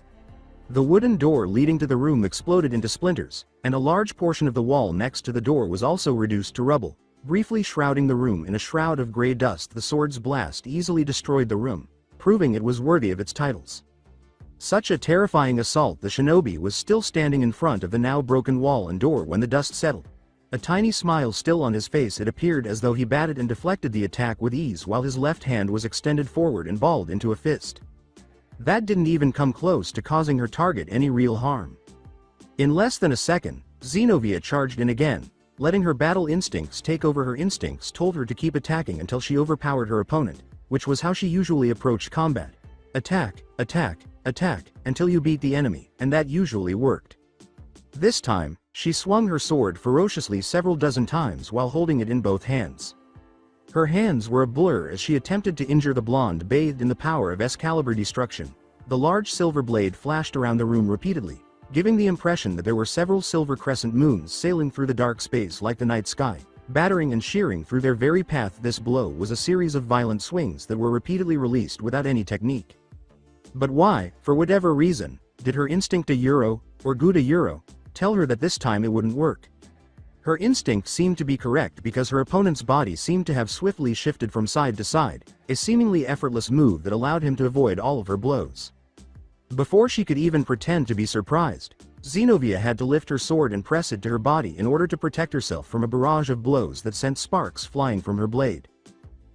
The wooden door leading to the room exploded into splinters, and a large portion of the wall next to the door was also reduced to rubble, briefly shrouding the room in a shroud of gray dust. The sword's blast easily destroyed the room, proving it was worthy of its titles. Such a terrifying assault. The shinobi was still standing in front of the now broken wall and door when the dust settled. A tiny smile still on his face, it appeared as though he batted and deflected the attack with ease while his left hand was extended forward and balled into a fist. That didn't even come close to causing her target any real harm. In less than a second, Xenovia charged in again, letting her battle instincts take over. Her instincts told her to keep attacking until she overpowered her opponent, which was how she usually approached combat. Attack, attack, attack, until you beat the enemy, and that usually worked. This time, she swung her sword ferociously several dozen times while holding it in both hands. Her hands were a blur as she attempted to injure the blonde bathed in the power of Excalibur Destruction. The large silver blade flashed around the room repeatedly, giving the impression that there were several silver crescent moons sailing through the dark space like the night sky, battering and shearing through their very path. This blow was a series of violent swings that were repeatedly released without any technique. But why, for whatever reason, did her instinct a Euro, or good a Euro, tell her that this time it wouldn't work? Her instinct seemed to be correct because her opponent's body seemed to have swiftly shifted from side to side, a seemingly effortless move that allowed him to avoid all of her blows. Before she could even pretend to be surprised, Xenovia had to lift her sword and press it to her body in order to protect herself from a barrage of blows that sent sparks flying from her blade.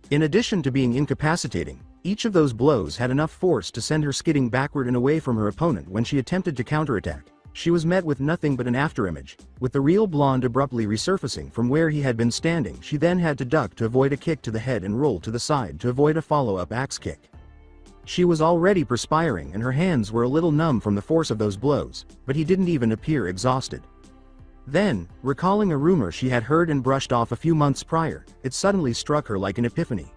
In addition to being incapacitating, each of those blows had enough force to send her skidding backward and away from her opponent. When she attempted to counterattack, she was met with nothing but an afterimage, with the real blonde abruptly resurfacing from where he had been standing. She then had to duck to avoid a kick to the head and roll to the side to avoid a follow-up axe kick. She was already perspiring and her hands were a little numb from the force of those blows, but he didn't even appear exhausted. Then, recalling a rumor she had heard and brushed off a few months prior, it suddenly struck her like an epiphany.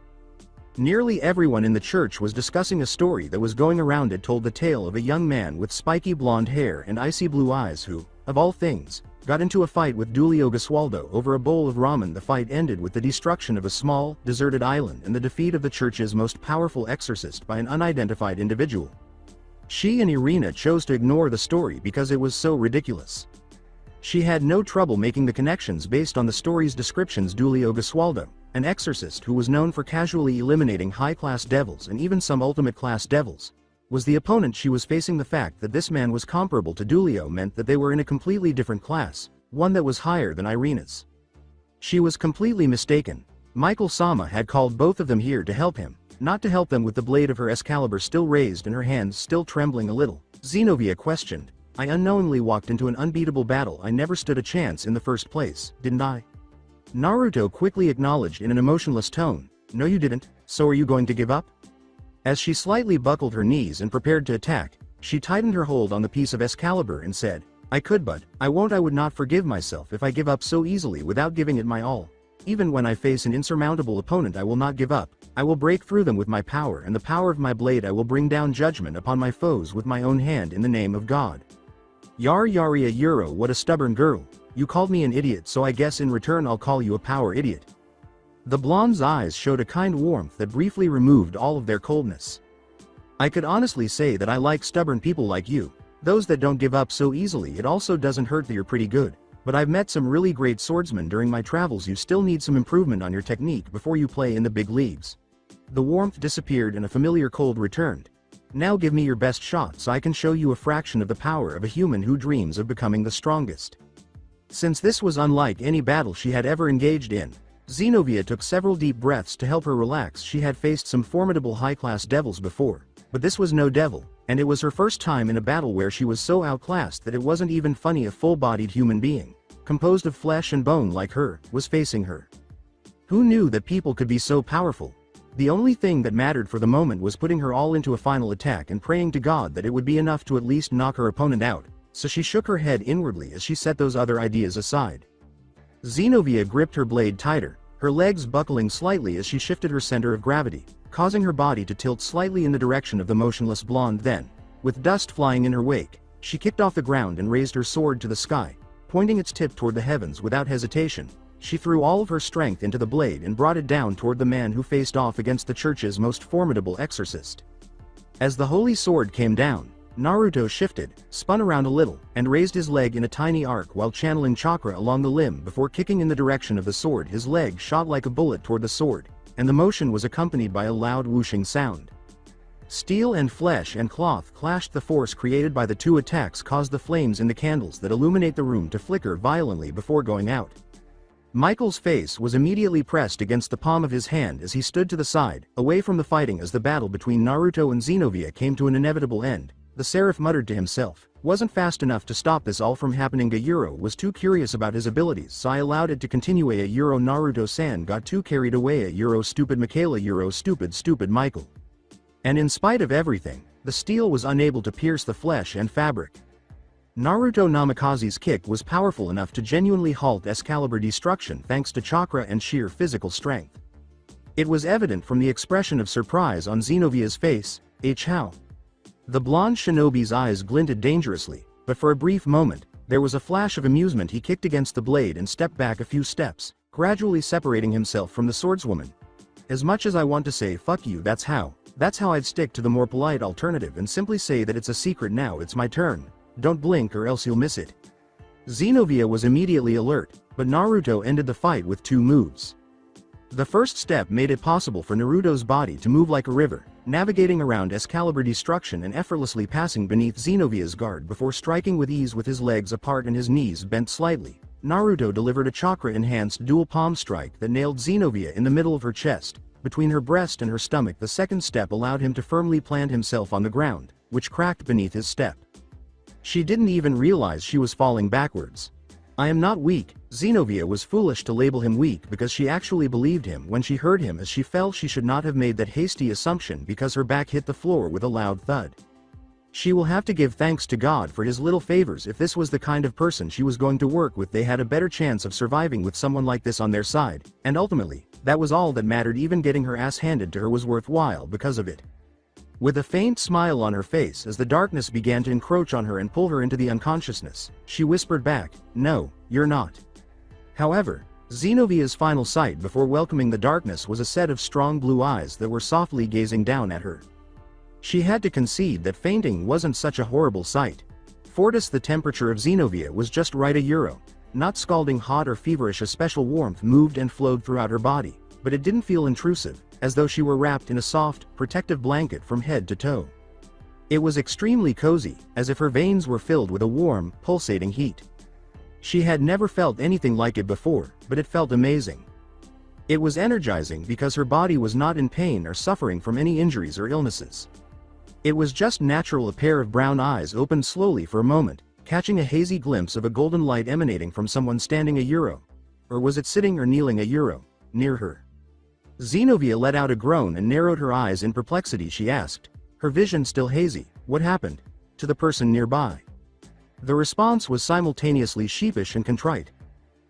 Nearly everyone in the church was discussing a story that was going around. It told the tale of a young man with spiky blonde hair and icy blue eyes who, of all things, got into a fight with Giulio Gesualdo over a bowl of ramen. The fight ended with the destruction of a small, deserted island and the defeat of the church's most powerful exorcist by an unidentified individual. She and Irina chose to ignore the story because it was so ridiculous. She had no trouble making the connections based on the story's descriptions. Giulio Gesualdo, an exorcist who was known for casually eliminating high-class devils and even some ultimate-class devils, was the opponent she was facing. The fact that this man was comparable to Giulio meant that they were in a completely different class, one that was higher than Irina's. She was completely mistaken. Michael Sama had called both of them here to help him, not to help them with the blade of her Excalibur still raised and her hands still trembling a little. Xenovia questioned, "I unknowingly walked into an unbeatable battle. I never stood a chance in the first place, didn't I?" Naruto quickly acknowledged in an emotionless tone, "No you didn't, so are you going to give up?" As she slightly buckled her knees and prepared to attack, she tightened her hold on the piece of Excalibur and said, "I could but, I won't. I would not forgive myself if I give up so easily without giving it my all. Even when I face an insurmountable opponent I will not give up. I will break through them with my power and the power of my blade. I will bring down judgment upon my foes with my own hand in the name of God." Yar Yaria Euro, what a stubborn girl. You called me an idiot, so I guess in return I'll call you a power idiot. The blonde's eyes showed a kind warmth that briefly removed all of their coldness. I could honestly say that I like stubborn people like you, those that don't give up so easily. It also doesn't hurt that you're pretty good, but I've met some really great swordsmen during my travels. You still need some improvement on your technique before you play in the big leagues. The warmth disappeared and a familiar cold returned. Now give me your best shot so I can show you a fraction of the power of a human who dreams of becoming the strongest. Since this was unlike any battle she had ever engaged in, Zenobia took several deep breaths to help her relax. She had faced some formidable high-class devils before, but this was no devil, and it was her first time in a battle where she was so outclassed that it wasn't even funny. A full-bodied human being, composed of flesh and bone like her, was facing her. Who knew that people could be so powerful? The only thing that mattered for the moment was putting her all into a final attack and praying to God that it would be enough to at least knock her opponent out, so she shook her head inwardly as she set those other ideas aside. Zenobia gripped her blade tighter, her legs buckling slightly as she shifted her center of gravity, causing her body to tilt slightly in the direction of the motionless blonde. Then, with dust flying in her wake, she kicked off the ground and raised her sword to the sky, pointing its tip toward the heavens. Without hesitation, she threw all of her strength into the blade and brought it down toward the man who faced off against the church's most formidable exorcist. As the holy sword came down, Naruto shifted, spun around a little, and raised his leg in a tiny arc while channeling chakra along the limb before kicking in the direction of the sword. His leg shot like a bullet toward the sword, and the motion was accompanied by a loud whooshing sound. Steel and flesh and cloth clashed. The force created by the two attacks caused the flames in the candles that illuminate the room to flicker violently before going out. Michael's face was immediately pressed against the palm of his hand as he stood to the side, away from the fighting. As the battle between Naruto and Zenobia came to an inevitable end, the Seraph muttered to himself, "Wasn't fast enough to stop this all from happening. Euro was too curious about his abilities, so I allowed it to continue. Euro Naruto-san got too carried away. Euro stupid Michaela. Euro stupid Michael." And in spite of everything, the steel was unable to pierce the flesh and fabric. Naruto Namikaze's kick was powerful enough to genuinely halt Excalibur destruction thanks to chakra and sheer physical strength. It was evident from the expression of surprise on Zenobia's face. How? The blonde shinobi's eyes glinted dangerously, but for a brief moment, there was a flash of amusement. He kicked against the blade and stepped back a few steps, gradually separating himself from the swordswoman. As much as I want to say fuck you, that's how I'd stick to the more polite alternative and simply say that it's a secret. Now it's my turn. Don't blink or else you'll miss it. Zenobia was immediately alert, but Naruto ended the fight with two moves. The first step made it possible for Naruto's body to move like a river, navigating around Excalibur destruction and effortlessly passing beneath Zenobia's guard before striking with ease. With his legs apart and his knees bent slightly, Naruto delivered a chakra-enhanced dual palm strike that nailed Zenobia in the middle of her chest, between her breast and her stomach. The second step allowed him to firmly plant himself on the ground, which cracked beneath his step. She didn't even realize she was falling backwards. "I am not weak." Zenobia was foolish to label him weak because she actually believed him when she heard him. As she fell, she should not have made that hasty assumption because her back hit the floor with a loud thud. She will have to give thanks to God for his little favors. If this was the kind of person she was going to work with, they had a better chance of surviving with someone like this on their side, and ultimately, that was all that mattered. Even getting her ass handed to her was worthwhile because of it. With a faint smile on her face as the darkness began to encroach on her and pull her into the unconsciousness, she whispered back, "No, you're not." However, Zenobia's final sight before welcoming the darkness was a set of strong blue eyes that were softly gazing down at her. She had to concede that fainting wasn't such a horrible sight. Fortis, the temperature of Zenobia was just right. Not scalding hot or feverish. A special warmth moved and flowed throughout her body, but it didn't feel intrusive, as though she were wrapped in a soft, protective blanket from head to toe. It was extremely cozy, as if her veins were filled with a warm, pulsating heat. She had never felt anything like it before, but it felt amazing. It was energizing because her body was not in pain or suffering from any injuries or illnesses. It was just natural. A pair of brown eyes opened slowly for a moment, catching a hazy glimpse of a golden light emanating from someone standing or was it sitting or kneeling near her? Zenobia let out a groan and narrowed her eyes in perplexity. She asked, her vision still hazy, "What happened?" to the person nearby. The response was simultaneously sheepish and contrite.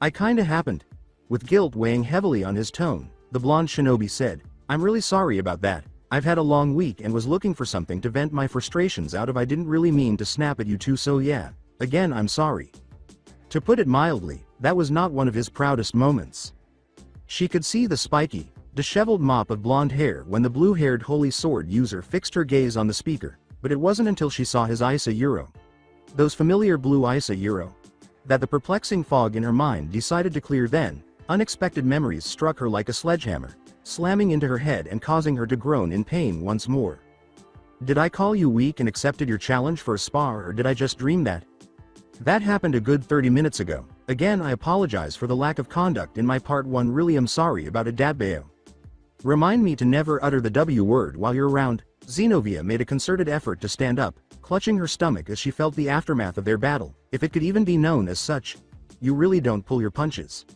"I kinda happened." With guilt weighing heavily on his tone, the blonde shinobi said, "I'm really sorry about that. I've had a long week and was looking for something to vent my frustrations out of. I didn't really mean to snap at you two, so yeah. Again, I'm sorry." To put it mildly, that was not one of his proudest moments. She could see the spiky, disheveled mop of blonde hair when the blue-haired holy sword user fixed her gaze on the speaker, but it wasn't until she saw his Isa Euro, those familiar blue Isa Euro, that the perplexing fog in her mind decided to clear. Then, unexpected memories struck her like a sledgehammer, slamming into her head and causing her to groan in pain once more. "Did I call you weak and accepted your challenge for a spar, or did I just dream that? That happened a good 30 minutes ago. Again, I apologize for the lack of conduct in my part. One really am sorry about it, Dabbeo. Remind me to never utter the W word while you're around." Zenobia made a concerted effort to stand up, clutching her stomach as she felt the aftermath of their battle, if it could even be known as such. "You really don't pull your punches."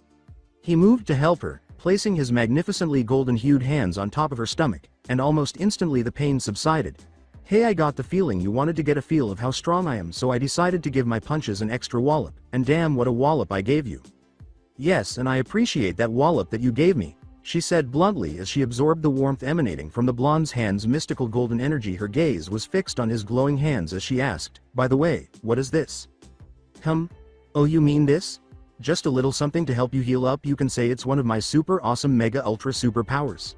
He moved to help her, placing his magnificently golden-hued hands on top of her stomach, and almost instantly the pain subsided. "Hey, I got the feeling you wanted to get a feel of how strong I am, so I decided to give my punches an extra wallop, and damn what a wallop I gave you." "Yes, and I appreciate that wallop that you gave me," she said bluntly as she absorbed the warmth emanating from the blonde's hands' mystical golden energy. Her gaze was fixed on his glowing hands as she asked, "By the way, what is this?" Oh, you mean this? Just a little something to help you heal up. You can say it's one of my super awesome mega ultra super powers."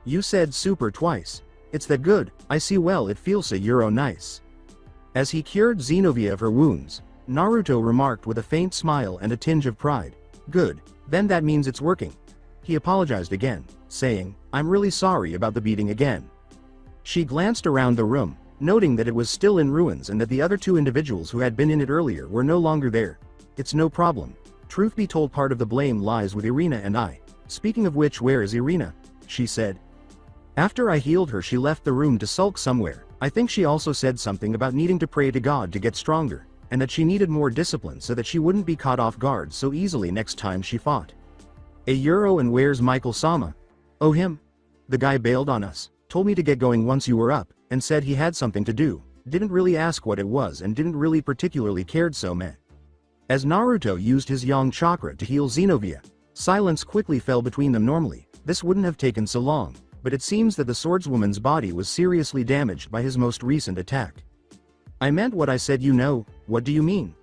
"You said super twice. It's that good. I see. Well, it feels so Euro nice." As he cured Zenobia of her wounds, Naruto remarked with a faint smile and a tinge of pride, "Good, then that means it's working." He apologized again, saying, "I'm really sorry about the beating again." She glanced around the room, noting that it was still in ruins and that the other two individuals who had been in it earlier were no longer there. "It's no problem. Truth be told, part of the blame lies with Irina and I. Speaking of which, where is Irina?" she said. "After I healed her, she left the room to sulk somewhere. I think she also said something about needing to pray to God to get stronger, and that she needed more discipline so that she wouldn't be caught off guard so easily next time she fought." "A Euro, and where's Michael-sama?" "Oh, him. The guy bailed on us, told me to get going once you were up, and said he had something to do, didn't really ask what it was and didn't really particularly cared, so meh." As Naruto used his yang chakra to heal Zenobia, silence quickly fell between them. Normally, this wouldn't have taken so long, but it seems that the swordswoman's body was seriously damaged by his most recent attack. "I meant what I said. You know. What do you mean?"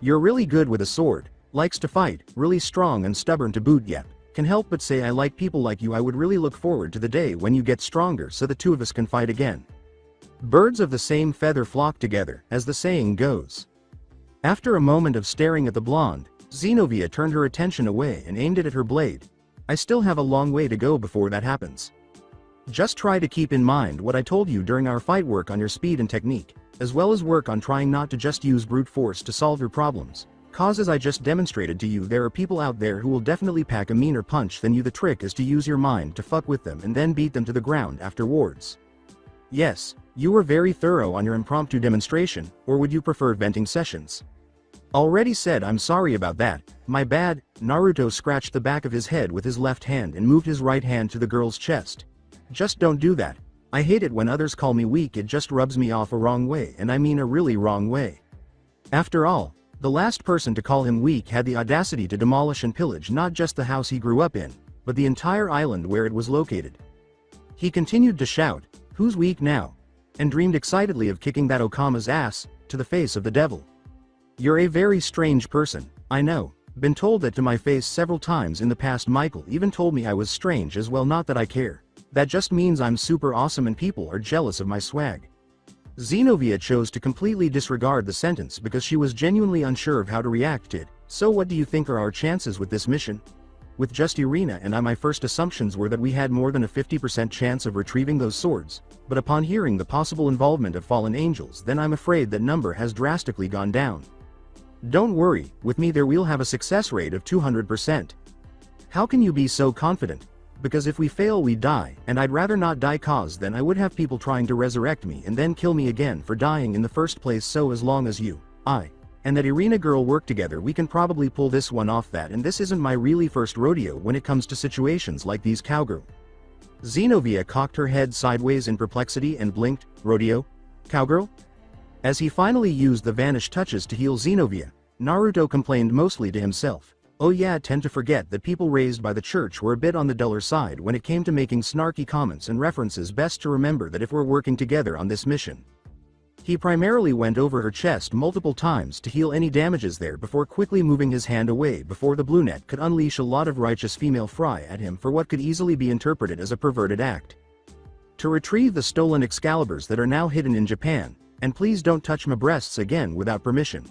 "You're really good with a sword, likes to fight, really strong and stubborn to boot. Yep. Can help but say I like people like you. I would really look forward to the day when you get stronger so the two of us can fight again. Birds of the same feather flock together, as the saying goes." After a moment of staring at the blonde, Zenobia turned her attention away and aimed it at her blade. "I still have a long way to go before that happens. Just try to keep in mind what I told you during our fight. Work on your speed and technique, as well as work on trying not to just use brute force to solve your problems. Cause as I just demonstrated to you, there are people out there who will definitely pack a meaner punch than you. The trick is to use your mind to fuck with them and then beat them to the ground afterwards." "Yes, you were very thorough on your impromptu demonstration, or would you prefer venting sessions?" "Already said I'm sorry about that. My bad." Naruto scratched the back of his head with his left hand and moved his right hand to the girl's chest. "Just don't do that. I hate it when others call me weak. It just rubs me off a wrong way, and I mean a really wrong way. After all, the last person to call him weak had the audacity to demolish and pillage not just the house he grew up in, but the entire island where it was located." He continued to shout, "Who's weak now?" and dreamed excitedly of kicking that Okama's ass to the face of the devil. "You're a very strange person, I know. Been told that to my face several times in the past. Michael even told me I was strange as well. Not that I care. That just means I'm super awesome and people are jealous of my swag." Zenobia chose to completely disregard the sentence because she was genuinely unsure of how to react to it. "So what do you think are our chances with this mission?" "With just Irina and I, my first assumptions were that we had more than a 50% chance of retrieving those swords, but upon hearing the possible involvement of fallen angels, then I'm afraid that number has drastically gone down. Don't worry, with me there we'll have a success rate of 200%. "How can you be so confident?" "Because if we fail we die, and I'd rather not die, cause then I would have people trying to resurrect me and then kill me again for dying in the first place. So as long as and that Irina girl work together, we can probably pull this one off that, and this isn't my really first rodeo when it comes to situations like these cowgirl. Zenobia cocked her head sideways in perplexity and blinked. Rodeo? Cowgirl? As he finally used the vanish touches to heal Zenobia, Naruto complained mostly to himself. Oh yeah, I tend to forget that people raised by the church were a bit on the duller side when it came to making snarky comments and references. Best to remember that if we're working together on this mission. He primarily went over her chest multiple times to heal any damages there before quickly moving his hand away before the blue net could unleash a lot of righteous female fry at him for what could easily be interpreted as a perverted act. To retrieve the stolen Excaliburs that are now hidden in Japan, and please don't touch my breasts again without permission.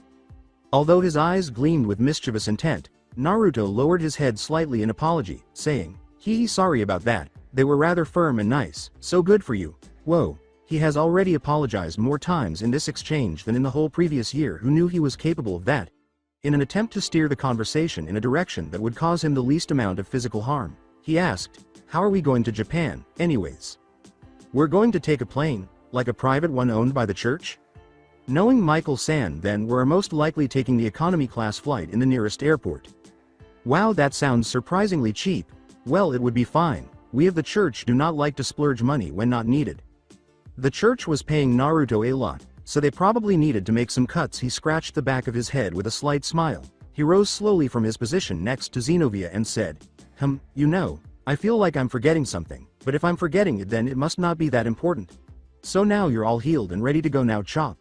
Although his eyes gleamed with mischievous intent, Naruto lowered his head slightly in apology, saying, "Hee, sorry about that, they were rather firm and nice, so good for you." Whoa. He has already apologized more times in this exchange than in the whole previous year. Who knew he was capable of that? In an attempt to steer the conversation in a direction that would cause him the least amount of physical harm, he asked, "How are we going to Japan, anyways?" "We're going to take a plane, like a private one owned by the church?" Knowing Michael-san, then we're most likely taking the economy class flight in the nearest airport. Wow, that sounds surprisingly cheap. Well, it would be fine. We of the church do not like to splurge money when not needed. The church was paying Naruto a lot, so they probably needed to make some cuts. He scratched the back of his head with a slight smile. He rose slowly from his position next to Zenobia and said, You know, I feel like I'm forgetting something, but if I'm forgetting it then it must not be that important. So now you're all healed and ready to go now. Chop.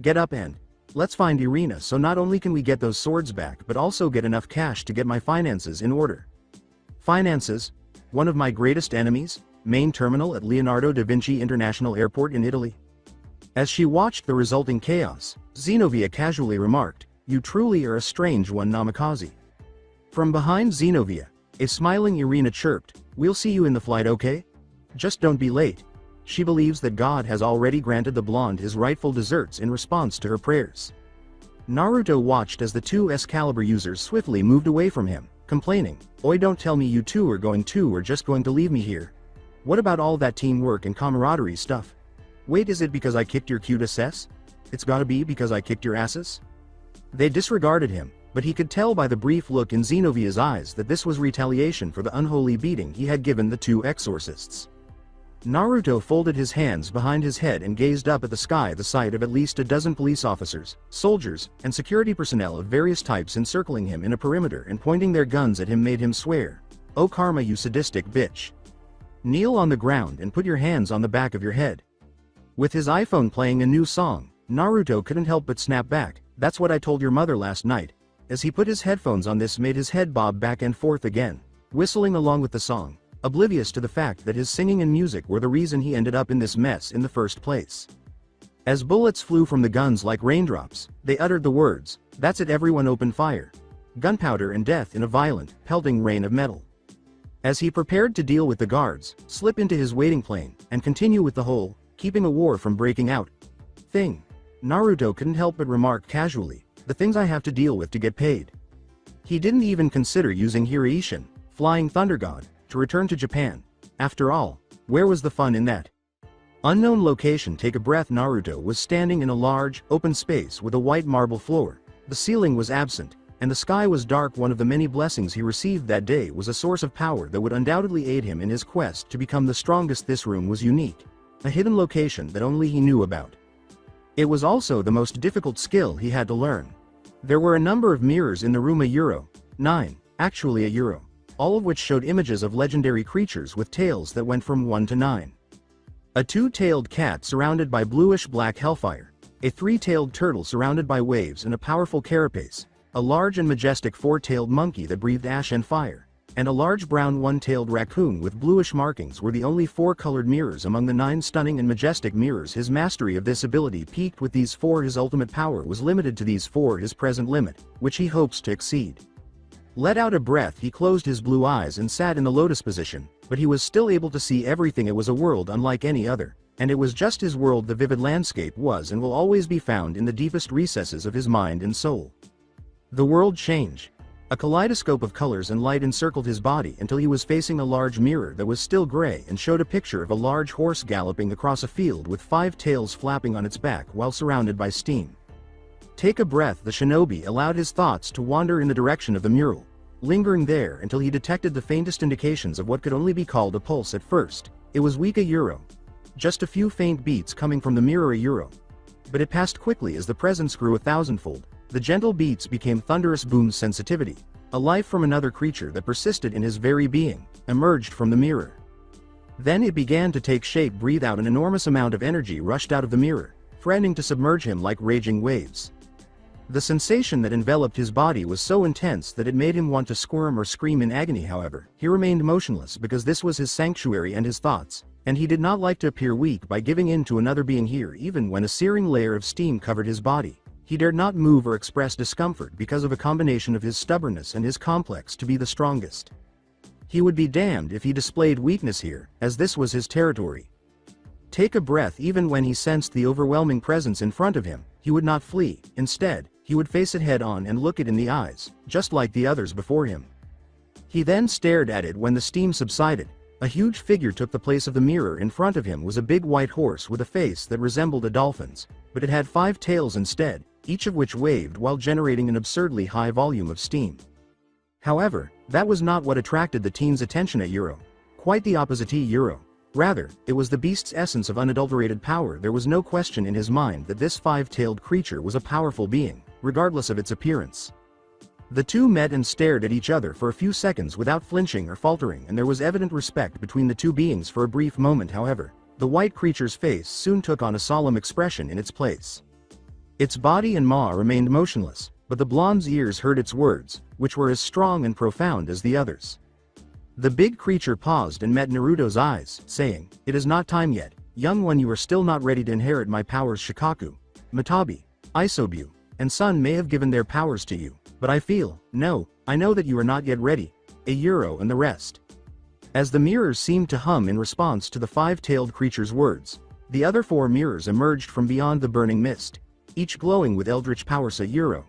Get up and let's find Irina, so not only can we get those swords back but also get enough cash to get my finances in order." Finances? One of my greatest enemies? Main terminal at Leonardo da Vinci International Airport in Italy? As she watched the resulting chaos, Zenobia casually remarked, "You truly are a strange one, Namikaze." From behind Zenobia, a smiling Irina chirped, "We'll see you in the flight, okay? Just don't be late." She believes that God has already granted the blonde his rightful deserts in response to her prayers. Naruto watched as the two Excalibur users swiftly moved away from him, complaining, "Oi, don't tell me you two are going to or just going to leave me here. What about all that teamwork and camaraderie stuff? Wait, is it because I kicked your cute ass? It's gotta be because I kicked your asses?" They disregarded him, but he could tell by the brief look in Zenobia's eyes that this was retaliation for the unholy beating he had given the two exorcists. Naruto folded his hands behind his head and gazed up at the sky. The sight of at least a dozen police officers, soldiers, and security personnel of various types encircling him in a perimeter and pointing their guns at him made him swear, "Oh karma, you sadistic bitch. Kneel on the ground and put your hands on the back of your head." With his iPhone playing a new song, Naruto couldn't help but snap back, "That's what I told your mother last night." As he put his headphones on, this made his head bob back and forth again, whistling along with the song, oblivious to the fact that his singing and music were the reason he ended up in this mess in the first place. As bullets flew from the guns like raindrops, they uttered the words, "That's it, everyone open fire." Gunpowder and death in a violent, pelting rain of metal. As he prepared to deal with the guards, slip into his waiting plane, and continue with the whole, keeping a war from breaking out thing, Naruto couldn't help but remark casually, "The things I have to deal with to get paid." He didn't even consider using Hiraishin, Flying Thunder God, to return to Japan. After all, where was the fun in that? Unknown location. Take a breath. Naruto was standing in a large, open space with a white marble floor. The ceiling was absent, and the sky was dark. One of the many blessings he received that day was a source of power that would undoubtedly aid him in his quest to become the strongest. This room was unique, a hidden location that only he knew about. It was also the most difficult skill he had to learn. There were a number of mirrors in the room, actually a euro, all of which showed images of legendary creatures with tails that went from 1 to 9. A two-tailed cat surrounded by bluish-black hellfire, a three-tailed turtle surrounded by waves and a powerful carapace, a large and majestic four-tailed monkey that breathed ash and fire, and a large brown one-tailed raccoon with bluish markings were the only four-colored mirrors among the 9 stunning and majestic mirrors. His mastery of this ability peaked with these 4. His ultimate power was limited to these 4, his present limit, which he hopes to exceed. Let out a breath, he closed his blue eyes and sat in the lotus position, but he was still able to see everything. It was a world unlike any other, and it was just his world. The vivid landscape was and will always be found in the deepest recesses of his mind and soul. The world changed. A kaleidoscope of colors and light encircled his body until he was facing a large mirror that was still gray and showed a picture of a large horse galloping across a field with 5 tails flapping on its back while surrounded by steam. Take a breath. The shinobi allowed his thoughts to wander in the direction of the mural, lingering there until he detected the faintest indications of what could only be called a pulse at first. It was weak, a euro. Just a few faint beats coming from the mirror, a euro. But it passed quickly as the presence grew 1,000-fold. The gentle beats became thunderous booms. Sensitivity, a life from another creature that persisted in his very being, emerged from the mirror. Then it began to take shape. Breathe out. An enormous amount of energy rushed out of the mirror, threatening to submerge him like raging waves. The sensation that enveloped his body was so intense that it made him want to squirm or scream in agony. However, he remained motionless because this was his sanctuary and his thoughts, and he did not like to appear weak by giving in to another being here. Even when a searing layer of steam covered his body, he dared not move or express discomfort because of a combination of his stubbornness and his complex to be the strongest. He would be damned if he displayed weakness here, as this was his territory. Take a breath. Even when he sensed the overwhelming presence in front of him, he would not flee. Instead, he would face it head on and look it in the eyes, just like the others before him. He then stared at it. When the steam subsided, a huge figure took the place of the mirror. In front of him was a big white horse with a face that resembled a dolphin's, but it had 5 tails instead, each of which waved while generating an absurdly high volume of steam. However, that was not what attracted the teen's attention at Euro. Quite the opposite. Euro. Rather, it was the beast's essence of unadulterated power. There was no question in his mind that this 5-tailed creature was a powerful being, regardless of its appearance. The two met and stared at each other for a few seconds without flinching or faltering, and there was evident respect between the two beings for a brief moment. However, the white creature's face soon took on a solemn expression in its place. Its body and maw remained motionless, but the blonde's ears heard its words, which were as strong and profound as the others. The big creature paused and met Naruto's eyes, saying, "It is not time yet, young one. You are still not ready to inherit my powers. Shikaku, Matabi, Isobu, and Sun may have given their powers to you, but I know that you are not yet ready, a Euro and the rest." As the mirrors seemed to hum in response to the 5-tailed creature's words, the other 4 mirrors emerged from beyond the burning mist, each glowing with eldritch powers. A Euro.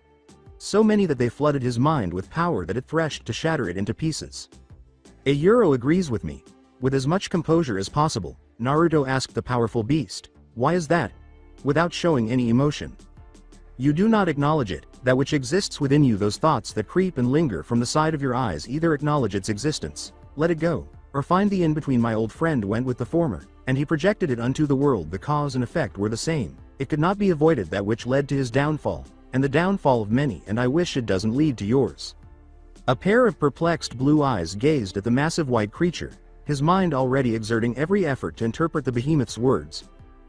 So many that they flooded his mind with power that it threshed to shatter it into pieces. "A Euro agrees with me." With as much composure as possible, Naruto asked the powerful beast, "Why is that?" Without showing any emotion. "You do not acknowledge it, that which exists within you, those thoughts that creep and linger from the side of your eyes. Either acknowledge its existence, let it go, or find the in-between." My old friend went with the former, and he projected it unto the world. The cause and effect were the same. It could not be avoided, that which led to his downfall, and the downfall of many, and I wish it doesn't lead to yours. A pair of perplexed blue eyes gazed at the massive white creature, his mind already exerting every effort to interpret the behemoth's words.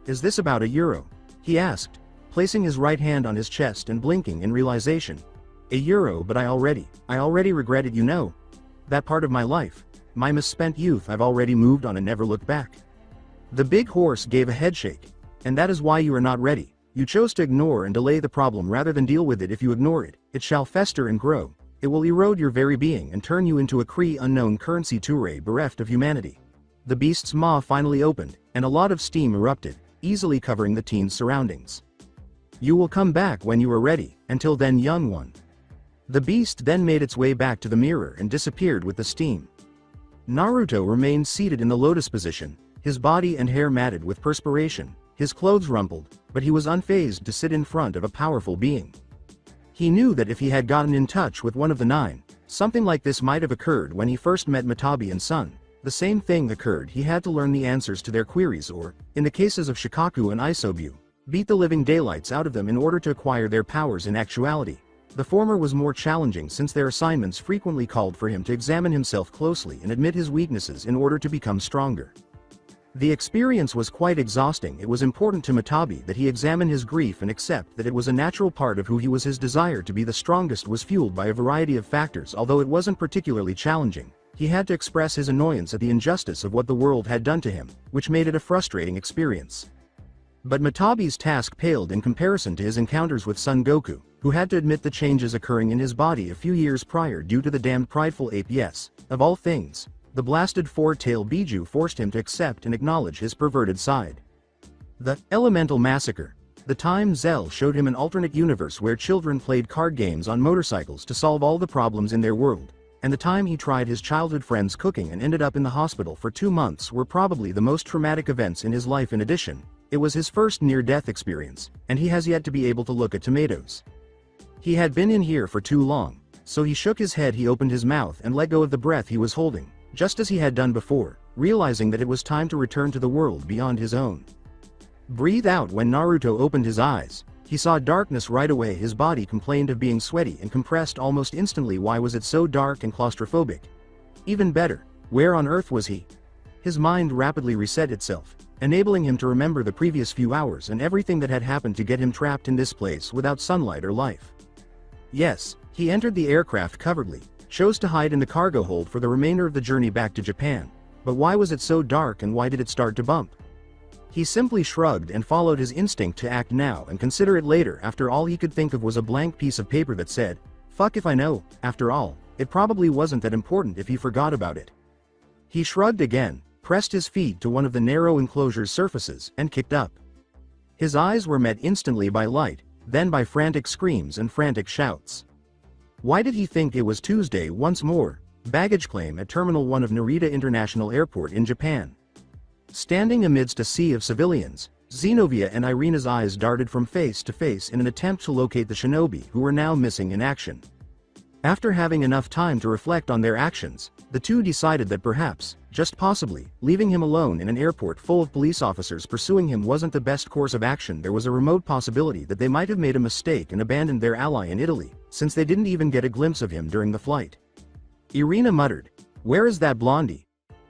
"Is this about a Euro?" he asked, placing his right hand on his chest and blinking in realization. "A Euro, but I already regret it. You know, that part of my life, my misspent youth, I've already moved on and never looked back." The big horse gave a headshake. "And that is why you are not ready. You chose to ignore and delay the problem rather than deal with it. If you ignore it, it shall fester and grow. It will erode your very being and turn you into a Kree unknown currency Touré bereft of humanity." The beast's maw finally opened, and a lot of steam erupted, easily covering the teen's surroundings. "You will come back when you are ready. Until then, young one." The beast then made its way back to the mirror and disappeared with the steam. Naruto remained seated in the lotus position, his body and hair matted with perspiration, his clothes rumpled, but he was unfazed to sit in front of a powerful being. He knew that if he had gotten in touch with one of the 9, something like this might have occurred when he first met Matabi and Sun. The same thing occurred. He had to learn the answers to their queries, or, in the cases of Shikaku and Isobu, beat the living daylights out of them in order to acquire their powers. In actuality, the former was more challenging since their assignments frequently called for him to examine himself closely and admit his weaknesses in order to become stronger. The experience was quite exhausting. It was important to Matabi that he examine his grief and accept that it was a natural part of who he was. His desire to be the strongest was fueled by a variety of factors. Although it wasn't particularly challenging, he had to express his annoyance at the injustice of what the world had done to him, which made it a frustrating experience. But Matabi's task paled in comparison to his encounters with Son Goku, who had to admit the changes occurring in his body a few years prior due to the damned prideful ape. Yes, of all things, the blasted 4-tail Biju forced him to accept and acknowledge his perverted side. The Elemental Massacre. The time Zell showed him an alternate universe where children played card games on motorcycles to solve all the problems in their world, and the time he tried his childhood friend's cooking and ended up in the hospital for 2 months were probably the most traumatic events in his life. In addition, It was his first near-death experience, and he has yet to be able to look at tomatoes. He had been in here for too long, so he shook his head. He opened his mouth and let go of the breath he was holding, just as he had done before, realizing that it was time to return to the world beyond his own. Breathe out. When Naruto opened his eyes, he saw darkness right away. His body complained of being sweaty and compressed almost instantly. Why was it so dark and claustrophobic? Even better, where on earth was he? His mind rapidly reset itself, enabling him to remember the previous few hours and everything that had happened to get him trapped in this place without sunlight or life. Yes, he entered the aircraft covertly, chose to hide in the cargo hold for the remainder of the journey back to Japan. But why was it so dark, and why did it start to bump? He simply shrugged and followed his instinct to act now and consider it later. After all he could think of was a blank piece of paper that said, "Fuck if I know." After all, it probably wasn't that important if he forgot about it. He shrugged again, pressed his feet to one of the narrow enclosure's surfaces, and kicked up. His eyes were met instantly by light, then by frantic screams and frantic shouts. Why did he think it was Tuesday once more? Baggage claim at Terminal 1 of Narita International Airport in Japan. Standing amidst a sea of civilians, Zenobia and Irina's eyes darted from face to face in an attempt to locate the shinobi who were now missing in action. After having enough time to reflect on their actions, the two decided that perhaps, just possibly, leaving him alone in an airport full of police officers pursuing him wasn't the best course of action. There was a remote possibility that they might have made a mistake and abandoned their ally in Italy, since they didn't even get a glimpse of him during the flight. Irina muttered, "Where is that blondie?"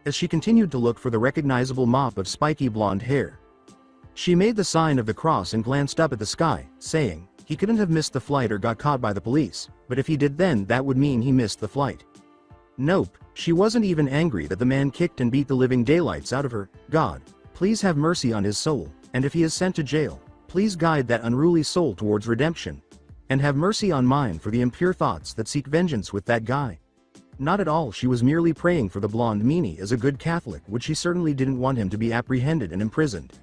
as she continued to look for the recognizable mop of spiky blonde hair. She made the sign of the cross and glanced up at the sky, saying, he couldn't have missed the flight or got caught by the police, but if he did, then that would mean he missed the flight. Nope, she wasn't even angry that the man kicked and beat the living daylights out of her. God, please have mercy on his soul, and if he is sent to jail, please guide that unruly soul towards redemption. And have mercy on mine for the impure thoughts that seek vengeance with that guy. Not at all, she was merely praying for the blonde meanie. As a good Catholic, which she certainly didn't want him to be apprehended and imprisoned.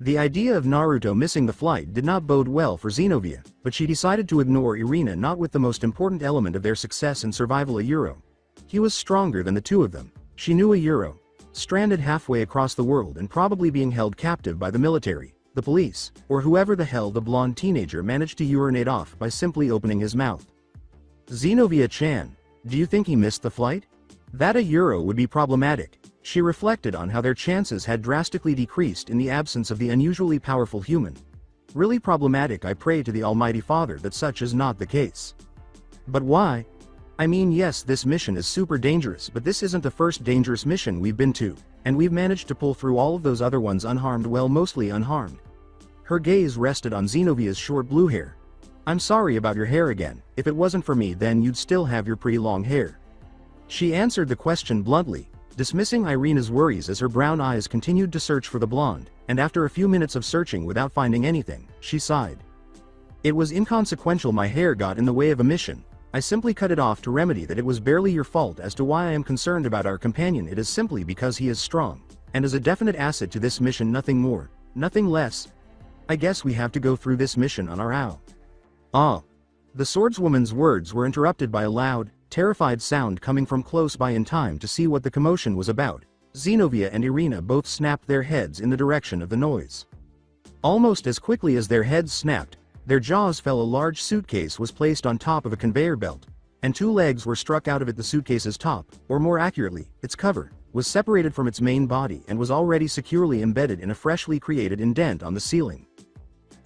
The idea of Naruto missing the flight did not bode well for Zenobia, but she decided to ignore Irina, not with the most important element of their success and survival, a Euro. He was stronger than the two of them. She knew a Euro, stranded halfway across the world and probably being held captive by the military, the police, or whoever the hell the blonde teenager managed to urinate off by simply opening his mouth. Zenobia-chan, do you think he missed the flight? That a Euro would be problematic. She reflected on how their chances had drastically decreased in the absence of the unusually powerful human. Really problematic. I pray to the Almighty Father that such is not the case. But why? I mean, yes, this mission is super dangerous, but this isn't the first dangerous mission we've been to, and we've managed to pull through all of those other ones unharmed, well, mostly unharmed. Her gaze rested on Zenobia's short blue hair. I'm sorry about your hair again. If it wasn't for me, then you'd still have your pretty long hair. She answered the question bluntly, dismissing Irina's worries as her brown eyes continued to search for the blonde, and after a few minutes of searching without finding anything, she sighed. It was inconsequential. My hair got in the way of a mission. I simply cut it off to remedy that. It was barely your fault. As to why I am concerned about our companion, it is simply because he is strong, and is a definite asset to this mission, nothing more, nothing less. I guess we have to go through this mission on our own. Ah. The swordswoman's words were interrupted by a loud, terrified sound coming from close by. In time to see what the commotion was about, Zenobia and Irina both snapped their heads in the direction of the noise. Almost as quickly as their heads snapped, their jaws fell. A large suitcase was placed on top of a conveyor belt, and two legs were struck out of it. The suitcase's top, or more accurately, its cover, was separated from its main body and was already securely embedded in a freshly created indent on the ceiling.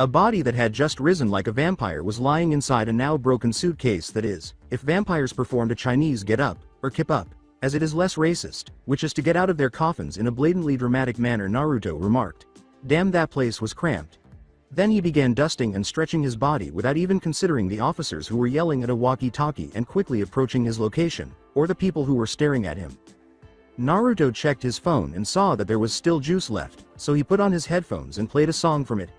A body that had just risen like a vampire was lying inside a now broken suitcase. That is, if vampires performed a Chinese get up, or kip up, as it is less racist, which is to get out of their coffins in a blatantly dramatic manner, Naruto remarked. Damn, that place was cramped. Then he began dusting and stretching his body without even considering the officers who were yelling at a walkie-talkie and quickly approaching his location, or the people who were staring at him. Naruto checked his phone and saw that there was still juice left, so he put on his headphones and played a song from it.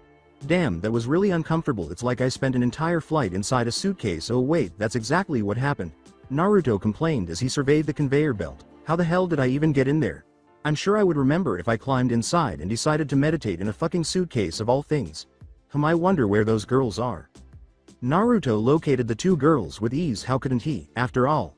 Damn, that was really uncomfortable. It's like I spent an entire flight inside a suitcase. Oh wait, that's exactly what happened, Naruto complained as he surveyed the conveyor belt. How the hell did I even get in there? I'm sure I would remember if I climbed inside and decided to meditate in a fucking suitcase of all things. I wonder where those girls are. Naruto located the two girls with ease. How couldn't he, after all?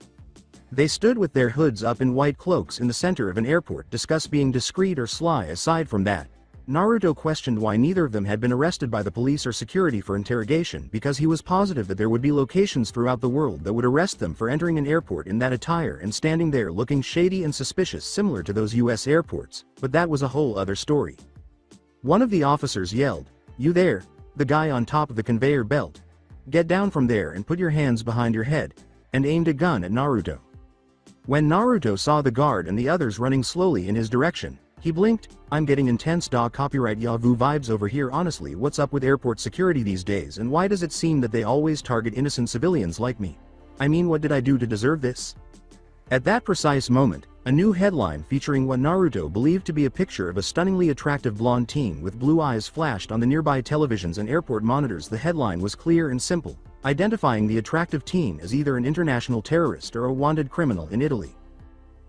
They stood with their hoods up in white cloaks in the center of an airport. Discuss being discreet or sly. Aside from that, Naruto questioned why neither of them had been arrested by the police or security for interrogation because he was positive that there would be locations throughout the world that would arrest them for entering an airport in that attire and standing there looking shady and suspicious similar to those US airports, but that was a whole other story. One of the officers yelled, "You there, the guy on top of the conveyor belt. Get down from there and put your hands behind your head," and aimed a gun at Naruto. When Naruto saw the guard and the others running slowly in his direction, he blinked. "I'm getting intense copyright Yahoo vibes over here. Honestly, what's up with airport security these days, and why does it seem that they always target innocent civilians like me? I mean, what did I do to deserve this?" At that precise moment, a new headline featuring what Naruto believed to be a picture of a stunningly attractive blonde teen with blue eyes flashed on the nearby televisions and airport monitors. The headline was clear and simple, identifying the attractive teen as either an international terrorist or a wanted criminal in Italy.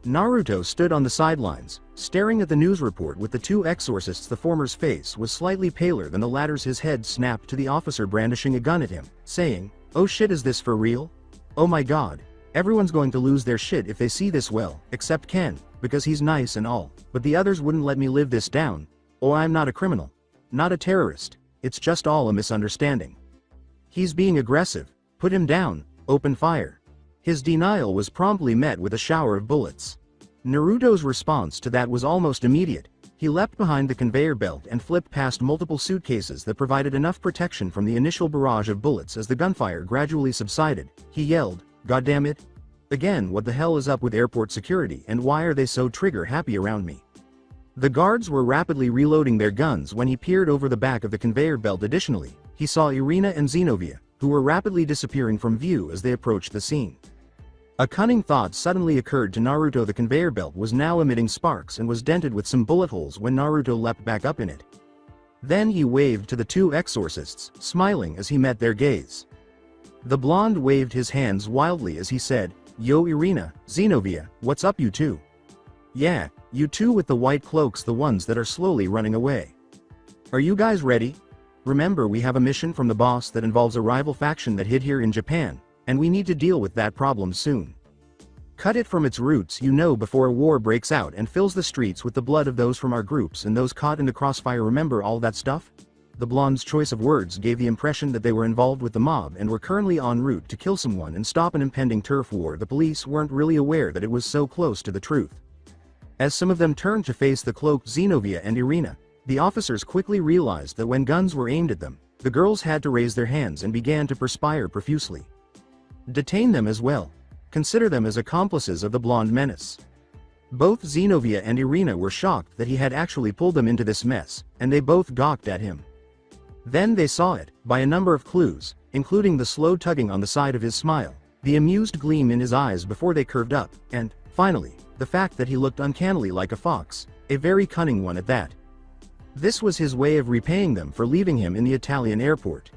Naruto stood on the sidelines, staring at the news report with the two exorcists. The former's face was slightly paler than the latter's. His head snapped to the officer brandishing a gun at him, saying, "Oh shit, is this for real? Oh my god. Everyone's going to lose their shit if they see this, well, except Ken, because he's nice and all, but the others wouldn't let me live this down. Oh, I'm not a criminal. Not a terrorist. It's just all a misunderstanding. He's being aggressive. Put him down. Open fire." His denial was promptly met with a shower of bullets. Naruto's response to that was almost immediate. He leapt behind the conveyor belt and flipped past multiple suitcases that provided enough protection from the initial barrage of bullets. As the gunfire gradually subsided, he yelled, "God damn it! Again, what the hell is up with airport security, and why are they so trigger-happy around me?" The guards were rapidly reloading their guns when he peered over the back of the conveyor belt. Additionally, he saw Irina and Zenobia, who were rapidly disappearing from view as they approached the scene. A cunning thought suddenly occurred to Naruto. The conveyor belt was now emitting sparks and was dented with some bullet holes when Naruto leapt back up in it. Then he waved to the two exorcists, smiling as he met their gaze. The blonde waved his hands wildly as he said, "Yo Irina, Zenobia, what's up you two? Yeah, you two with the white cloaks, the ones that are slowly running away. Are you guys ready? Remember, we have a mission from the boss that involves a rival faction that hid here in Japan, and we need to deal with that problem soon. Cut it from its roots, you know, before a war breaks out and fills the streets with the blood of those from our groups and those caught in the crossfire. Remember all that stuff?" The blonde's choice of words gave the impression that they were involved with the mob and were currently en route to kill someone and stop an impending turf war. The police weren't really aware that it was so close to the truth. As some of them turned to face the cloaked Zenobia and Irina, the officers quickly realized that when guns were aimed at them, the girls had to raise their hands and began to perspire profusely. Detain them as well. Consider them as accomplices of the blonde menace. Both Zenobia and Irina were shocked that he had actually pulled them into this mess, and they both gawked at him. Then they saw it, by a number of clues, including the slow tugging on the side of his smile, the amused gleam in his eyes before they curved up, and, finally, the fact that he looked uncannily like a fox, a very cunning one at that. This was his way of repaying them for leaving him in the Italian airport.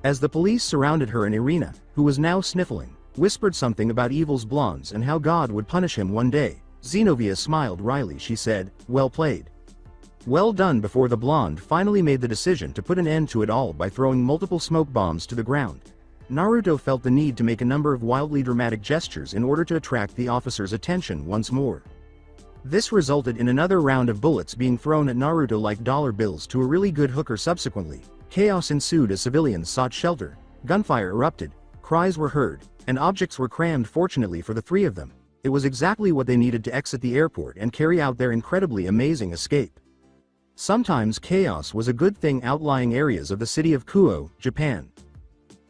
As the police surrounded her and Irina, who was now sniffling, whispered something about evil's blondes and how God would punish him one day, Zenobia smiled wryly. She said, "Well played. Well done." Before the blonde finally made the decision to put an end to it all by throwing multiple smoke bombs to the ground, Naruto felt the need to make a number of wildly dramatic gestures in order to attract the officer's attention once more. This resulted in another round of bullets being thrown at Naruto like dollar bills to a really good hooker. Subsequently, chaos ensued as civilians sought shelter, gunfire erupted, cries were heard, and objects were crammed. Fortunately for the three of them, it was exactly what they needed to exit the airport and carry out their incredibly amazing escape. Sometimes chaos was a good thing. Outlying areas of the city of Kuo, Japan.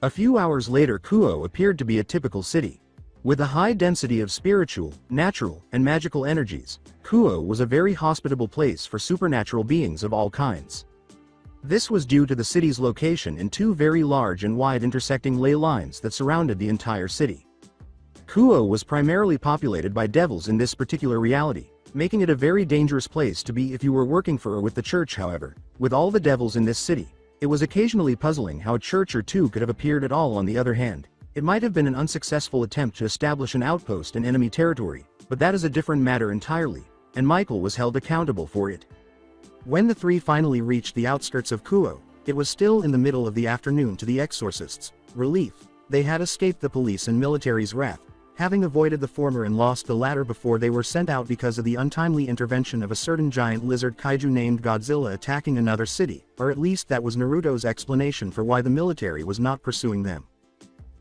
A few hours later, Kuo appeared to be a typical city. With a high density of spiritual, natural, and magical energies, Kuo was a very hospitable place for supernatural beings of all kinds. This was due to the city's location in two very large and wide intersecting ley lines that surrounded the entire city. Kuo was primarily populated by devils in this particular reality, making it a very dangerous place to be if you were working for or with the church. However, with all the devils in this city, it was occasionally puzzling how a church or two could have appeared at all. On the other hand, it might have been an unsuccessful attempt to establish an outpost in enemy territory, but that is a different matter entirely, and Michael was held accountable for it. When the three finally reached the outskirts of Kuo, it was still in the middle of the afternoon. To the exorcists' relief, they had escaped the police and military's wrath. having avoided the former and lost the latter before they were sent out because of the untimely intervention of a certain giant lizard kaiju named Godzilla attacking another city, or at least that was Naruto's explanation for why the military was not pursuing them.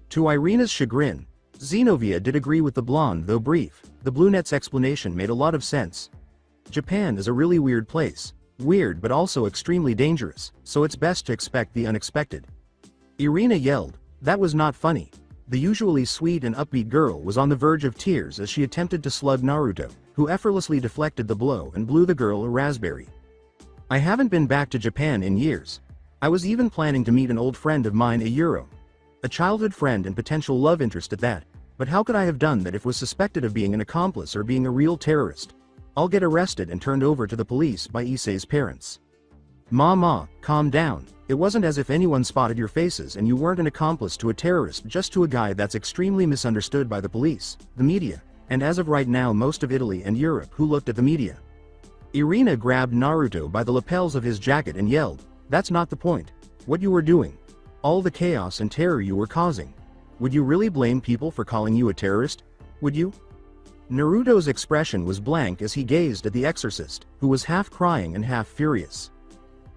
To Irina's chagrin, Xenovia did agree with the blonde though brief. The brunette's explanation made a lot of sense. Japan is a really weird place. Weird but also extremely dangerous, so it's best to expect the unexpected. Irina yelled, "That was not funny." The usually sweet and upbeat girl was on the verge of tears as she attempted to slug Naruto, who effortlessly deflected the blow and blew the girl a raspberry. "I haven't been back to Japan in years. I was even planning to meet an old friend of mine, a childhood friend and potential love interest at that, but how could I have done that if was suspected of being an accomplice or being a real terrorist? I'll get arrested and turned over to the police by Issei's parents." "Mama, calm down. It wasn't as if anyone spotted your faces and you weren't an accomplice to a terrorist, just to a guy that's extremely misunderstood by the police, the media, and as of right now most of Italy and Europe who looked at the media." Irina grabbed Naruto by the lapels of his jacket and yelled, "That's not the point. What you were doing. All the chaos and terror you were causing. Would you really blame people for calling you a terrorist? Would you?" Naruto's expression was blank as he gazed at the exorcist, who was half crying and half furious.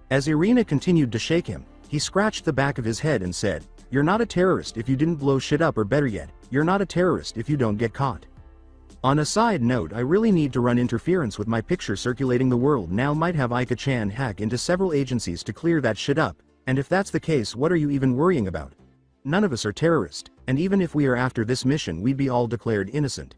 As Irina continued to shake him, he scratched the back of his head and said, "You're not a terrorist if you didn't blow shit up, or better yet, you're not a terrorist if you don't get caught. On a side note, I really need to run interference with my picture circulating the world now. Might have Aika-chan hack into several agencies to clear that shit up, and if that's the case, what are you even worrying about? None of us are terrorists, and even if we are after this mission we'd be all declared innocent."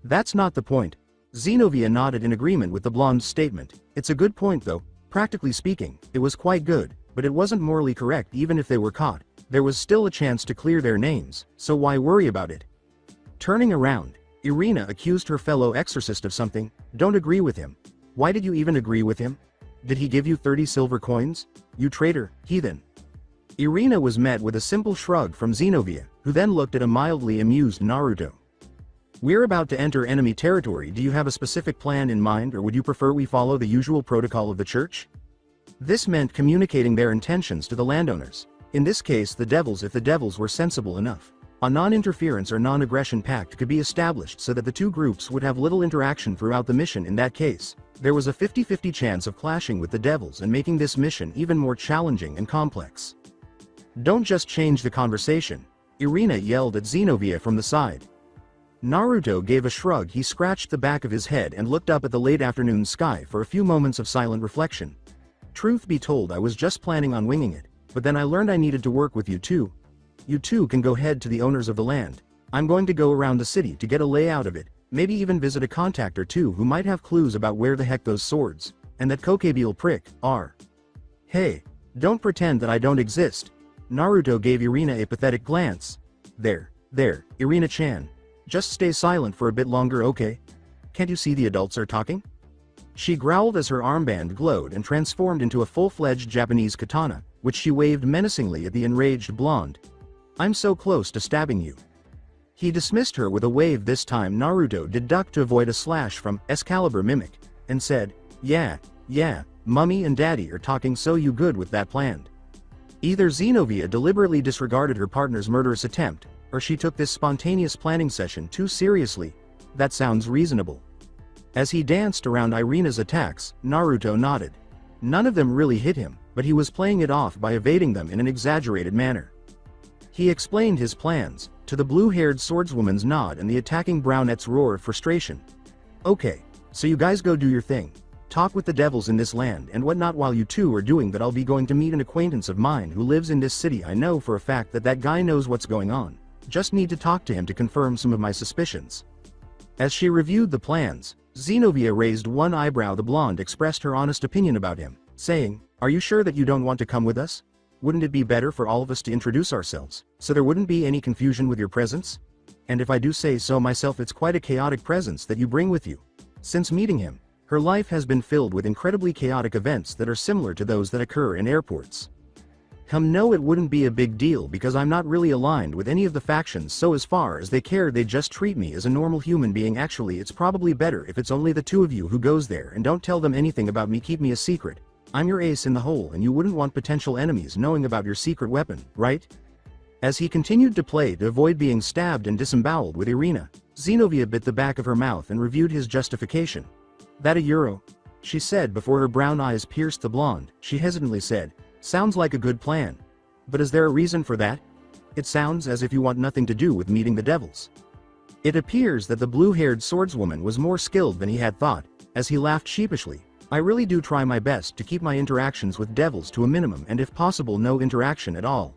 "That's not the point." Xenovia nodded in agreement with the blonde's statement. "It's a good point though. Practically speaking, it was quite good, but it wasn't morally correct. Even if they were caught, there was still a chance to clear their names, so why worry about it?" Turning around, Irina accused her fellow exorcist of something. "Don't agree with him. Why did you even agree with him? Did he give you 30 silver coins? You traitor, heathen." Irina was met with a simple shrug from Xenovia, who then looked at a mildly amused Naruto. "We're about to enter enemy territory. Do you have a specific plan in mind, or would you prefer we follow the usual protocol of the church?" This meant communicating their intentions to the landowners. In this case the devils, if the devils were sensible enough. A non-interference or non-aggression pact could be established so that the two groups would have little interaction throughout the mission. In that case, there was a 50-50 chance of clashing with the devils and making this mission even more challenging and complex. "Don't just change the conversation," Irina yelled at Xenovia from the side. Naruto gave a shrug. He scratched the back of his head and looked up at the late afternoon sky for a few moments of silent reflection. "Truth be told, I was just planning on winging it, but then I learned I needed to work with you two. You two can go head to the owners of the land. I'm going to go around the city to get a layout of it, maybe even visit a contact or two who might have clues about where the heck those swords, and that Kokebeel prick, are. Hey, don't pretend that I don't exist." Naruto gave Irina a pathetic glance. There, Irina-chan. Just stay silent for a bit longer, okay? Can't you see the adults are talking?" She growled as her armband glowed and transformed into a full-fledged Japanese katana, which she waved menacingly at the enraged blonde. "I'm so close to stabbing you." He dismissed her with a wave. This time Naruto did duck to avoid a slash from Excalibur Mimic, and said, Yeah, Mummy and Daddy are talking, so you good with that planned?" Either Xenovia deliberately disregarded her partner's murderous attempt, or she took this spontaneous planning session too seriously. That sounds reasonable. As he danced around Irina's attacks, Naruto nodded. None of them really hit him, but he was playing it off by evading them in an exaggerated manner. He explained his plans, to the blue-haired swordswoman's nod and the attacking brunette's roar of frustration. "Okay, so you guys go do your thing. Talk with the devils in this land and whatnot. While you two are doing that, I'll be going to meet an acquaintance of mine who lives in this city. I know for a fact that that guy knows what's going on. Just need to talk to him to confirm some of my suspicions." As she reviewed the plans, Xenovia raised one eyebrow. The blonde expressed her honest opinion about him, saying, "Are you sure that you don't want to come with us? Wouldn't it be better for all of us to introduce ourselves, so there wouldn't be any confusion with your presence? And if I do say so myself, it's quite a chaotic presence that you bring with you." Since meeting him, her life has been filled with incredibly chaotic events that are similar to those that occur in airports. No, it wouldn't be a big deal because I'm not really aligned with any of the factions, so as far as they care they just treat me as a normal human being. Actually, it's probably better if it's only the two of you who goes there, and don't tell them anything about me. Keep me a secret. I'm your ace in the hole and you wouldn't want potential enemies knowing about your secret weapon, right? As he continued to play to avoid being stabbed and disemboweled with Irina, Zenobia bit the back of her mouth and reviewed his justification. "That €1? She said before her brown eyes pierced the blonde. She hesitantly said, "Sounds like a good plan. But is there a reason for that? It sounds as if you want nothing to do with meeting the devils." It appears that the blue-haired swordswoman was more skilled than he had thought, as he laughed sheepishly. "I really do try my best to keep my interactions with devils to a minimum and if possible no interaction at all."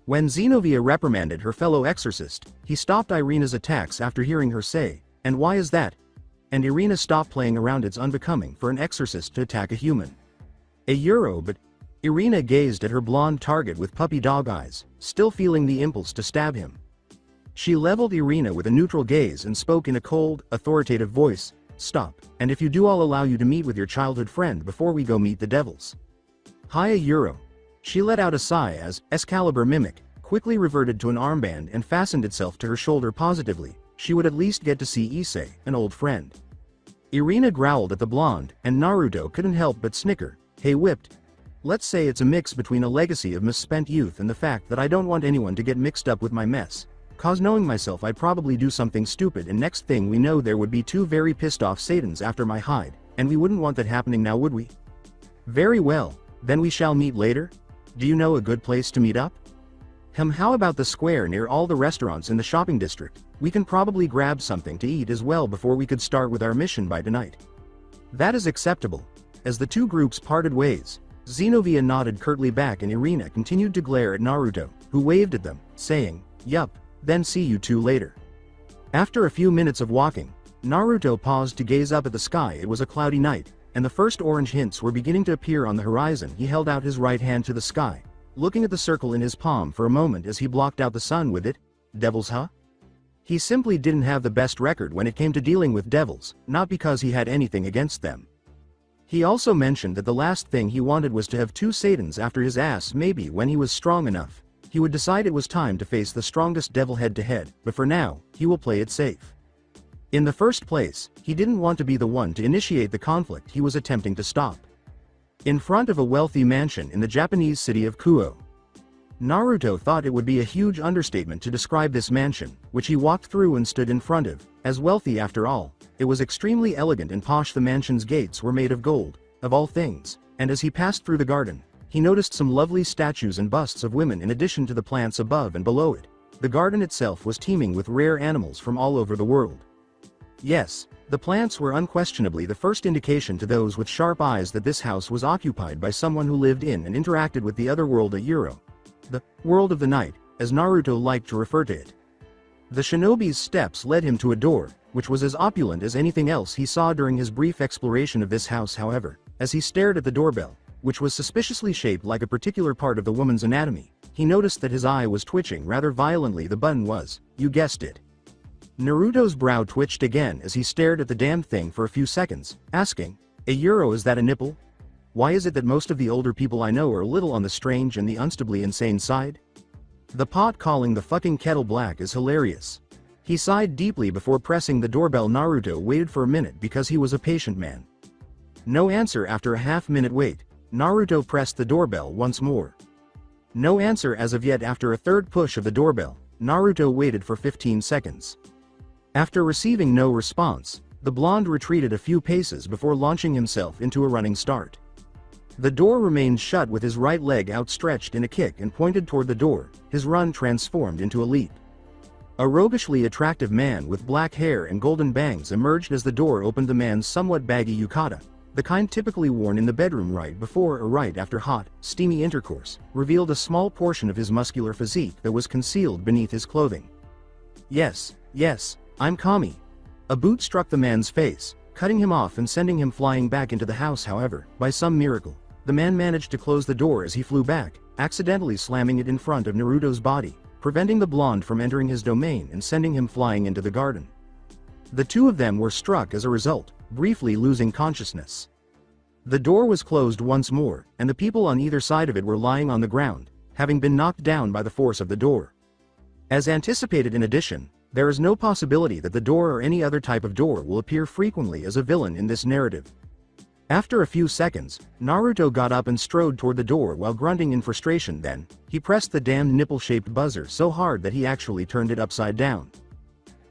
When Zenobia reprimanded her fellow exorcist, he stopped Irina's attacks after hearing her say, "And why is that?" And Irina stopped playing around. "It's unbecoming for an exorcist to attack a human." €1, but Irina gazed at her blonde target with puppy dog eyes, still feeling the impulse to stab him. She leveled Irina with a neutral gaze and spoke in a cold, authoritative voice, "Stop, and if you do I'll allow you to meet with your childhood friend before we go meet the devils." "Hi €1. She let out a sigh as Excalibur mimic quickly reverted to an armband and fastened itself to her shoulder positively. She would at least get to see Issei, an old friend. Irina growled at the blonde, and Naruto couldn't help but snicker. "Hey whipped. Let's say it's a mix between a legacy of misspent youth and the fact that I don't want anyone to get mixed up with my mess. Cause knowing myself I'd probably do something stupid and next thing we know there would be two very pissed off Satans after my hide, and we wouldn't want that happening now would we? Very well, then we shall meet later? Do you know a good place to meet up? How about the square near all the restaurants in the shopping district? We can probably grab something to eat as well before we could start with our mission by tonight." "That is acceptable." As the two groups parted ways, Zenobia nodded curtly back and Irina continued to glare at Naruto, who waved at them, saying, "Yup, then see you two later." After a few minutes of walking, Naruto paused to gaze up at the sky. It was a cloudy night, and the first orange hints were beginning to appear on the horizon. He held out his right hand to the sky, looking at the circle in his palm for a moment as he blocked out the sun with it. Devils, huh? He simply didn't have the best record when it came to dealing with devils, not because he had anything against them. He also mentioned that the last thing he wanted was to have two Satans after his ass. Maybe when he was strong enough, he would decide it was time to face the strongest devil head-to-head, but for now, he will play it safe. In the first place, he didn't want to be the one to initiate the conflict he was attempting to stop. In front of a wealthy mansion in the Japanese city of Kuo, Naruto thought it would be a huge understatement to describe this mansion, which he walked through and stood in front of, as wealthy after all. It was extremely elegant and posh. The mansion's gates were made of gold, of all things, and as he passed through the garden, he noticed some lovely statues and busts of women in addition to the plants above and below it. The garden itself was teeming with rare animals from all over the world. Yes, the plants were unquestionably the first indication to those with sharp eyes that this house was occupied by someone who lived in and interacted with the other world at Euro. The world of the night, as Naruto liked to refer to it. The shinobi's steps led him to a door, which was as opulent as anything else he saw during his brief exploration of this house. However, as he stared at the doorbell, which was suspiciously shaped like a particular part of the woman's anatomy, he noticed that his eye was twitching rather violently. The button was, you guessed it. Naruto's brow twitched again as he stared at the damned thing for a few seconds, asking, "€1, is that a nipple? Why is it that most of the older people I know are a little on the strange and the unstably insane side? The pot calling the fucking kettle black is hilarious." He sighed deeply before pressing the doorbell. Naruto waited for a minute because he was a patient man. No answer. After a half-minute wait, Naruto pressed the doorbell once more. No answer as of yet. After a third push of the doorbell, Naruto waited for 15 seconds. After receiving no response, the blonde retreated a few paces before launching himself into a running start. The door remained shut with his right leg outstretched in a kick and pointed toward the door. His run transformed into a leap. A roguishly attractive man with black hair and golden bangs emerged as the door opened. The man's somewhat baggy yukata, the kind typically worn in the bedroom right before or right after hot, steamy intercourse, revealed a small portion of his muscular physique that was concealed beneath his clothing. Yes, I'm Kami." A boot struck the man's face, cutting him off and sending him flying back into the house. However, by some miracle, the man managed to close the door as he flew back, accidentally slamming it in front of Naruto's body, preventing the blonde from entering his domain and sending him flying into the garden. The two of them were struck as a result, briefly losing consciousness. The door was closed once more, and the people on either side of it were lying on the ground, having been knocked down by the force of the door. As anticipated, in addition, there is no possibility that the door or any other type of door will appear frequently as a villain in this narrative. After a few seconds, Naruto got up and strode toward the door while grunting in frustration. Then, he pressed the damned nipple-shaped buzzer so hard that he actually turned it upside down.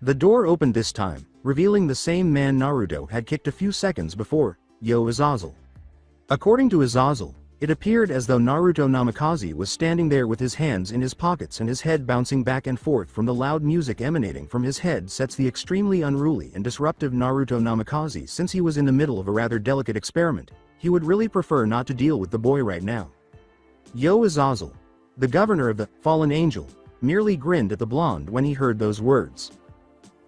The door opened this time, revealing the same man Naruto had kicked a few seconds before, Yo Azazel. According to Azazel, it appeared as though Naruto Namikaze was standing there with his hands in his pockets and his head bouncing back and forth from the loud music emanating from his head. Sets the extremely unruly and disruptive Naruto Namikaze. Since he was in the middle of a rather delicate experiment, he would really prefer not to deal with the boy right now. Yo Azazel, the governor of the fallen angel, merely grinned at the blonde when he heard those words.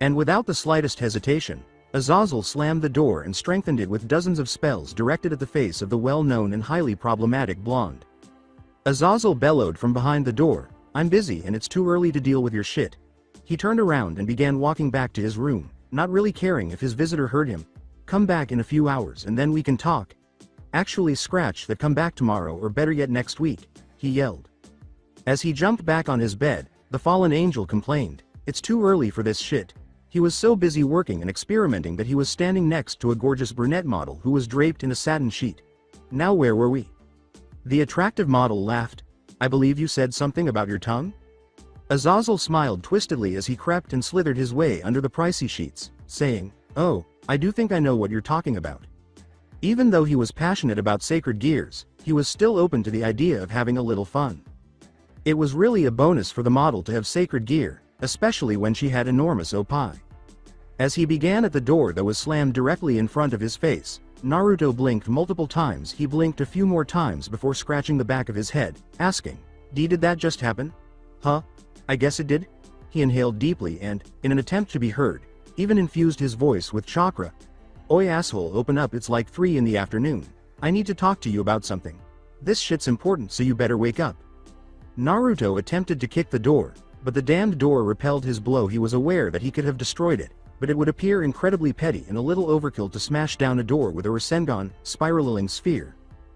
And without the slightest hesitation, Azazel slammed the door and strengthened it with dozens of spells directed at the face of the well-known and highly problematic blonde. Azazel bellowed from behind the door, "I'm busy and it's too early to deal with your shit." He turned around and began walking back to his room, not really caring if his visitor heard him. "Come back in a few hours and then we can talk. Actually scratch that, come back tomorrow or better yet next week," he yelled. As he jumped back on his bed, the fallen angel complained, "It's too early for this shit." He was so busy working and experimenting that he was standing next to a gorgeous brunette model who was draped in a satin sheet. Now where were we? The attractive model laughed. "I believe you said something about your tongue?" Azazel smiled twistedly as he crept and slithered his way under the pricey sheets, saying, "Oh, I do think I know what you're talking about." Even though he was passionate about sacred gears, he was still open to the idea of having a little fun. It was really a bonus for the model to have sacred gear, especially when she had enormous opie. As he began at the door that was slammed directly in front of his face, Naruto blinked multiple times. He blinked a few more times before scratching the back of his head, asking, Did that just happen? Huh? I guess it did?" He inhaled deeply and, in an attempt to be heard, even infused his voice with chakra. "Oi asshole, open up, it's like 3 in the afternoon. I need to talk to you about something. This shit's important, so you better wake up." Naruto attempted to kick the door, but the damned door repelled his blow. He was aware that he could have destroyed it, but it would appear incredibly petty and a little overkill to smash down a door with a Rasengan, spiraling sphere,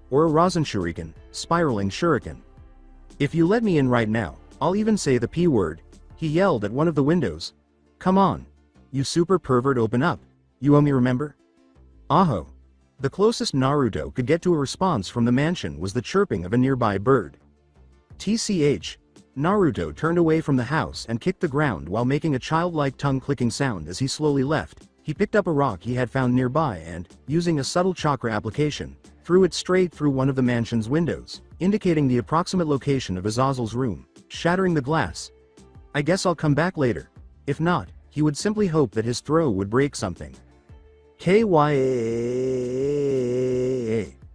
or a Rasenshuriken, spiraling shuriken. "If you let me in right now, I'll even say the P word," he yelled at one of the windows. "Come on. You super pervert, open up. You owe me, remember?" Aho. The closest Naruto could get to a response from the mansion was the chirping of a nearby bird. TCH. Naruto turned away from the house and kicked the ground while making a childlike tongue-clicking sound as he slowly left. He picked up a rock he had found nearby and, using a subtle chakra application, threw it straight through one of the mansion's windows, indicating the approximate location of Azazel's room, shattering the glass. "I guess I'll come back later. If not, he would simply hope that his throw would break something." "KYA,"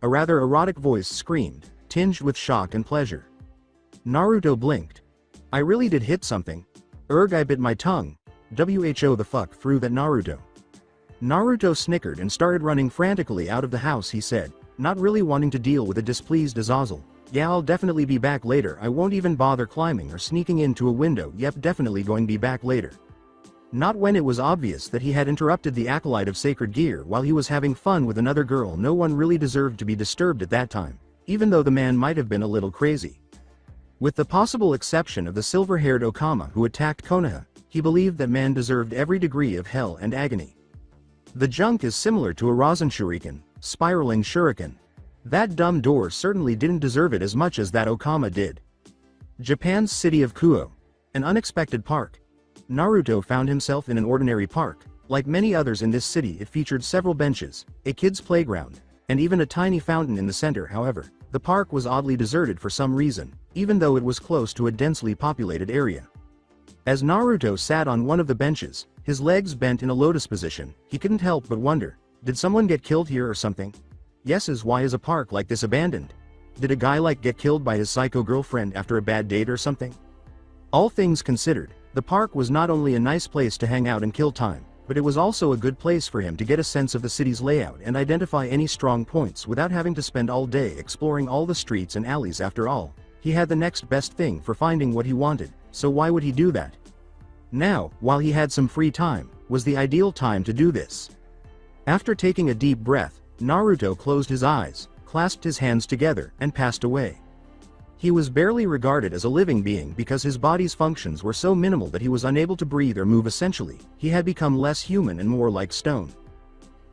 a rather erotic voice screamed, tinged with shock and pleasure. Naruto blinked. "I really did hit something. I bit my tongue. Who the fuck threw that, Naruto?" Naruto snickered and started running frantically out of the house. He said, not really wanting to deal with a displeased Azazel. "Yeah, I'll definitely be back later. I won't even bother climbing or sneaking into a window. Yep, definitely going to be back later." Not when it was obvious that he had interrupted the acolyte of sacred gear while he was having fun with another girl. No one really deserved to be disturbed at that time, even though the man might have been a little crazy. With the possible exception of the silver-haired Okama who attacked Konoha, he believed that man deserved every degree of hell and agony. The junk is similar to a Rasenshuriken, spiraling shuriken. That dumb door certainly didn't deserve it as much as that Okama did. Japan's city of Kuo. An unexpected park. Naruto found himself in an ordinary park. Like many others in this city, it featured several benches, a kid's playground, and even a tiny fountain in the center. However, the park was oddly deserted for some reason, even though it was close to a densely populated area. As Naruto sat on one of the benches, his legs bent in a lotus position, he couldn't help but wonder, did someone get killed here or something? Yes, why is a park like this abandoned? Did a guy get killed by his psycho girlfriend after a bad date or something? All things considered, the park was not only a nice place to hang out and kill time, but it was also a good place for him to get a sense of the city's layout and identify any strong points without having to spend all day exploring all the streets and alleys. After all, he had the next best thing for finding what he wanted, so why would he do that? Now, while he had some free time, was the ideal time to do this. After taking a deep breath, Naruto closed his eyes, clasped his hands together, and passed away. He was barely regarded as a living being because his body's functions were so minimal that he was unable to breathe or move. Essentially, he had become less human and more like stone.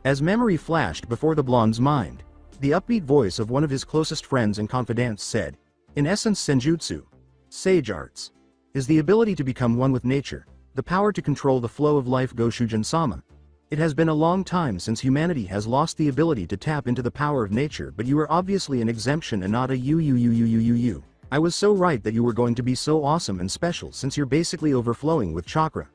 As memory flashed before the blonde's mind, the upbeat voice of one of his closest friends and confidants said, "In essence, Senjutsu, sage arts, is the ability to become one with nature, the power to control the flow of life Goshujin-sama. It has been a long time since humanity has lost the ability to tap into the power of nature, but you are obviously an exemption and not a you. I was so right that you were going to be so awesome and special since you're basically overflowing with chakra."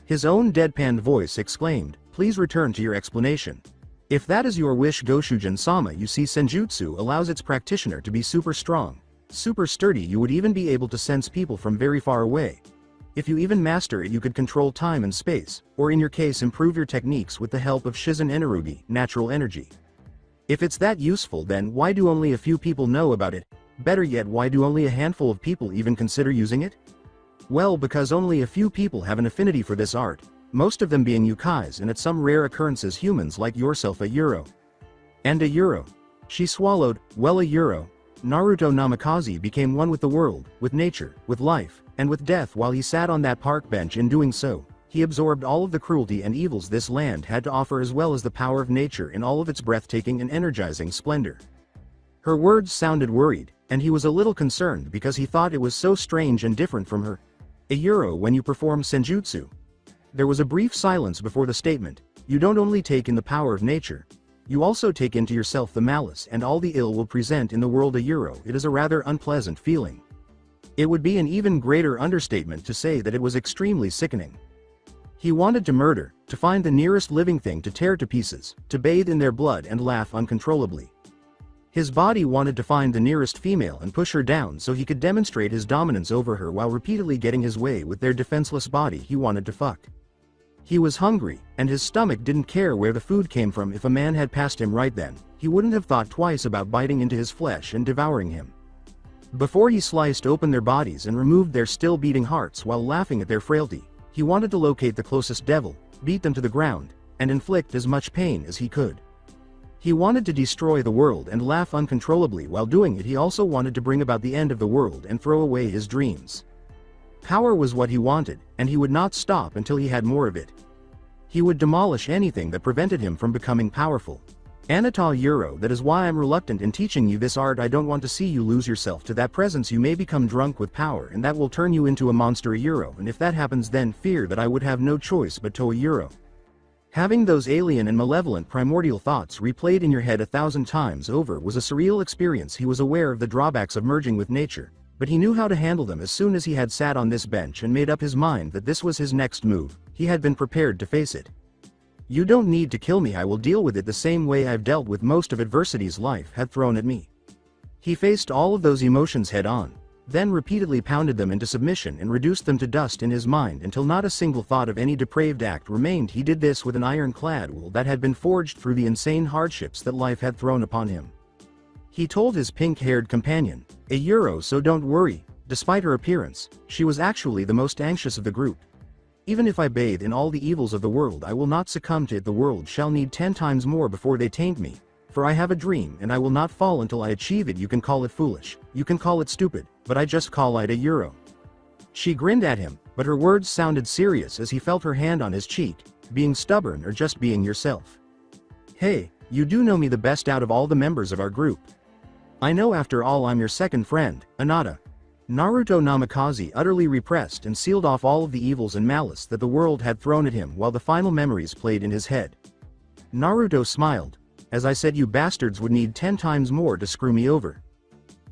His own deadpanned voice exclaimed, "Please return to your explanation. If that is your wish, Goshujin-sama, you see Senjutsu allows its practitioner to be super strong, super sturdy. You would even be able to sense people from very far away. If you even master it, you could control time and space, or in your case improve your techniques with the help of Shizen Energy, natural energy. If it's that useful, then why do only a few people know about it? Better yet, why do only a handful of people even consider using it? Well, because only a few people have an affinity for this art, most of them being yokais and at some rare occurrences humans like yourself. A euro. And a euro." She swallowed. "Well, a euro." Naruto Namikaze became one with the world, with nature, with life, and with death. While he sat on that park bench, in doing so, he absorbed all of the cruelty and evils this land had to offer, as well as the power of nature in all of its breathtaking and energizing splendor. Her words sounded worried, and he was a little concerned because he thought it was so strange and different from her. "A euro when you perform Senjutsu." There was a brief silence before the statement, "You don't only take in the power of nature, you also take into yourself the malice and all the ill will present in the world. A euro, it is a rather unpleasant feeling. It would be an even greater understatement to say that it was extremely sickening." He wanted to murder, to find the nearest living thing to tear to pieces, to bathe in their blood and laugh uncontrollably. His body wanted to find the nearest female and push her down so he could demonstrate his dominance over her while repeatedly getting his way with their defenseless body. He wanted to fuck. He was hungry, and his stomach didn't care where the food came from. If a man had passed him right then, he wouldn't have thought twice about biting into his flesh and devouring him. Before he sliced open their bodies and removed their still beating hearts while laughing at their frailty, he wanted to locate the closest devil, beat them to the ground, and inflict as much pain as he could. He wanted to destroy the world and laugh uncontrollably. While doing it, he also wanted to bring about the end of the world and throw away his dreams. Power was what he wanted, and he would not stop until he had more of it. He would demolish anything that prevented him from becoming powerful. "Anatol Euro, that is why I'm reluctant in teaching you this art. I don't want to see you lose yourself to that presence. You may become drunk with power, and that will turn you into a monster. A euro, and if that happens, then fear that I would have no choice but to a euro." Having those alien and malevolent primordial thoughts replayed in your head 1,000 times over was a surreal experience. He was aware of the drawbacks of merging with nature, but he knew how to handle them. As soon as he had sat on this bench and made up his mind that this was his next move, he had been prepared to face it. "You don't need to kill me. I will deal with it the same way I've dealt with most of adversities life had thrown at me." He faced all of those emotions head on, then repeatedly pounded them into submission and reduced them to dust in his mind until not a single thought of any depraved act remained. He did this with an ironclad will that had been forged through the insane hardships that life had thrown upon him. He told his pink-haired companion, "A euro, so don't worry." Despite her appearance, she was actually the most anxious of the group. "Even if I bathe in all the evils of the world, I will not succumb to it. The world shall need 10 times more before they taint me, for I have a dream and I will not fall until I achieve it. You can call it foolish, you can call it stupid, but I just call it a euro." She grinned at him, but her words sounded serious as he felt her hand on his cheek. "Being stubborn or just being yourself? Hey, you do know me the best out of all the members of our group. I know, after all, I'm your second friend, Anata." Naruto Namikaze utterly repressed and sealed off all of the evils and malice that the world had thrown at him while the final memories played in his head. Naruto smiled. "As I said, you bastards would need 10 times more to screw me over."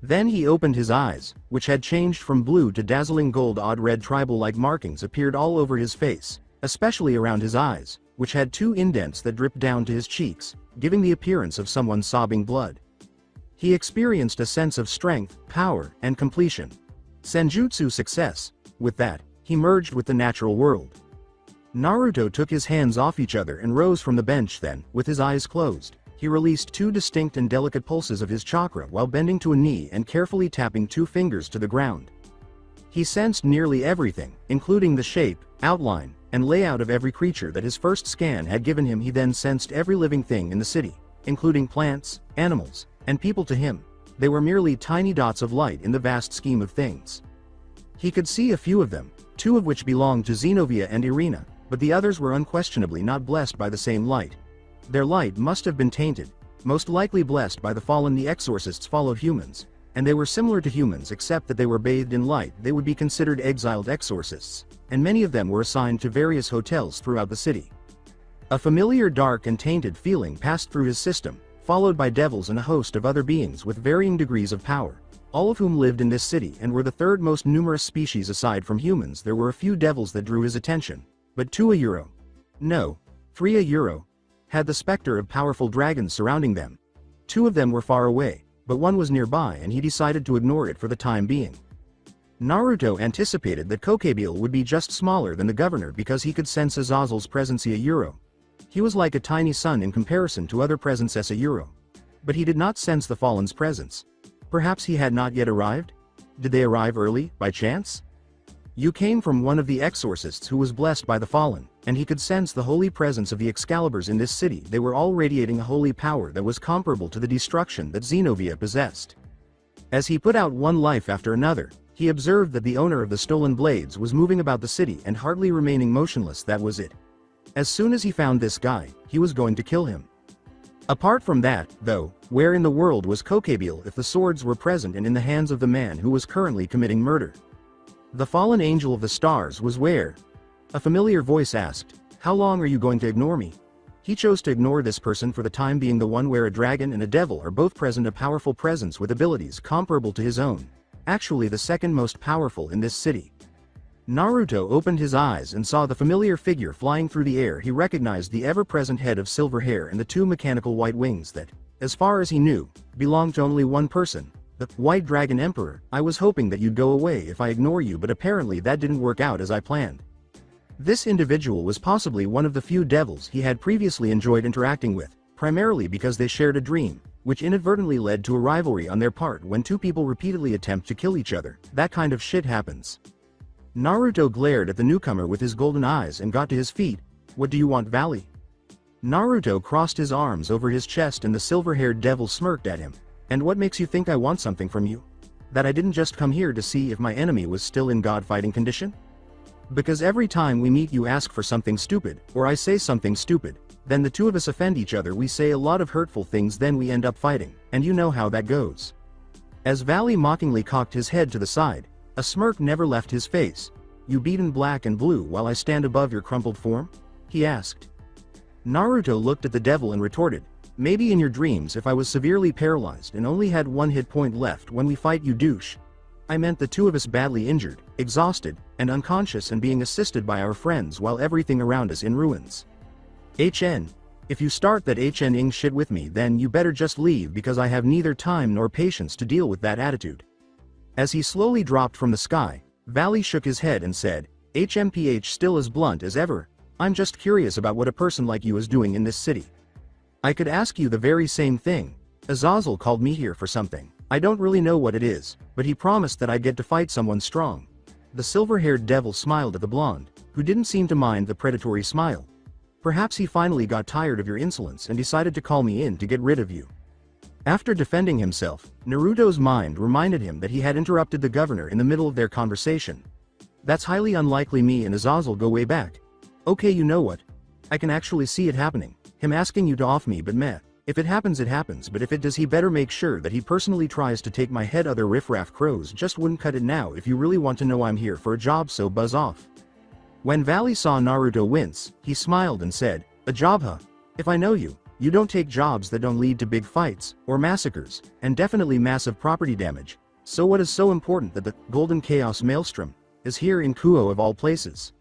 Then he opened his eyes, which had changed from blue to dazzling gold. Odd red tribal-like markings appeared all over his face, especially around his eyes, which had 2 indents that dripped down to his cheeks, giving the appearance of someone sobbing blood. He experienced a sense of strength, power, and completion. Senjutsu success. With that, he merged with the natural world. Naruto took his hands off each other and rose from the bench. Then, with his eyes closed, he released 2 distinct and delicate pulses of his chakra while bending to a knee and carefully tapping 2 fingers to the ground. He sensed nearly everything, including the shape, outline, and layout of every creature that his first scan had given him. He then sensed every living thing in the city, including plants, animals, and people. To him, they were merely tiny dots of light in the vast scheme of things. He could see a few of them, 2 of which belonged to Zenobia and Irina, but the others were unquestionably not blessed by the same light. Their light must have been tainted, most likely blessed by the fallen. The exorcists followed humans, and they were similar to humans except that they were bathed in light. They would be considered exiled exorcists, and many of them were assigned to various hotels throughout the city. A familiar dark and tainted feeling passed through his system, followed by devils and a host of other beings with varying degrees of power, all of whom lived in this city and were the third most numerous species aside from humans. There were a few devils that drew his attention, but 3 had the specter of powerful dragons surrounding them. 2 of them were far away, but 1 was nearby and he decided to ignore it for the time being. Naruto anticipated that Kokebile would be just smaller than the governor because he could sense Azazel's presence. He was like a tiny son in comparison to other presence but he did not sense the fallen's presence. Perhaps he had not yet arrived? Did they arrive early, by chance? You came from one of the exorcists who was blessed by the fallen, and he could sense the holy presence of the Excaliburs in this city. They were all radiating a holy power that was comparable to the destruction that Xenovia possessed. As he put out one life after another, he observed that the owner of the stolen blades was moving about the city and hardly remaining motionless. That was it. As soon as he found this guy, he was going to kill him. Apart from that, though, where in the world was Kokebile if the swords were present and in the hands of the man who was currently committing murder? The fallen angel of the stars was where? A familiar voice asked, "How long are you going to ignore me?" He chose to ignore this person for the time being. The one where a dragon and a devil are both present, a powerful presence with abilities comparable to his own, actually the second most powerful in this city. Naruto opened his eyes and saw the familiar figure flying through the air. He recognized the ever-present head of silver hair and the 2 mechanical white wings that, as far as he knew, belonged to only one person, the White Dragon Emperor. "I was hoping that you'd go away if I ignore you, but apparently that didn't work out as I planned." This individual was possibly one of the few devils he had previously enjoyed interacting with, primarily because they shared a dream, which inadvertently led to a rivalry on their part. When 2 people repeatedly attempt to kill each other, that kind of shit happens. Naruto glared at the newcomer with his golden eyes and got to his feet. "What do you want, Valley?" Naruto crossed his arms over his chest and the silver-haired devil smirked at him. "And what makes you think I want something from you? That I didn't just come here to see if my enemy was still in god-fighting condition? Because every time we meet you ask for something stupid, or I say something stupid, then the 2 of us offend each other. We say a lot of hurtful things, then we end up fighting, and you know how that goes." As Valley mockingly cocked his head to the side, a smirk never left his face. "You beat in black and blue while I stand above your crumpled form?" he asked. Naruto looked at the devil and retorted, "Maybe in your dreams if I was severely paralyzed and only had 1 hit point left when we fight, you douche. I meant the 2 of us badly injured, exhausted, and unconscious and being assisted by our friends while everything around us in ruins. If you start that HN-ing shit with me, then you better just leave because I have neither time nor patience to deal with that attitude." As he slowly dropped from the sky, Valley shook his head and said, "HMPH still as blunt as ever. I'm just curious about what a person like you is doing in this city. I could ask you the very same thing. Azazel called me here for something. I don't really know what it is, but he promised that I'd get to fight someone strong." The silver-haired devil smiled at the blonde, who didn't seem to mind the predatory smile. "Perhaps he finally got tired of your insolence and decided to call me in to get rid of you." After defending himself, Naruto's mind reminded him that he had interrupted the governor in the middle of their conversation. "That's highly unlikely. Me and Azazel go way back." "Okay, you know what? I can actually see it happening. Him asking you to off me, but meh. If it happens, it happens, but if it does, he better make sure that he personally tries to take my head. Other riffraff crows just wouldn't cut it. Now if you really want to know, I'm here for a job, so buzz off." When Valley saw Naruto wince, he smiled and said, "A job, huh? If I know you, you don't take jobs that don't lead to big fights, or massacres, and definitely massive property damage. So what is so important that the Golden Chaos Maelstrom is here in Kuo of all places?"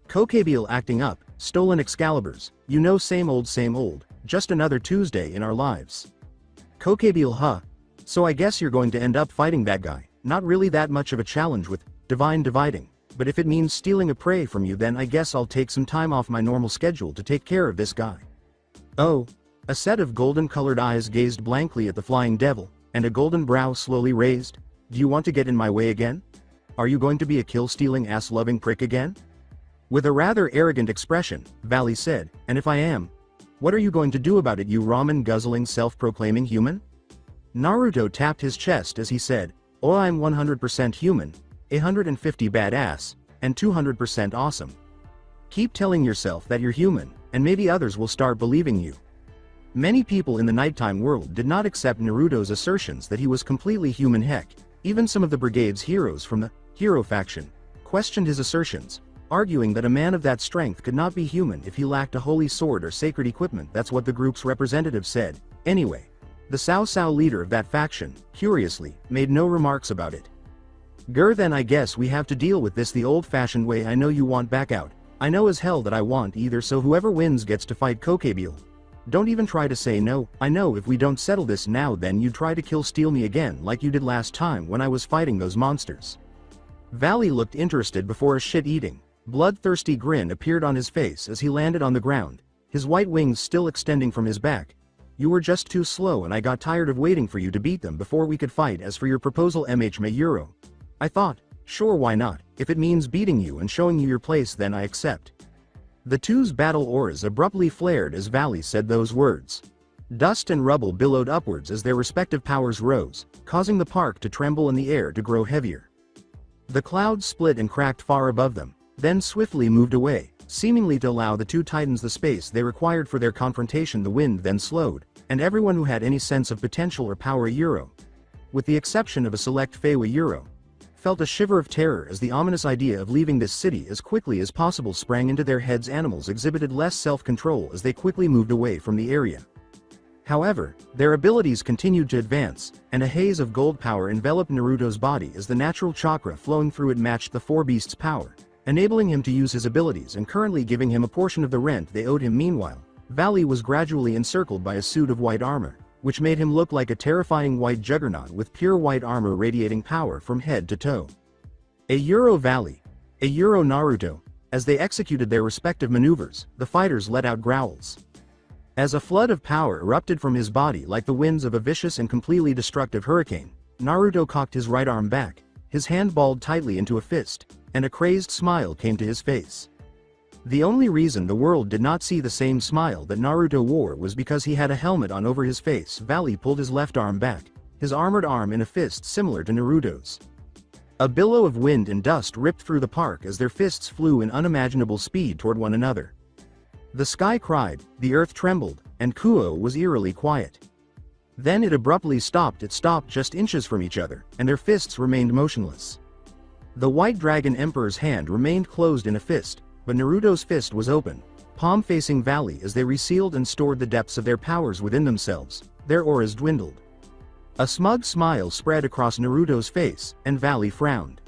Kokebile acting up, "Stolen Excaliburs, you know, same old, just another Tuesday in our lives." Kokebile, huh? So I guess you're going to end up fighting that guy. Not really that much of a challenge with divine dividing, but if it means stealing a prey from you, then I guess I'll take some time off my normal schedule to take care of this guy. "Oh." A set of golden-colored eyes gazed blankly at the flying devil, and a golden brow slowly raised. "Do you want to get in my way again? Are you going to be a kill-stealing, ass-loving prick again?" With a rather arrogant expression, Valley said, "And if I am? What are you going to do about it, you ramen-guzzling, self-proclaiming human?" Naruto tapped his chest as he said, "Oh, I'm 100% human, 150 badass, and 200% awesome. Keep telling yourself that you're human, and maybe others will start believing you. Many people in the nighttime world did not accept Naruto's assertions that he was completely human. Heck, even some of the brigade's heroes from the hero faction questioned his assertions, arguing that a man of that strength could not be human if he lacked a holy sword or sacred equipment. That's what the group's representative said. Anyway, the Cao Cao leader of that faction, curiously, made no remarks about it. "Grr, then I guess we have to deal with this the old-fashioned way. I know you want back out. I know as hell that I want either, so whoever wins gets to fight Kokebeel. Don't even try to say no. I know if we don't settle this now then you'd try to steal me again like you did last time when I was fighting those monsters." Valley looked interested before a shit-eating, bloodthirsty grin appeared on his face as he landed on the ground, his white wings still extending from his back. "You were just too slow and I got tired of waiting for you to beat them before we could fight. As for your proposal, Mayuro, I thought, sure, why not? If it means beating you and showing you your place, then I accept." The two's battle auras abruptly flared as Valley said those words. Dust and rubble billowed upwards as their respective powers rose, causing the park to tremble and the air to grow heavier. The clouds split and cracked far above them, then swiftly moved away, seemingly to allow the two titans the space they required for their confrontation. The wind then slowed, and everyone who had any sense of potential or power with the exception of a select Feiwa felt a shiver of terror as the ominous idea of leaving this city as quickly as possible sprang into their heads. Animals exhibited less self-control as they quickly moved away from the area. However, their abilities continued to advance, and a haze of gold power enveloped Naruto's body as the natural chakra flowing through it matched the four beasts' power, enabling him to use his abilities and currently giving him a portion of the rent they owed him. Meanwhile, Valley was gradually encircled by a suit of white armor, which made him look like a terrifying white juggernaut with pure white armor radiating power from head to toe. Valley, Naruto. As they executed their respective maneuvers, the fighters let out growls. As a flood of power erupted from his body like the winds of a vicious and completely destructive hurricane, Naruto cocked his right arm back, his hand balled tightly into a fist, and a crazed smile came to his face. The only reason the world did not see the same smile that Naruto wore was because he had a helmet on over his face. Valley pulled his left arm back, his armored arm in a fist similar to Naruto's. A billow of wind and dust ripped through the park as their fists flew in unimaginable speed toward one another. The sky cried, the earth trembled, and Kuo was eerily quiet. Then it abruptly stopped. It stopped just inches from each other, and their fists remained motionless. The White Dragon Emperor's hand remained closed in a fist, but Naruto's fist was open, palm facing Valley as they resealed and stored the depths of their powers within themselves. Their auras dwindled. A smug smile spread across Naruto's face, and Valley frowned.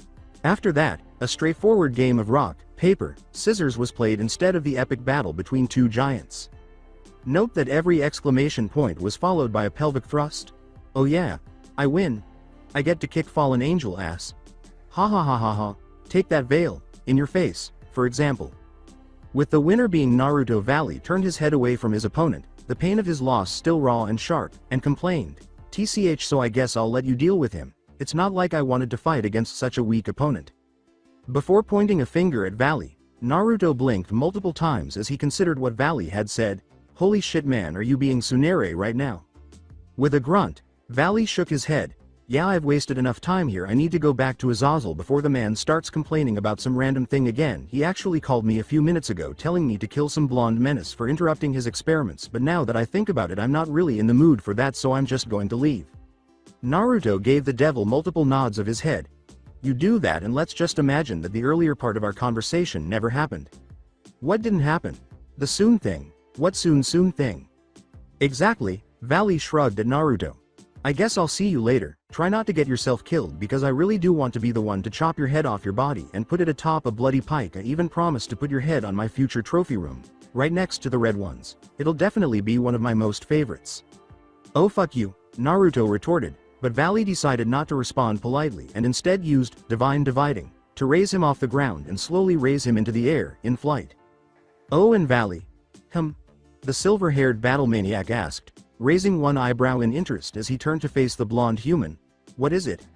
After that, a straightforward game of rock, paper, scissors was played instead of the epic battle between two giants. Note that every exclamation point was followed by a pelvic thrust. "Oh yeah, I win. I get to kick fallen angel ass. Ha ha ha ha ha, take that veil, in your face," for example. With the winner being Naruto, Valley turned his head away from his opponent, the pain of his loss still raw and sharp, and complained, "TCH, so I guess I'll let you deal with him. It's not like I wanted to fight against such a weak opponent." Before pointing a finger at Valley, Naruto blinked multiple times as he considered what Valley had said. "Holy shit man, are you being Tsunere right now?" With a grunt, Valley shook his head. "Yeah, I've wasted enough time here. I need to go back to Azazel before the man starts complaining about some random thing again. He actually called me a few minutes ago telling me to kill some blonde menace for interrupting his experiments, but now that I think about it I'm not really in the mood for that, so I'm just going to leave." Naruto gave the devil multiple nods of his head. "You do that and let's just imagine that the earlier part of our conversation never happened." "What didn't happen?" "The soon thing." "What soon thing?" "Exactly," Valley shrugged at Naruto. "I guess I'll see you later. Try not to get yourself killed because I really do want to be the one to chop your head off your body and put it atop a bloody pike. I even promised to put your head on my future trophy room, right next to the red ones. It'll definitely be one of my most favorites." "Oh fuck you," Naruto retorted, but Valley decided not to respond politely and instead used Divine Dividing to raise him off the ground and slowly raise him into the air, in flight. "Oh, and Valley. The silver-haired battle maniac asked, raising one eyebrow in interest as he turned to face the blonde human. "What is it?"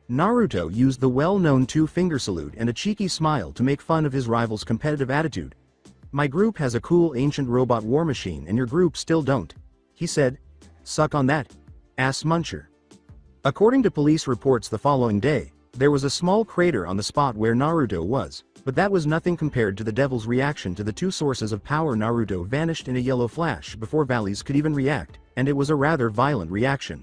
Naruto used the well-known two-finger salute and a cheeky smile to make fun of his rival's competitive attitude. "My group has a cool ancient robot war machine and your group still don't," he said. "Suck on that, ass muncher." According to police reports the following day, there was a small crater on the spot where Naruto was, But that was nothing compared to the devil's reaction to the two sources of power. Naruto vanished in a yellow flash before Valleys could even react, and it was a rather violent reaction.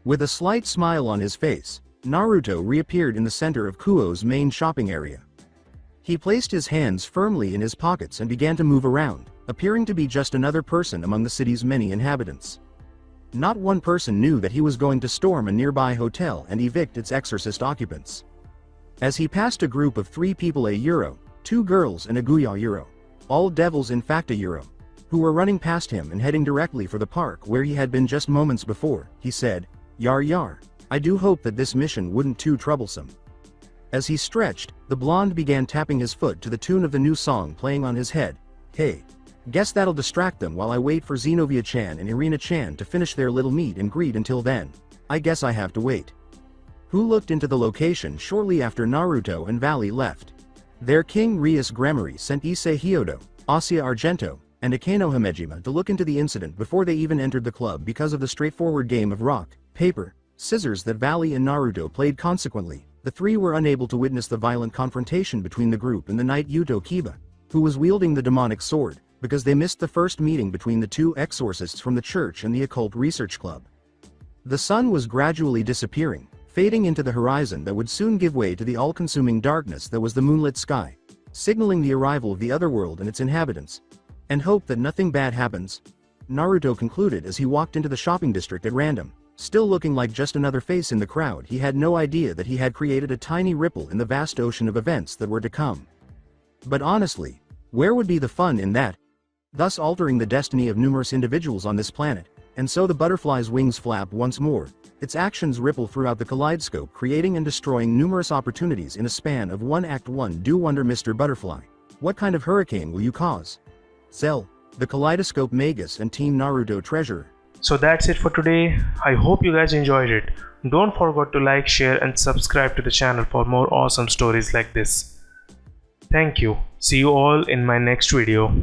With a slight smile on his face, Naruto reappeared in the center of Kuo's main shopping area. He placed his hands firmly in his pockets and began to move around, appearing to be just another person among the city's many inhabitants. Not one person knew that he was going to storm a nearby hotel and evict its exorcist occupants. As he passed a group of 3 people, a Euro, 2 girls and a Guya Euro, all devils in fact a Euro, who were running past him and heading directly for the park where he had been just moments before, he said, "Yar yar, I do hope that this mission wouldn't too troublesome." As he stretched, the blonde began tapping his foot to the tune of the new song playing on his head. "Hey, guess that'll distract them while I wait for Xenovia-chan and Irina-chan to finish their little meet and greet. Until then, I guess I have to wait." Who looked into the location shortly after Naruto and Valley left. Their king Rias Grammary sent Issei Hyodo, Asia Argento, and Akeno Himejima to look into the incident before they even entered the club because of the straightforward game of rock, paper, scissors that Valley and Naruto played. Consequently, the 3 were unable to witness the violent confrontation between the group and the knight Yuto Kiba, who was wielding the demonic sword, because they missed the first meeting between the 2 exorcists from the church and the occult research club. The sun was gradually disappearing, fading into the horizon that would soon give way to the all-consuming darkness that was the moonlit sky, signaling the arrival of the otherworld and its inhabitants. "And hope that nothing bad happens," Naruto concluded as he walked into the shopping district at random. Still looking like just another face in the crowd, he had no idea that he had created a tiny ripple in the vast ocean of events that were to come. But honestly, where would be the fun in that? Thus altering the destiny of numerous individuals on this planet. And so the butterfly's wings flap once more, its actions ripple throughout the kaleidoscope, creating and destroying numerous opportunities in a span of one act. 1. Do wonder, Mr. Butterfly. What kind of hurricane will you cause? Cell, the Kaleidoscope Magus and Team Naruto Treasurer. So that's it for today. I hope you guys enjoyed it. Don't forget to like, share and subscribe to the channel for more awesome stories like this. Thank you. See you all in my next video.